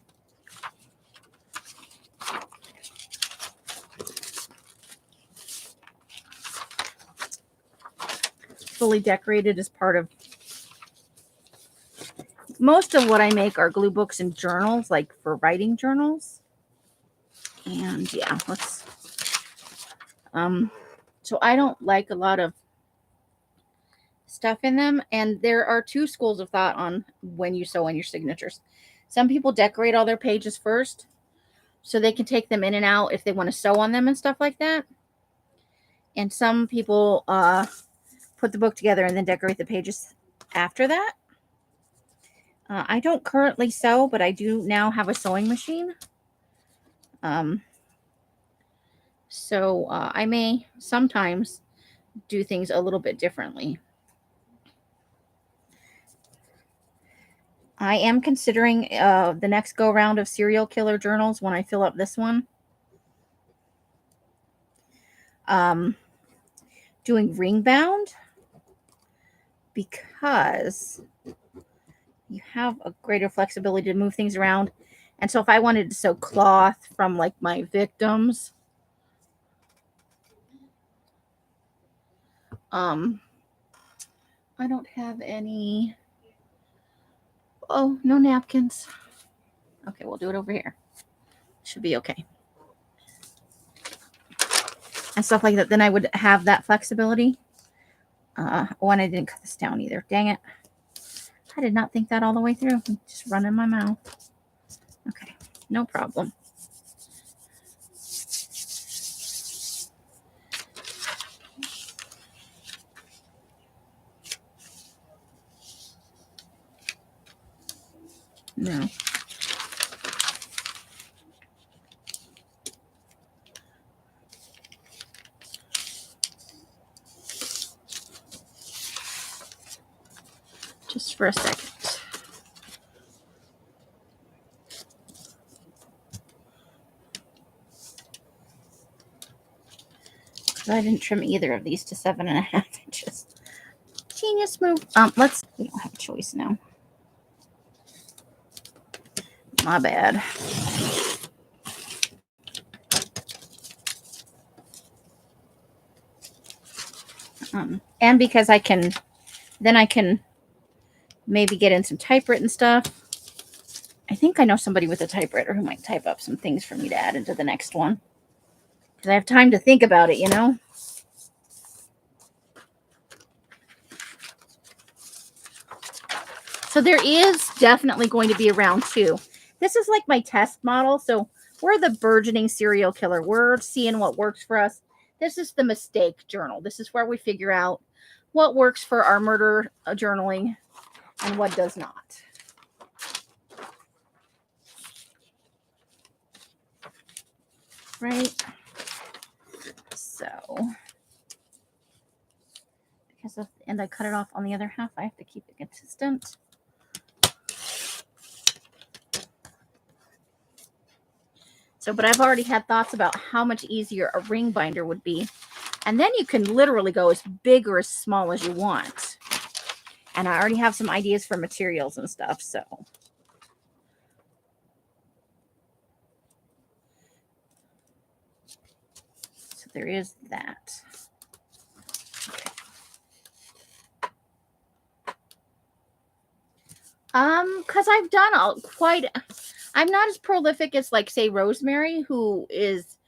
fully decorated as part of... Most of what I make are glue books and journals, like for writing journals. And yeah, let's... So I don't like a lot of stuff in them. And there are 2 schools of thought on when you sew in your signatures. Some people decorate all their pages first so they can take them in and out if they want to sew on them and stuff like that. And some people put the book together and then decorate the pages after that. I don't currently sew, but I do now have a sewing machine. So I may sometimes do things a little bit differently. I am considering the next go round of serial killer journals when I fill up this one. doing ring bound because you have a greater flexibility to move things around. And so if I wanted to sew cloth from like my victims, I don't have any. Oh, no napkins. Okay, we'll do it over here. Should be okay. And stuff like that. Then I would have that flexibility. Oh, and I didn't cut this down either. Dang it. I did not think that all the way through. Just running my mouth. Okay, no problem. No. Just for a second. I didn't trim either of these to 7.5 inches. Genius move. We don't have a choice now. My bad. And because I can maybe get in some typewritten stuff. I think I know somebody with a typewriter who might type up some things for me to add into the next one. Because I have time to think about it, you know? So there is definitely going to be a round 2. This is like my test model. So we're the burgeoning serial killer. We're seeing what works for us. This is the mistake journal. This is where we figure out what works for our murder journaling and what does not. Right? So, and I cut it off on the other half, I have to keep it consistent. So, but I've already had thoughts about how much easier a ring binder would be. And then you can literally go as big or as small as you want. And I already have some ideas for materials and stuff, so. So there is that. Okay. Because I've done I'm not as prolific as like say Rosemary, who is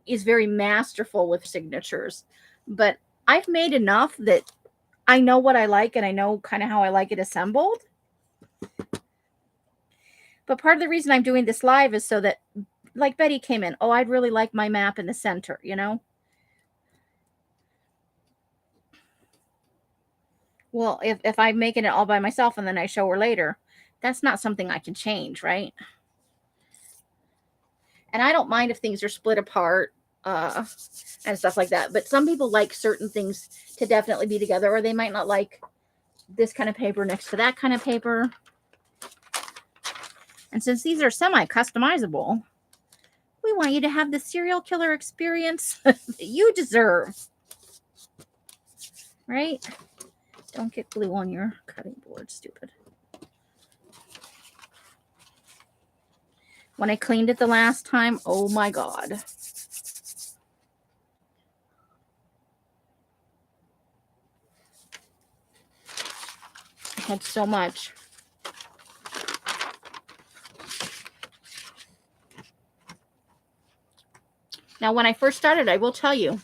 very masterful with signatures, but I've made enough that I know what I like and I know kind of how I like it assembled. But part of the reason I'm doing this live is so that, like Betty came in, oh, I'd really like my map in the center, you know? Well, if I'm making it all by myself and then I show her later, that's not something I can change, right? And I don't mind if things are split apart and stuff like that. But some people like certain things to definitely be together, or they might not like this kind of paper next to that kind of paper. And since these are semi-customizable, we want you to have the serial killer experience that you deserve. Right? Don't get glue on your cutting board, stupid. When I cleaned it the last time, oh my God. I had so much. Now, when I first started, I will tell you,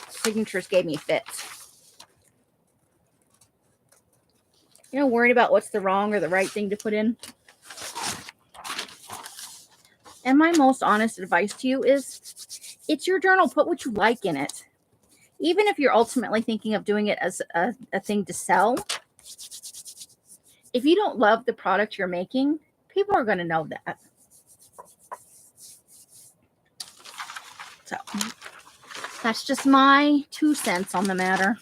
signatures gave me fits. You know, worried about what's the wrong or the right thing to put in. And my most honest advice to you is, it's your journal. Put what you like in it. Even if you're ultimately thinking of doing it as a thing to sell, if you don't love the product you're making, people are going to know that. So that's just my 2 cents on the matter.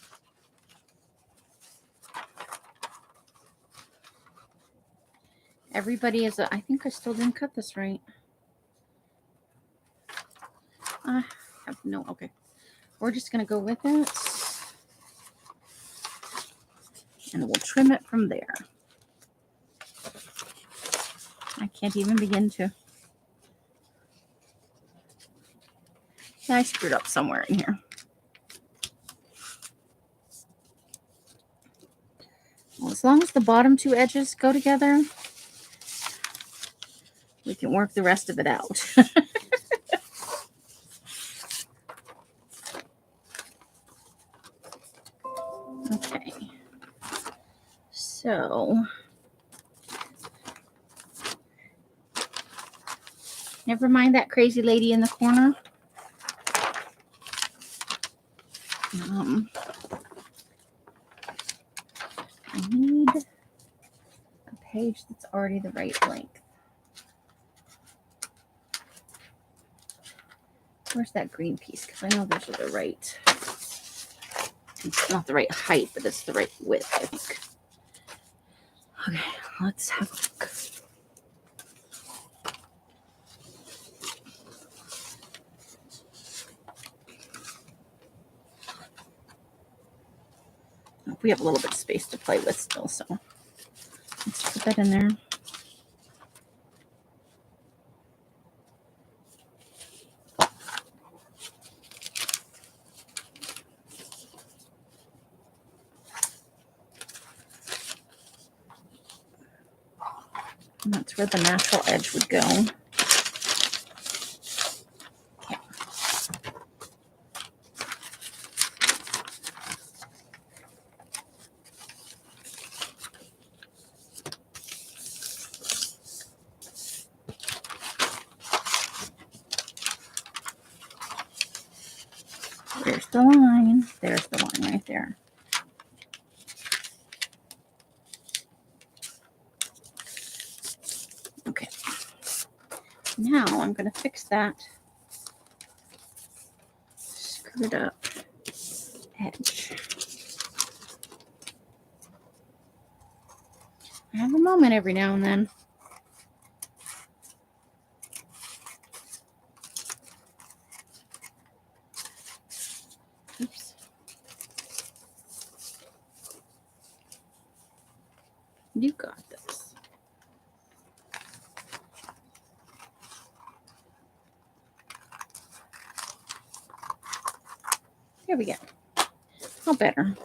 Everybody is I think I still didn't cut this right. I have No, okay. We're just going to go with it. And we'll trim it from there. I can't even begin to. Yeah, I screwed up somewhere in here. Well, as long as the bottom two edges go together, we can work the rest of it out. Okay. So, never mind that crazy lady in the corner. I need a page that's already the right length. Where's that green piece? Because I know those are the right. It's not the right height, but it's the right width, I think. Okay, let's have a look. We have a little bit of space to play with still, so let's put that in there. And that's where the natural edge would go. Okay. There's the line. There's the line right there. Okay. Now I'm going to fix that screwed up edge. I have a moment every now and then. Oops. You got this. Here we go. Oh, better.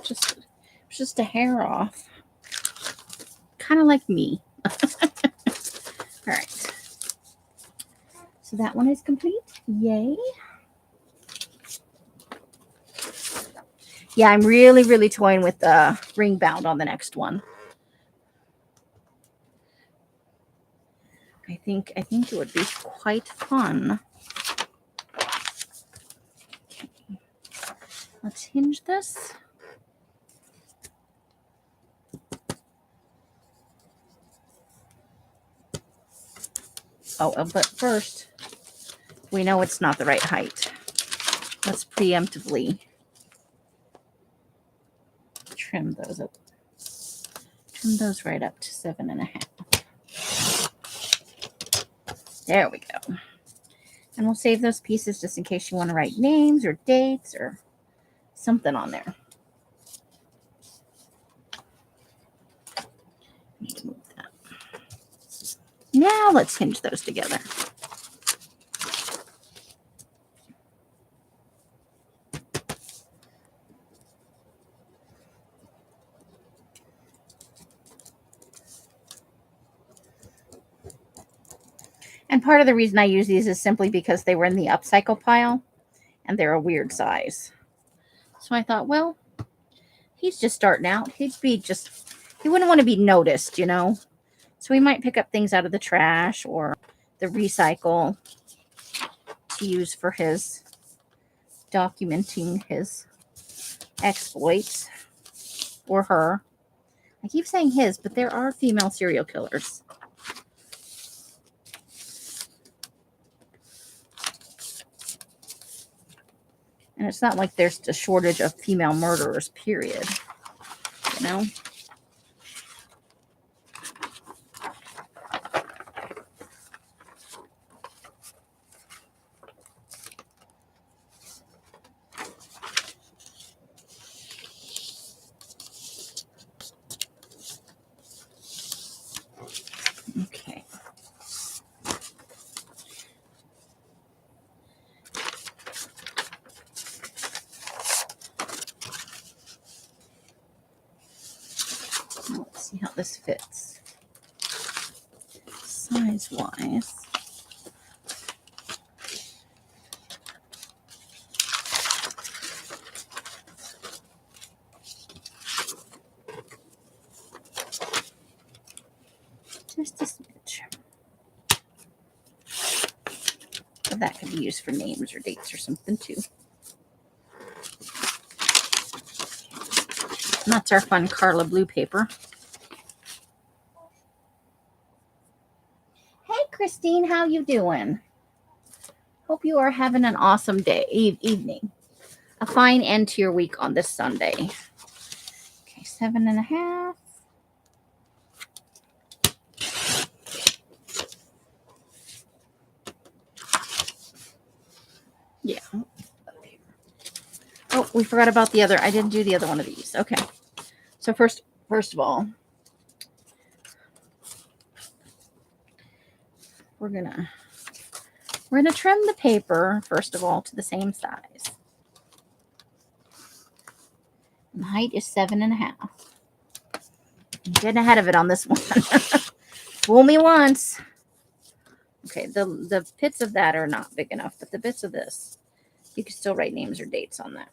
Just a hair off. Kind of like me. All right. So that one is complete. Yay. Yeah, I'm really, really toying with the ring bound on the next one. I think it would be quite fun. Okay. Let's hinge this. Oh, but first, we know it's not the right height. Let's preemptively trim those up. Trim those right up to 7.5. There we go. And we'll save those pieces just in case you want to write names or dates or something on there. Need to move that. Now let's hinge those together. And part of the reason I use these is simply because they were in the upcycle pile and they're a weird size. So I thought, well, he's just starting out. He wouldn't want to be noticed, you know. So we might pick up things out of the trash or the recycle to use for his documenting his exploits, or her. I keep saying his, but there are female serial killers. And it's not like there's a shortage of female murderers, period. You know? Okay. Let's see how this fits size-wise. Just a smidge. So that could be used for names or dates or something too. And that's our fun Carla blue paper. Hey Christine, how you doing? Hope you are having an awesome day, evening. A fine end to your week on this Sunday. Okay, 7.5. Yeah. Oh, we forgot about the other. I didn't do the other one of these. Okay. So first of all, we're gonna trim the paper first of all to the same size. And the height is 7.5. I'm getting ahead of it on this one. Fool me once. Okay, the bits of that are not big enough, but the bits of this, you can still write names or dates on that.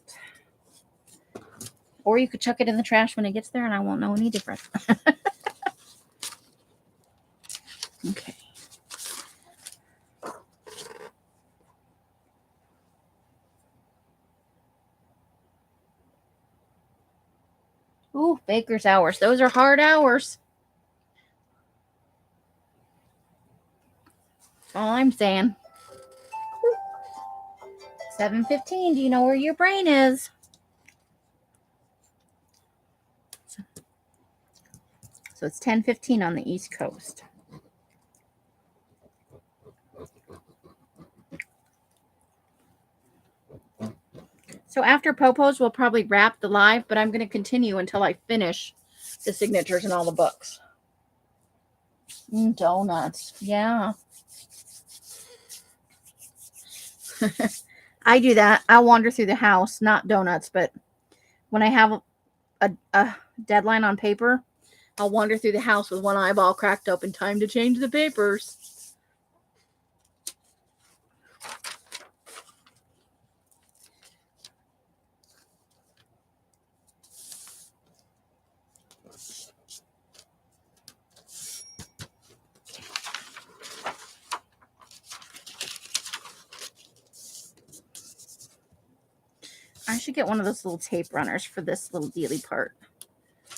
Or you could chuck it in the trash when it gets there and I won't know any different. Okay. Ooh, baker's hours. Those are hard hours. That's all I'm saying. 7:15. Do you know where your brain is? So it's 10:15 on the East Coast. So after Popo's, we'll probably wrap the live, but I'm going to continue until I finish the signatures and all the books. Donuts. Yeah. I do that. I wander through the house, not donuts, but when I have a deadline on paper, I'll wander through the house with one eyeball cracked open. Time to change the papers. I should get one of those little tape runners for this little dealy part.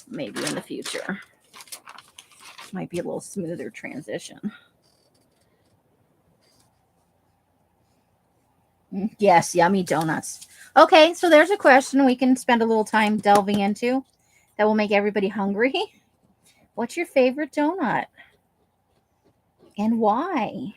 Maybe in the future. Might be a little smoother transition. Yes, yummy donuts. Okay, so there's a question we can spend a little time delving into that will make everybody hungry. What's your favorite donut? And why?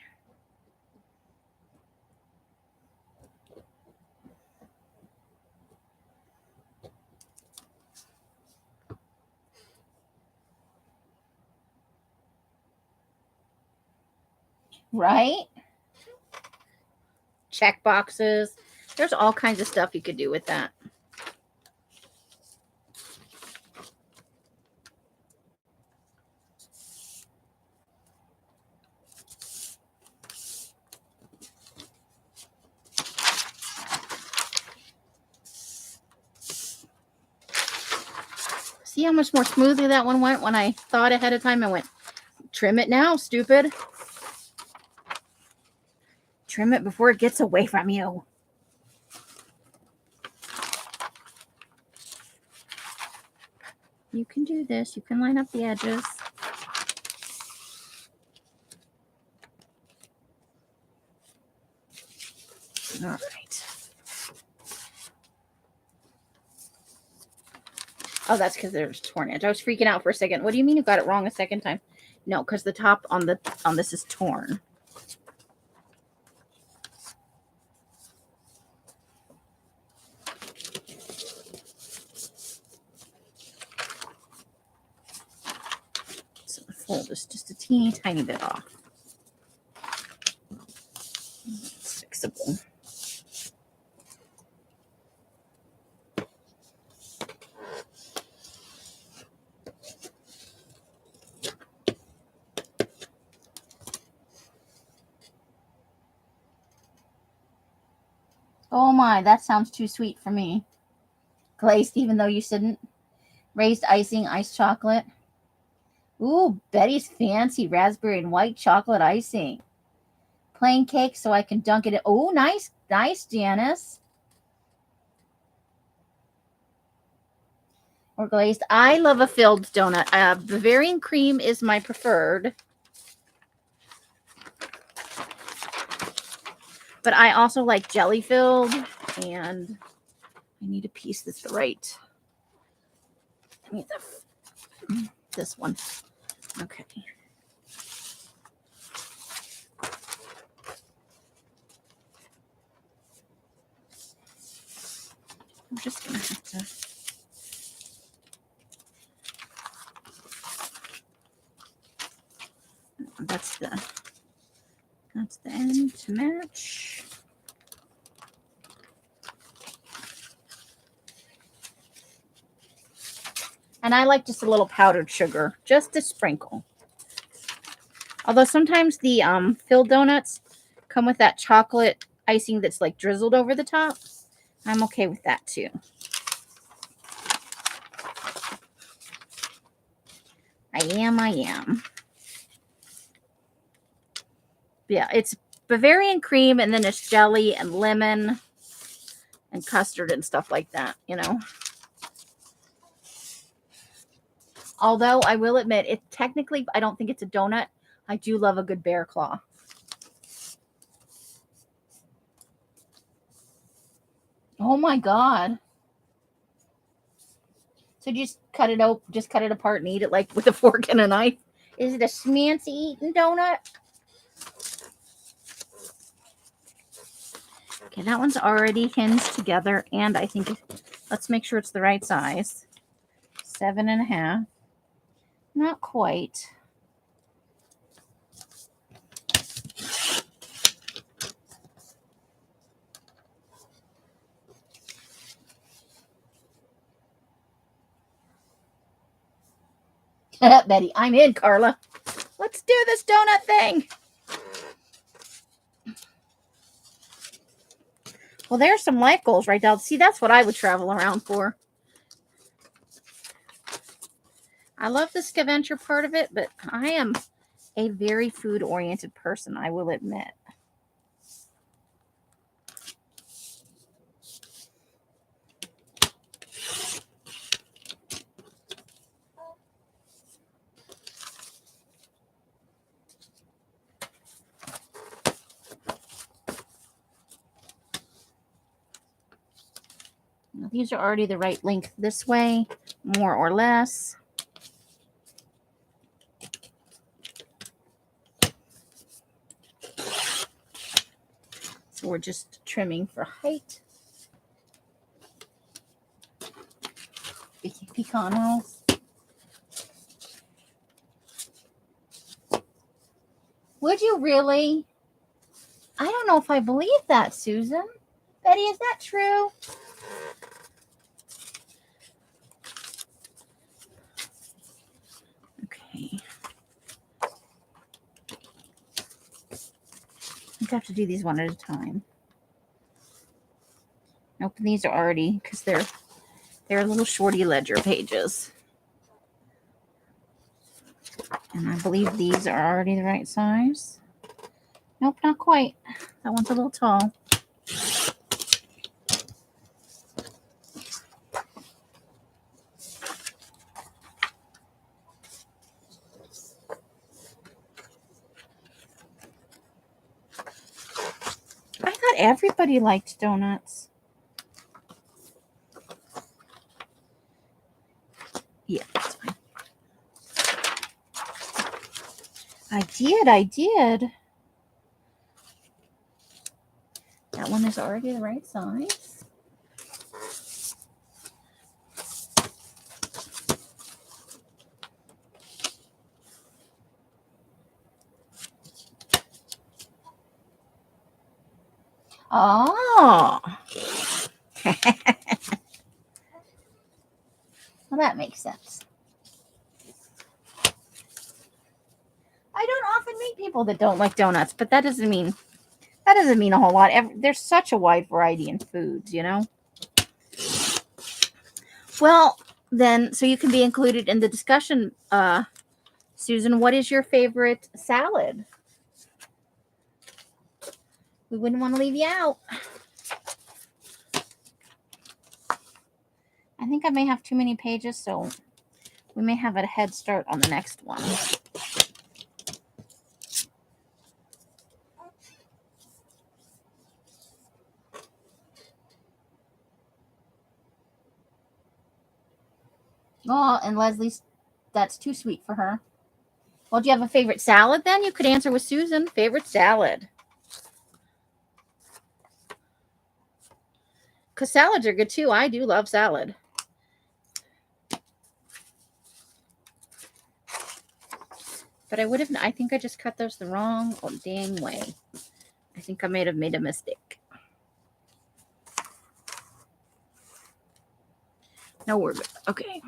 Right? Check boxes. There's all kinds of stuff you could do with that. See how much more smoothly that one went when I thought ahead of time and went, trim it now, stupid. Trim it before it gets away from you. You can do this. You can line up the edges. All right. Oh, that's because there's torn edge. I was freaking out for a second. What do you mean you got it wrong a second time? No, because the top on this is torn. So fold this just a teeny tiny bit off. It's fixable. Oh my, that sounds too sweet for me. Glazed, even though you shouldn't. Raised icing, iced chocolate. Ooh, Betty's fancy raspberry and white chocolate icing. Plain cake so I can dunk it in. Oh, nice, nice, Janice. Or glazed. I love a filled donut. Bavarian cream is my preferred. But I also like jelly filled. And I need a piece that's right. I need this one. Okay. I'm just going to have to. That's the end to match. And I like just a little powdered sugar, just a sprinkle. Although sometimes the filled donuts come with that chocolate icing that's like drizzled over the top. I'm okay with that too. I am. Yeah, it's Bavarian cream and then it's jelly and lemon and custard and stuff like that, you know. Although I will admit, it technically, I don't think it's a donut. I do love a good bear claw. Oh my God. So just cut it out, just cut it apart and eat it like with a fork and a knife. Is it a schmancy eating donut? Okay, that one's already hinged together, and I think let's make sure it's the right size. 7.5. Not quite. Betty, I'm in, Carla. Let's do this donut thing. Well, there's some life goals right now. See, that's what I would travel around for. I love the scavenger part of it, but I am a very food-oriented person, I will admit. Now, these are already the right length this way, more or less. So we're just trimming for height. Pecan rolls. Would you really? I don't know if I believe that, Susan. Betty, is that true? Okay. I have to do these one at a time. Nope, these are already, because they're little shorty ledger pages. And I believe these are already the right size. Nope, not quite. That one's a little tall. I thought everybody liked donuts. Yeah, that's fine. I did. That one is already the right size. Oh. Well, that makes sense. I don't often meet people that don't like donuts, but that doesn't mean a whole lot. There's such a wide variety in foods, you know. Well, then, so you can be included in the discussion. Susan, what is your favorite salad? We wouldn't want to leave you out. I think I may have too many pages, so we may have a head start on the next one. Oh, and Leslie's, that's too sweet for her. Well, do you have a favorite salad then? You could answer with Susan. Favorite salad. Because salads are good too. I do love salad. But I think I just cut those the wrong dang way. I think I may have made a mistake. No, we're good. Okay.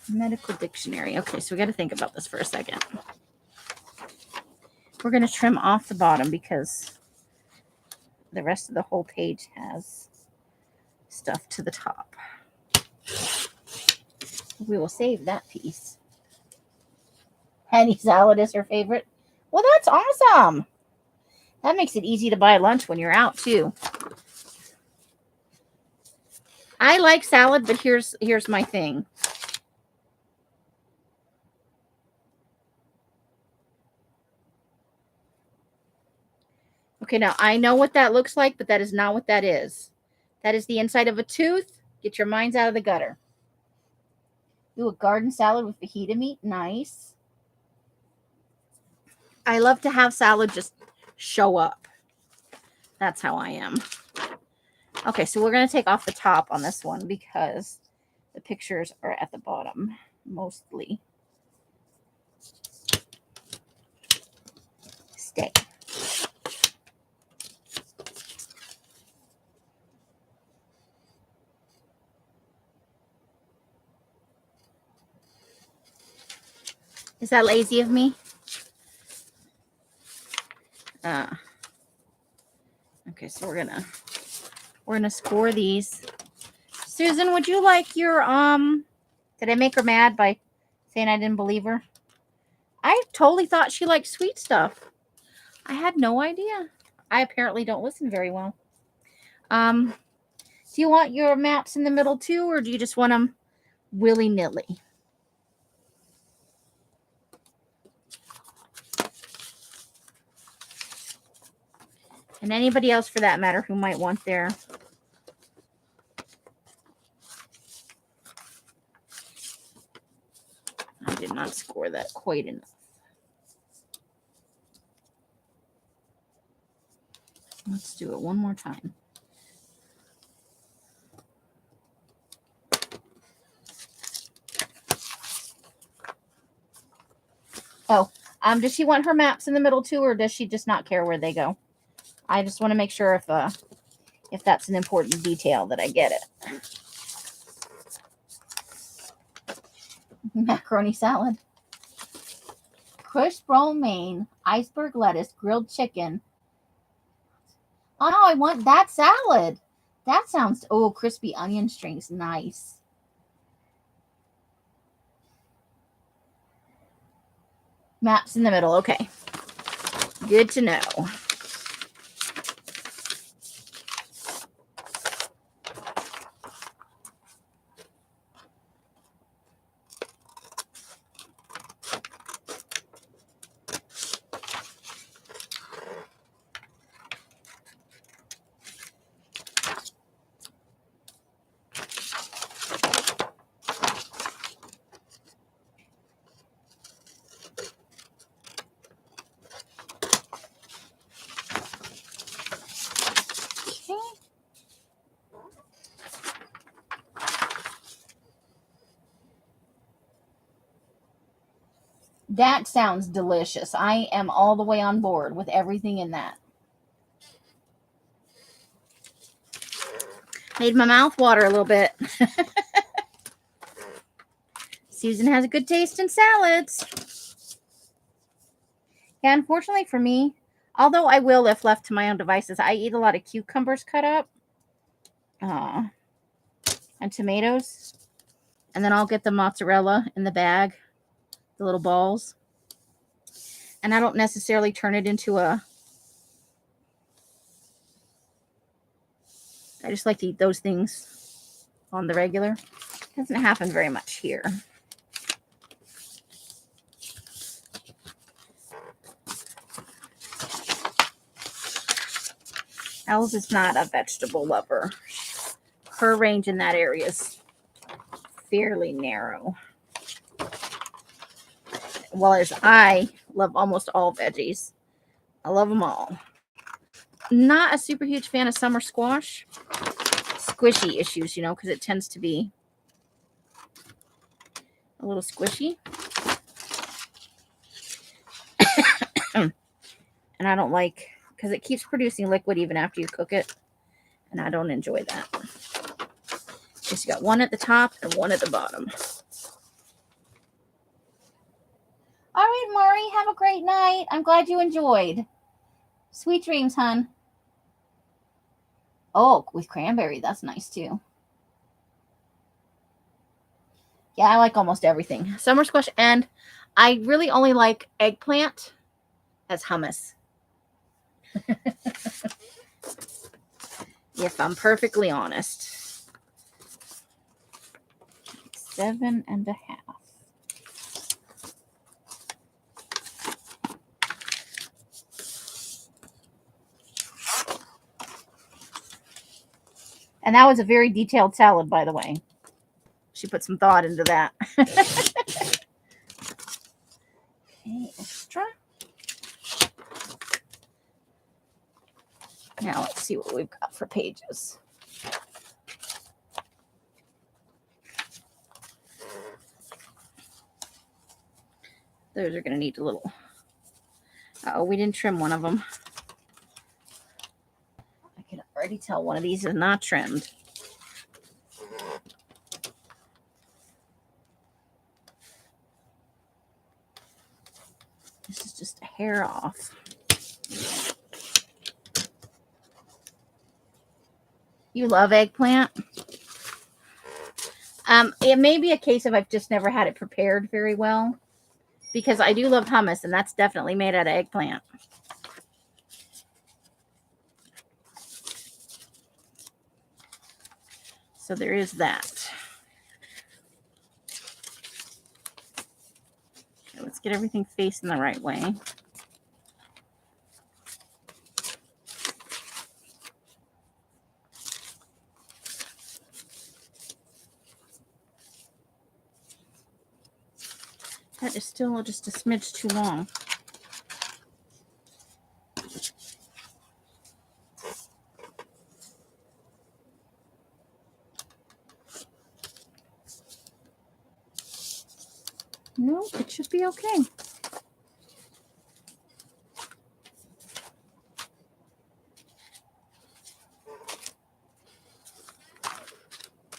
Medical dictionary. Okay, so we got to think about this for a second. We're going to trim off the bottom because the rest of the whole page has stuff to the top. We will save that piece. Penny salad is her favorite. Well, that's awesome. That makes it easy to buy lunch when you're out too. I like salad, but here's my thing. Okay, now I know what that looks like, but that is not what that is. That is the inside of a tooth. Get your minds out of the gutter. Do a garden salad with fajita meat. Nice. I love to have salad just show up. That's how I am. Okay, so we're going to take off the top on this one because the pictures are at the bottom, mostly. Stay. Is that lazy of me? Okay, so we're gonna score these. Susan, would you like your did I make her mad by saying I didn't believe her? I totally thought she liked sweet stuff. I had no idea. I apparently don't listen very well. Do you want your maps in the middle too, or do you just want them willy-nilly? And anybody else for that matter who might want their I did not score that quite enough. Let's do it one more time. Oh, does she want her maps in the middle too, or does she just not care where they go? I just want to make sure if that's an important detail that I get it. Macaroni salad. Crushed romaine, iceberg lettuce, grilled chicken. Oh, no, I want that salad. That sounds, crispy onion strings. Nice. Maps in the middle. Okay. Good to know. That sounds delicious. I am all the way on board with everything in that. Made my mouth water a little bit. Susan has a good taste in salads. Yeah, unfortunately for me, although I will if left to my own devices, I eat a lot of cucumbers cut up and tomatoes. And then I'll get the mozzarella in the bag, the little balls. And I don't necessarily turn it into a... I just like to eat those things on the regular. Doesn't happen very much here. Els is not a vegetable lover. Her range in that area is fairly narrow. Whereas I love almost all veggies. I love them all. Not a super huge fan of summer squash. Squishy issues, you know, because it tends to be a little squishy. And I don't like, because it keeps producing liquid even after you cook it. And I don't enjoy that. Just got one at the top and one at the bottom. All right, Maury, have a great night. I'm glad you enjoyed. Sweet dreams, hon. Oh, with cranberry. That's nice, too. Yeah, I like almost everything. Summer squash, and I really only like eggplant as hummus. If I'm perfectly honest. 7.5. And that was a very detailed salad, by the way. She put some thought into that. Okay, extra. Now let's see what we've got for pages. Those are going to need a little... Uh-oh, we didn't trim one of them. I can already tell one of these is not trimmed. This is just a hair off. You love eggplant? It may be a case of I've just never had it prepared very well. Because I do love hummus, and that's definitely made out of eggplant. So there is that. Okay, let's get everything facing the right way. That is still just a smidge too long. No, it should be okay.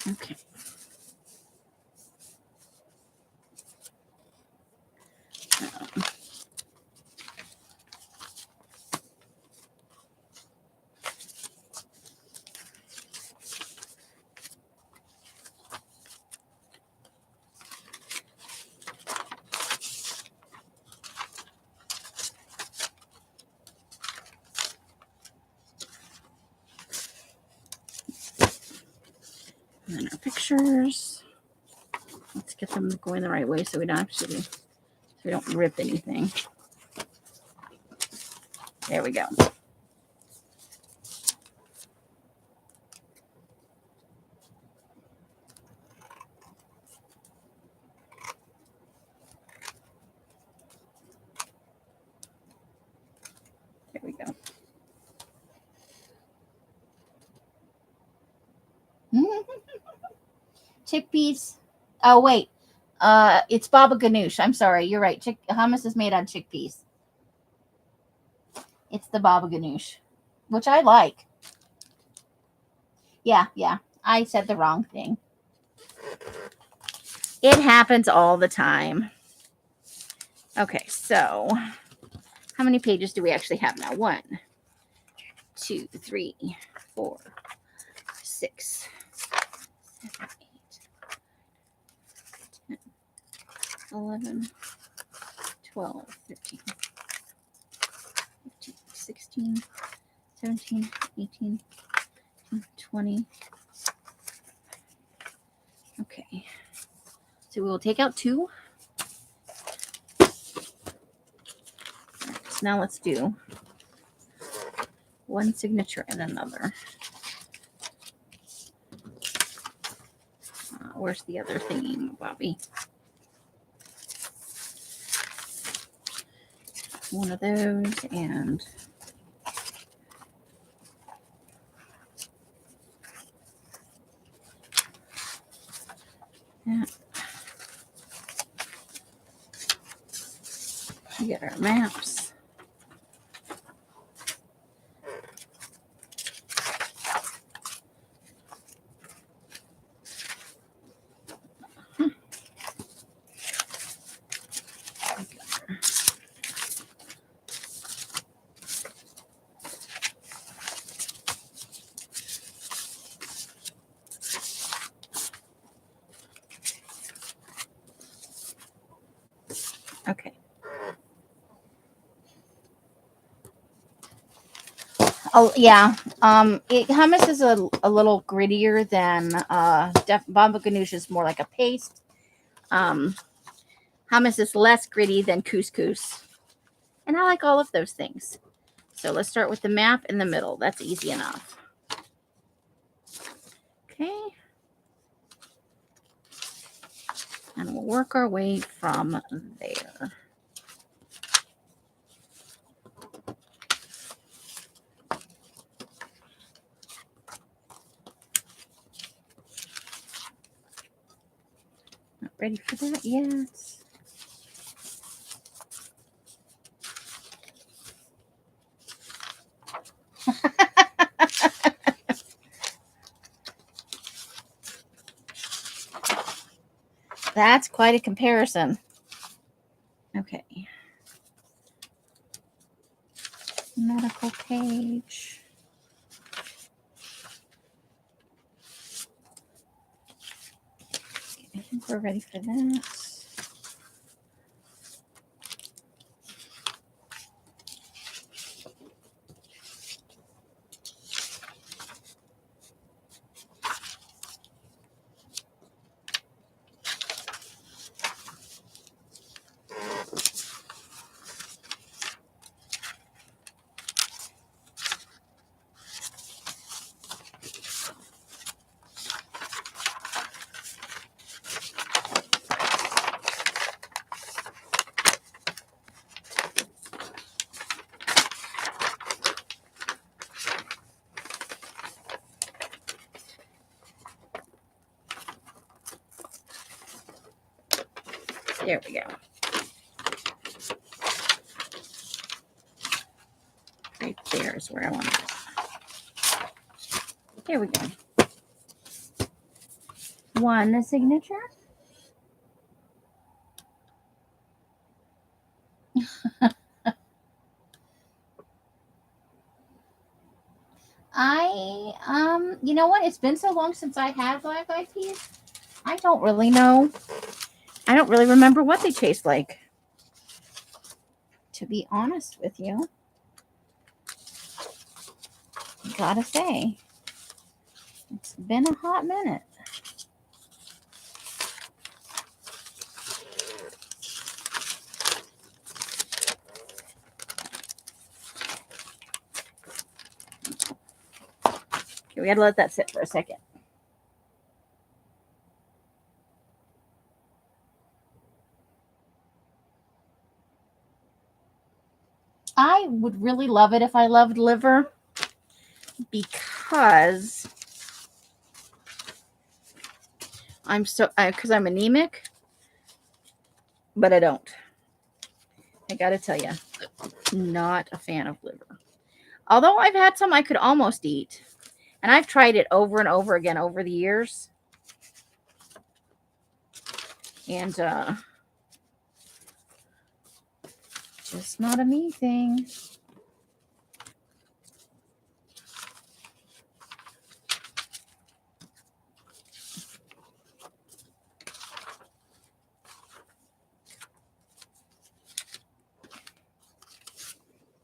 Okay. And then our pictures. Let's get them going the right way so we don't rip anything. There we go. There we go. Chickpeas. Oh, wait. It's baba ganoush. I'm sorry. You're right. Hummus is made on chickpeas. It's the baba ganoush, which I like. Yeah. I said the wrong thing. It happens all the time. Okay, so how many pages do we actually have now? 1, 2, 3, 4, 6, 7, 8, 10, 11, 12, 13, 15, 16, 17, 18, 20. Okay. So we will take out 2. So now let's do one signature and another. Where's the other thingy, Bobby? One of those and that. We get our maps. Okay. Oh yeah. Hummus is a little grittier than baba ganoush is more like a paste. Hummus is less gritty than couscous, and I like all of those things. So let's start with the map in the middle. That's easy enough. Okay. And we'll work our way from there. Not ready for that yet. That's quite a comparison. Okay. Medical page. I think we're ready for that. There we go. Right there is where I want it. There we go. One signature. You know what? It's been so long since I had black eyed peas. I don't really know. I don't really remember what they taste like, to be honest with you. Gotta say, it's been a hot minute. Okay, we gotta let that sit for a second. I would really love it if I loved liver, because I'm anemic. but I don't. I gotta tell you, not a fan of liver. Although I've had some I could almost eat. And I've tried it over and over again over the years. And just not a me thing.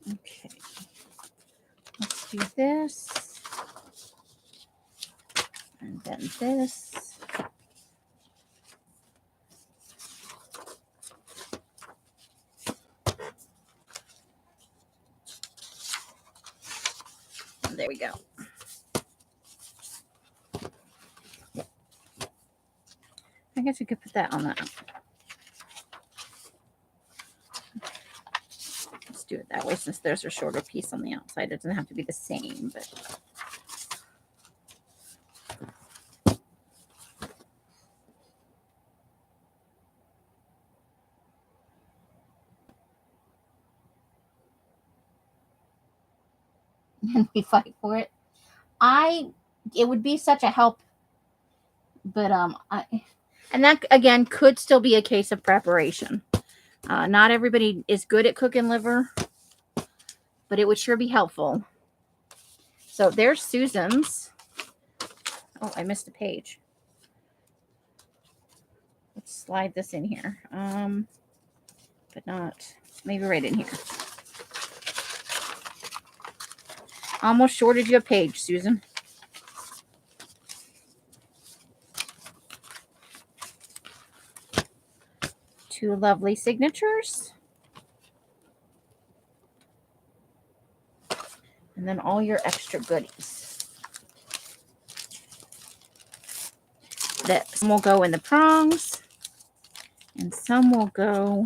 Okay. Let's do this. And then this. And there we go. I guess we could put that on that. Let's do it that way since there's a shorter piece on the outside. It doesn't have to be the same, but and we fight for it. It would be such a help, but and that again could still be a case of preparation. Not everybody is good at cooking liver, but it would sure be helpful. So there's Susan's. Oh, I missed a page. Let's slide this in here. But not maybe right in here. Almost shorted you a page, Susan. Two lovely signatures. And then all your extra goodies. That some will go in the prongs. And some will go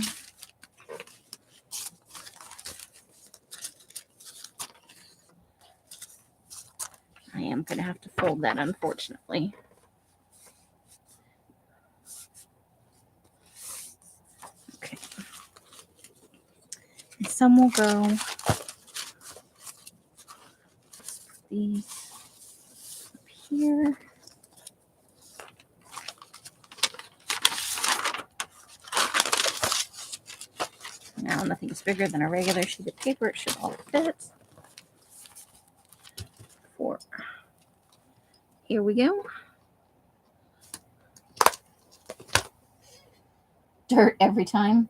I am going to have to fold that, unfortunately. Okay. And some will go. Let's put these up here. Now nothing's bigger than a regular sheet of paper. It should all fit. Four. Here we go. Dirt every time.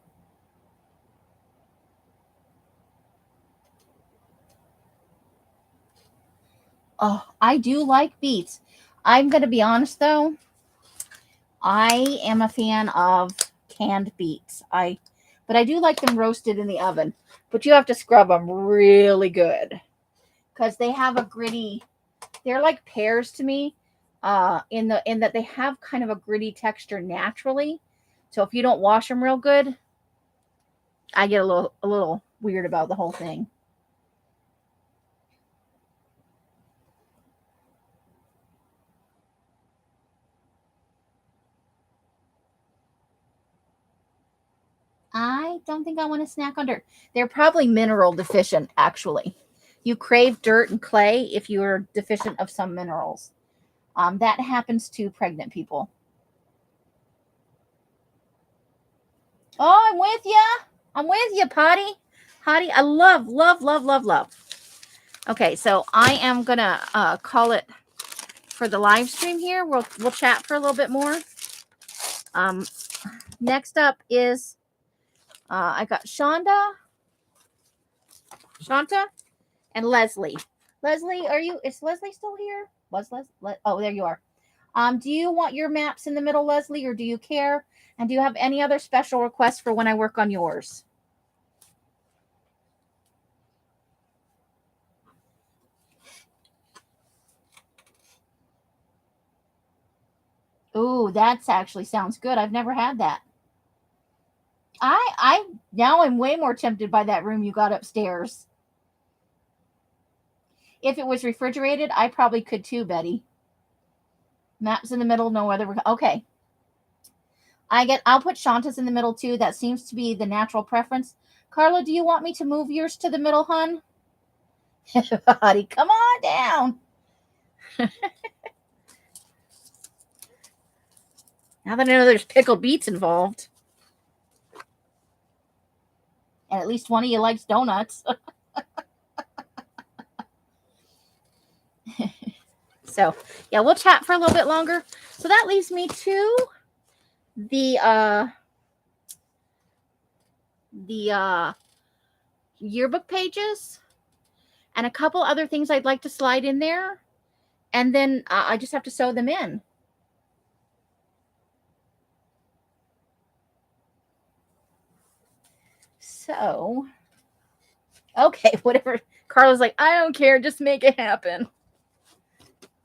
Oh, I do like beets. I'm going to be honest, though. I am a fan of canned beets. But I do like them roasted in the oven. But you have to scrub them really good. Because they have a gritty... They're like pears to me. In that they have kind of a gritty texture naturally. So if you don't wash them real good, I get a little weird about the whole thing. I don't think I want to snack on dirt. They're probably mineral deficient, actually. You crave dirt and clay if you are deficient of some minerals. That happens to pregnant people. Oh, I'm with you. I'm with you, Potty. Potty, I love, love, love, love, love. Okay, so I am going to call it for the live stream here. We'll chat for a little bit more. Next up is I got Shanta, and Leslie. Leslie, is Leslie still here? Oh, there you are. Do you want your maps in the middle, Leslie, or do you care? And do you have any other special requests for when I work on yours? Ooh, that's actually sounds good. I've never had that. I now I'm way more tempted by that room you got upstairs. If it was refrigerated, I probably could too, Betty. Maps in the middle, no other. Okay. I'll put Shanta's in the middle too. That seems to be the natural preference. Carla, do you want me to move yours to the middle, hun? Buddy, come on down. Now that I know there's pickled beets involved. And at least one of you likes donuts. So, yeah, we'll chat for a little bit longer. So that leaves me to the yearbook pages and a couple other things I'd like to slide in there. And then I just have to sew them in. So, okay, whatever. Carla's like, I don't care. Just make it happen.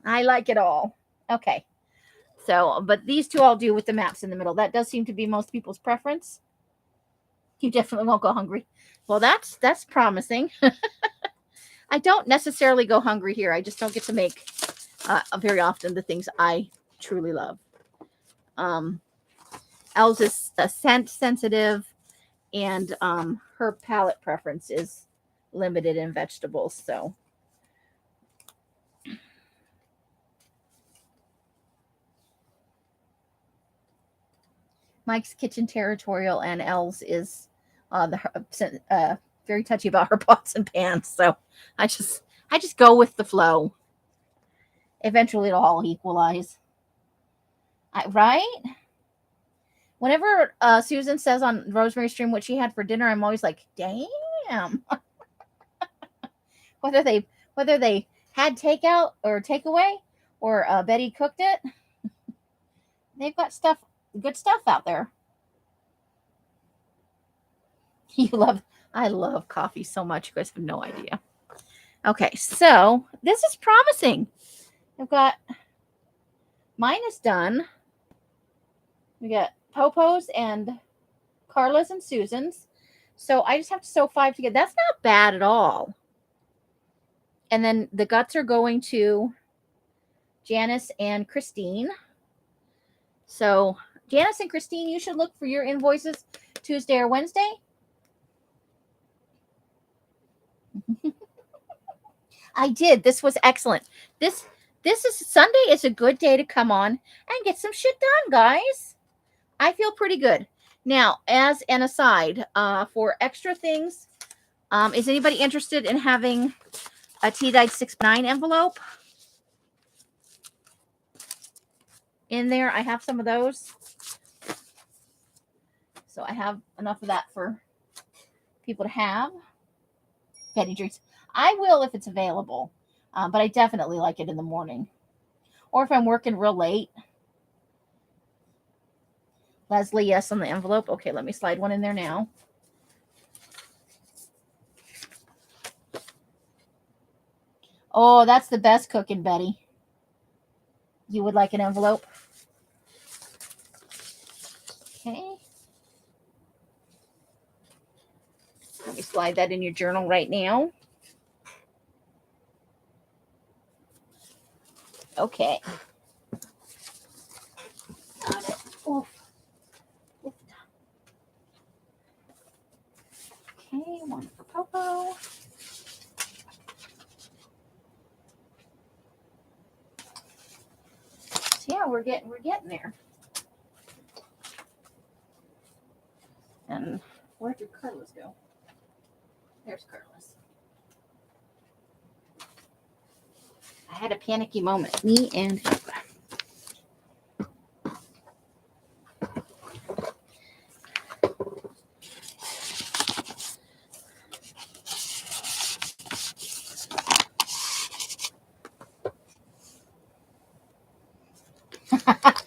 I like it all. Okay. So, but these two I'll do with the maps in the middle. That does seem to be most people's preference. You definitely won't go hungry. Well, that's promising. I don't necessarily go hungry here. I just don't get to make very often the things I truly love. Els is scent sensitive, and her palate preference is limited in vegetables. So Mike's kitchen territorial, and Els is very touchy about her pots and pans. So I just go with the flow. Eventually, it'll all equalize. Right? Whenever Susan says on Rosemary's Stream what she had for dinner, I'm always like, damn. whether they had takeout or takeaway, or Betty cooked it, they've got good stuff out there. I love coffee so much. You guys have no idea. Okay, so this is promising. I've got mine is done. We got Popo's and Carla's and Susan's. So I just have to sew 5 together. That's not bad at all. And then the guts are going to Janice and Christine. So Janice and Christine, you should look for your invoices Tuesday or Wednesday. I did. This was excellent. This is Sunday is a good day to come on and get some shit done, guys. I feel pretty good. Now, as an aside, for extra things, is anybody interested in having a tea-dyed 6x9 envelope in there? I have some of those. So I have enough of that for people to have. Betty drinks. I will if it's available, but I definitely like it in the morning. Or if I'm working real late. Leslie, yes, on the envelope. Okay, let me slide one in there now. Oh, that's the best cooking, Betty. You would like an envelope? Okay. Let me slide that in your journal right now. Okay. Got it. Oof. Okay, one for Popo. So yeah, we're getting there. And where did Carlos go? There's Carlos. I had a panicky moment. Me and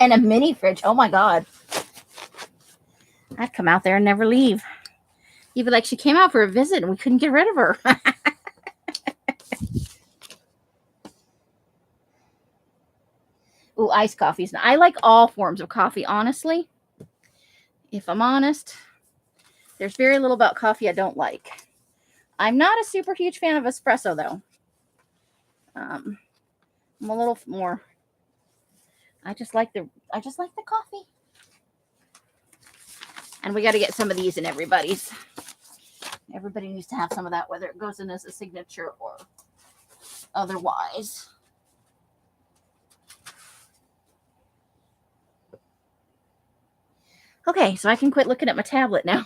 and a mini fridge. Oh my God. I'd come out there and never leave. You'd be like, she came out for a visit and we couldn't get rid of her. Ooh, iced coffees. I like all forms of coffee, honestly. If I'm honest, there's very little about coffee I don't like. I'm not a super huge fan of espresso, though. I'm a little more. I just like the coffee. And we got to get some of these in everybody's. Everybody needs to have some of that, whether it goes in as a signature or otherwise. Okay, so I can quit looking at my tablet now.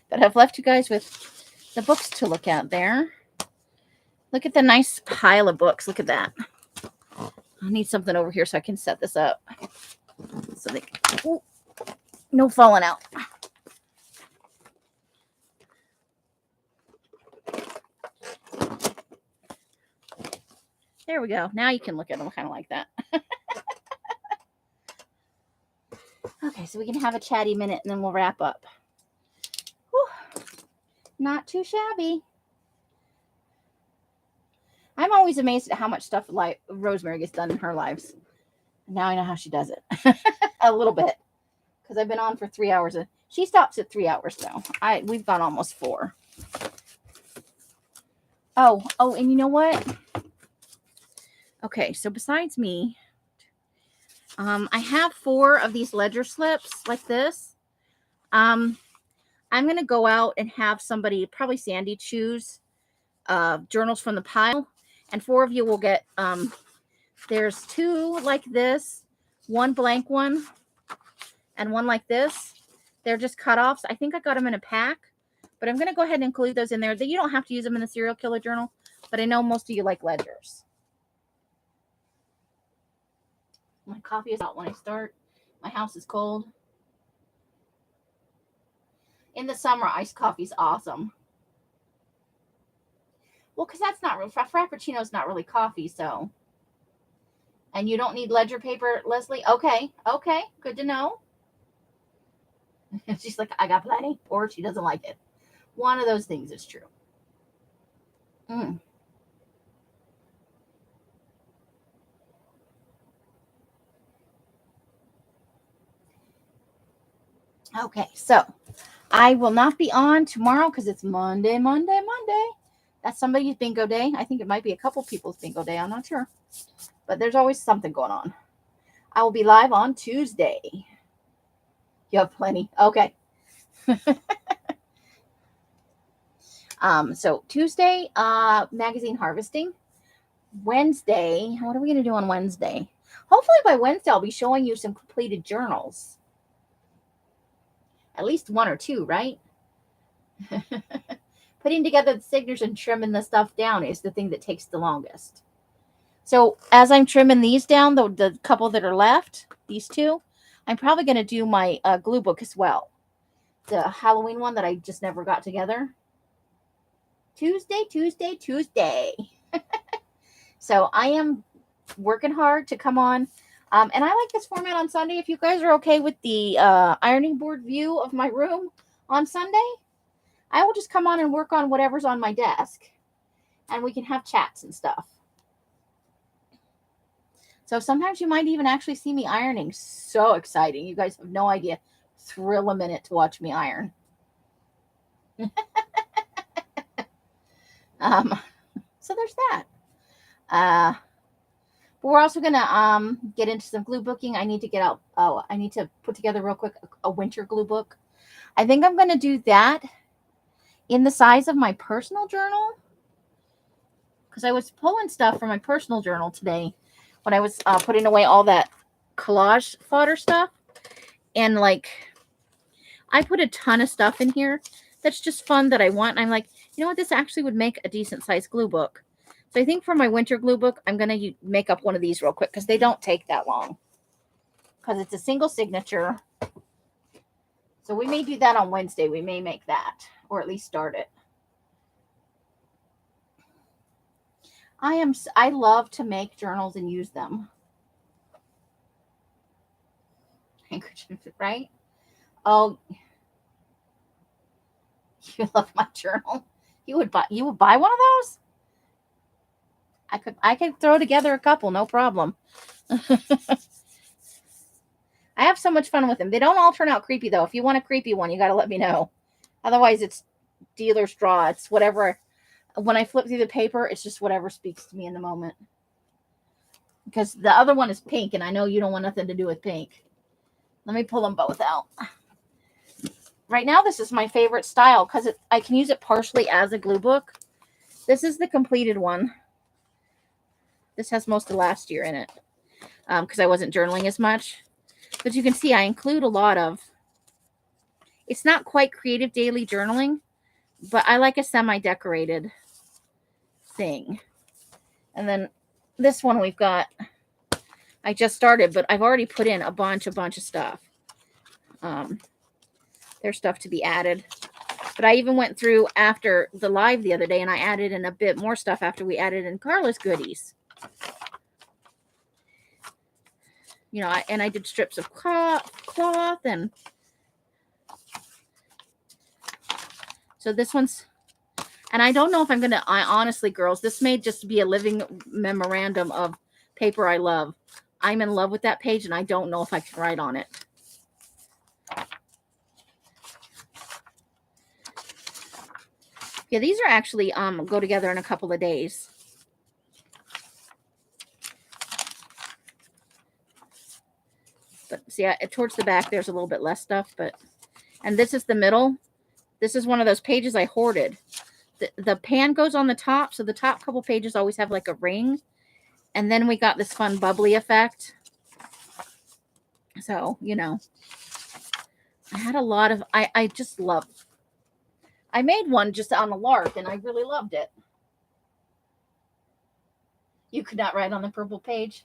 But I've left you guys with the books to look at there. Look at the nice pile of books. Look at that. I need something over here so I can set this up. So they can, ooh, no falling out. There we go. Now you can look at them kind of like that. Okay, so we can have a chatty minute and then we'll wrap up. Whew. Not too shabby. I'm always amazed at how much stuff like Rosemary gets done in her lives. Now I know how she does it. A little bit. Because I've been on for 3 hours. She stops at 3 hours though. We've gone almost 4. Oh, and you know what? Okay, so besides me, I have 4 of these ledger slips like this. I'm going to go out and have somebody, probably Sandy, choose journals from the pile. And 4 of you will get, there's 2 like this, 1 blank one, and 1 like this. They're just cutoffs. I think I got them in a pack, but I'm going to go ahead and include those in there. You don't have to use them in the serial killer journal, but I know most of you like ledgers. My coffee is out when I start. My house is cold. In the summer, iced coffee is awesome. Well, because that's not real. Frappuccino is not really coffee, so. And you don't need ledger paper, Leslie? Okay, good to know. She's like, I got plenty. Or she doesn't like it. One of those things is true. Okay, so I will not be on tomorrow because it's Monday. That's somebody's bingo day. I think it might be a couple people's bingo day. I'm not sure. But there's always something going on. I will be live on Tuesday. You have plenty. Okay. So Tuesday, magazine harvesting. Wednesday, what are we going to do on Wednesday? Hopefully by Wednesday, I'll be showing you some completed journals. At least 1 or 2, right? Putting together the signatures and trimming the stuff down is the thing that takes the longest. So as I'm trimming these down, the couple that are left, these 2, I'm probably going to do my glue book as well. The Halloween one that I just never got together. Tuesday. So I am working hard to come on. And I like this format on Sunday. If you guys are okay with the ironing board view of my room on Sunday, I will just come on and work on whatever's on my desk. And we can have chats and stuff. So sometimes you might even actually see me ironing. So exciting. You guys have no idea. Thrill a minute to watch me iron. So there's that. But we're also going to get into some glue booking. I need to get out. Oh, I need to put together real quick a winter glue book. I think I'm going to do that in the size of my personal journal. Because I was pulling stuff from my personal journal today when I was putting away all that collage fodder stuff. And like, I put a ton of stuff in here that's just fun that I want. And I'm like, you know what? This actually would make a decent sized glue book. So I think for my winter glue book, I'm going to make up one of these real quick because they don't take that long. Because it's a single signature. So we may do that on Wednesday. We may make that. Or at least start it. I love to make journals and use them. Right? Oh, you love my journal. You would buy one of those? I could throw together a couple, no problem. I have so much fun with them. They don't all turn out creepy though. If you want a creepy one, you got to let me know. Otherwise, it's dealer's draw. It's whatever. When I flip through the paper, it's just whatever speaks to me in the moment. Because the other one is pink, and I know you don't want nothing to do with pink. Let me pull them both out. right now this is my favorite style because I can use it partially as a glue book. This is the completed one. This has most of last year in it because I wasn't journaling as much. But you can see I include a lot of, it's not quite creative daily journaling, but I like a semi-decorated thing. And then this one we've got, I just started, but I've already put in a bunch of stuff. There's stuff to be added. But I even went through after the live the other day and I added in a bit more stuff after we added in Carla's goodies. You know, I did strips of cloth, and so this one's, and I don't know if I'm going to, I honestly, girls, this may just be a living memorandum of paper I love. I'm in love with that page and I don't know if I can write on it. Yeah, these are actually go together in a couple of days. But see, towards the back, there's a little bit less stuff. But, and this is the middle. This is one of those pages I hoarded. The pan goes on the top. So the top couple pages always have like a ring. And then we got this fun bubbly effect. So, you know, I had a lot of, I just love, I made one just on a lark and I really loved it. You could not write on the purple page.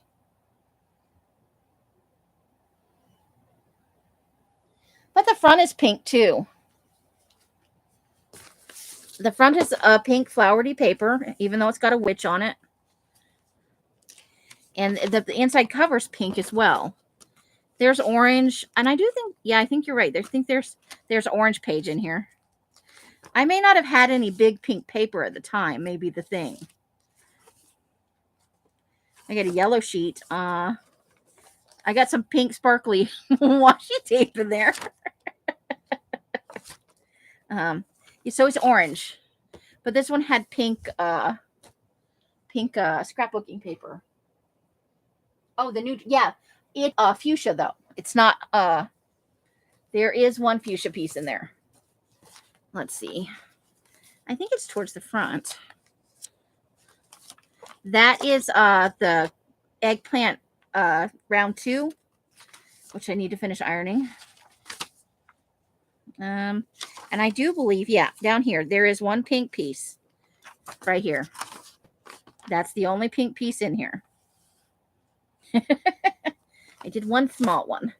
But the front is pink too. The front is a pink flowery paper, even though it's got a witch on it. And the inside cover's pink as well. There's orange. And I do think, yeah, I think you're right. I think there's orange page in here. I may not have had any big pink paper at the time. Maybe the thing. I got a yellow sheet. I got some pink sparkly washi tape in there. So it's orange, but this one had pink scrapbooking paper. Oh, the new, yeah, it fuchsia though. It's not there is one fuchsia piece in there. Let's see. I think it's towards the front. That is the eggplant round 2, which I need to finish ironing. And I do believe, yeah, down here, there is one pink piece right here. That's the only pink piece in here. I did one small one.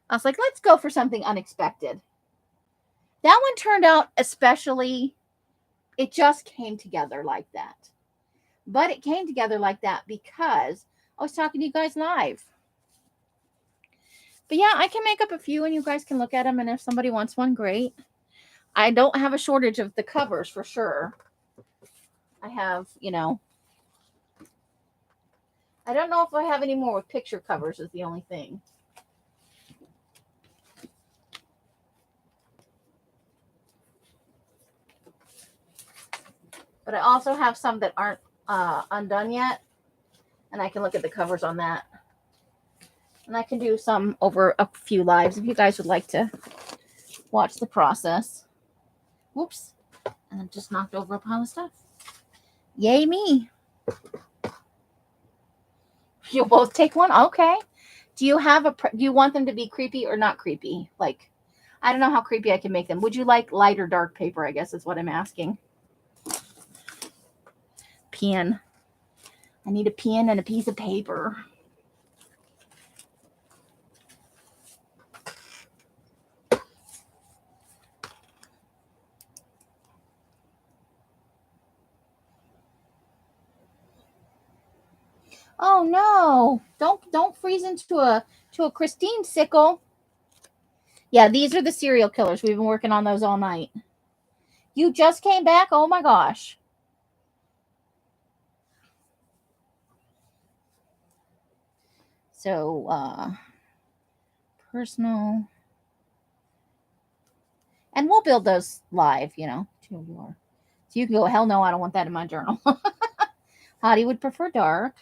I was like, let's go for something unexpected. That one turned out especially, it just came together like that. But it came together like that because I was talking to you guys live. But yeah, I can make up a few and you guys can look at them. And if somebody wants one, great. I don't have a shortage of the covers for sure. I have, you know, I don't know if I have any more with picture covers is the only thing. But I also have some that aren't undone yet. And I can look at the covers on that. And I can do some over a few lives if you guys would like to watch the process. Whoops. And I just knocked over a pile of stuff. Yay me. You'll both take one? Okay. Do you have do you want them to be creepy or not creepy? Like, I don't know how creepy I can make them. Would you like light or dark paper, I guess is what I'm asking. Pen. I need a pen and a piece of paper. Oh no! Don't freeze into a Christine sickle. Yeah, these are the serial killers. We've been working on those all night. You just came back? Oh my gosh. So personal. And we'll build those live, you know. So you can go, hell no, I don't want that in my journal. Hottie would prefer dark.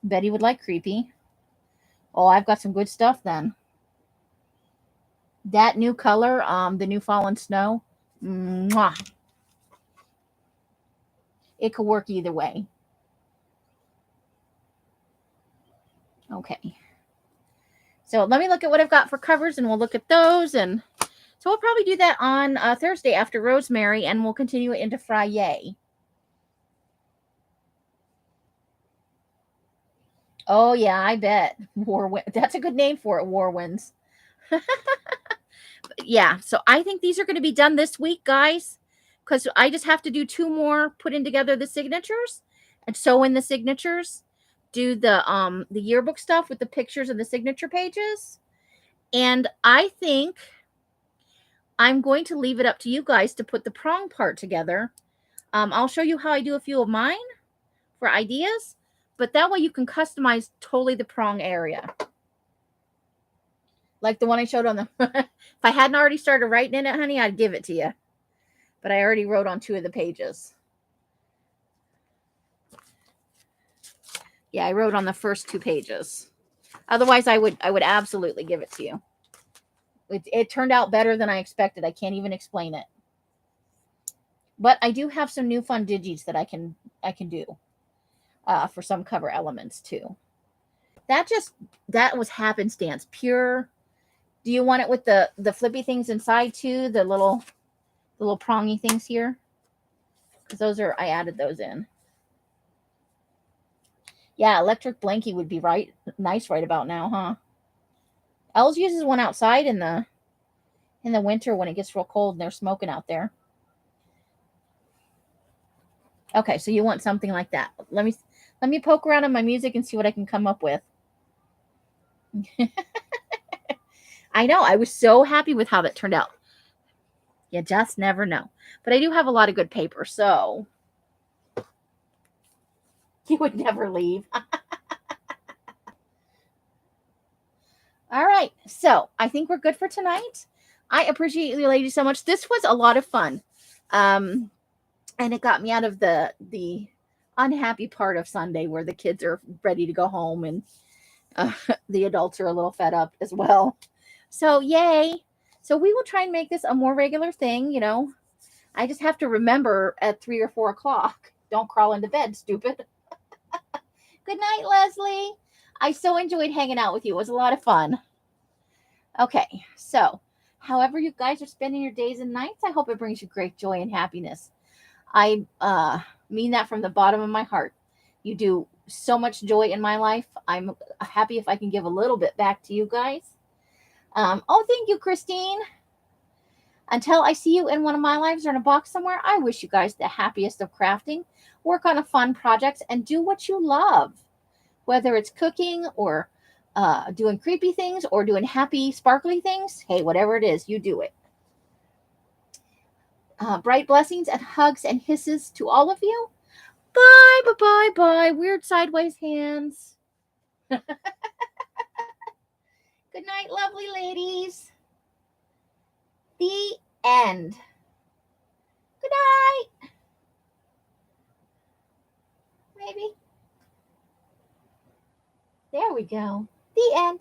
Betty would like creepy. Oh, I've got some good stuff then. That new color, the new fallen snow, mwah, it could work either way. Okay. So let me look at what I've got for covers, and we'll look at those. And so we'll probably do that on Thursday after Rosemary, and we'll continue it into Friday. Oh yeah, I bet. That's a good name for it, War Winds. Yeah, so I think these are going to be done this week, guys, because I just have to do 2 more, putting together the signatures and sew in the signatures, do the yearbook stuff with the pictures and the signature pages. And I think I'm going to leave it up to you guys to put the prong part together. I'll show you how I do a few of mine for ideas, but that way you can customize totally the prong area. Like the one I showed on the, if I hadn't already started writing in it, honey, I'd give it to you. But I already wrote on 2 of the pages. Yeah, I wrote on the first 2 pages. Otherwise, I would absolutely give it to you. It turned out better than I expected. I can't even explain it. But I do have some new fun digis that I can do for some cover elements too. That was happenstance, pure. Do you want it with the flippy things inside too? The little prongy things here? Because I added those in. Yeah, electric blankie would be nice right about now, huh? Els uses one outside in the winter when it gets real cold and they're smoking out there. Okay, so you want something like that. Let me poke around in my music and see what I can come up with. I know. I was so happy with how that turned out. You just never know. But I do have a lot of good paper, so you would never leave. All right. So I think we're good for tonight. I appreciate you ladies so much. This was a lot of fun. And it got me out of the unhappy part of Sunday where the kids are ready to go home and the adults are a little fed up as well. So yay. So we will try and make this a more regular thing. You know, I just have to remember at 3 or 4 o'clock. Don't crawl into bed, stupid. Good night, Leslie. I so enjoyed hanging out with you. It was a lot of fun. Okay, so however you guys are spending your days and nights, I hope it brings you great joy and happiness. I mean that from the bottom of my heart. You do so much joy in my life. I'm happy if I can give a little bit back to you guys. Oh, thank you, Christine. Until I see you in one of my lives or in a box somewhere, I wish you guys the happiest of crafting. Work on a fun project and do what you love. Whether it's cooking or doing creepy things or doing happy, sparkly things. Hey, whatever it is, you do it. Bright blessings and hugs and hisses to all of you. Bye, bye, bye, bye. Weird sideways hands. Good night, lovely ladies. The end. Good night. Maybe. There we go. The end.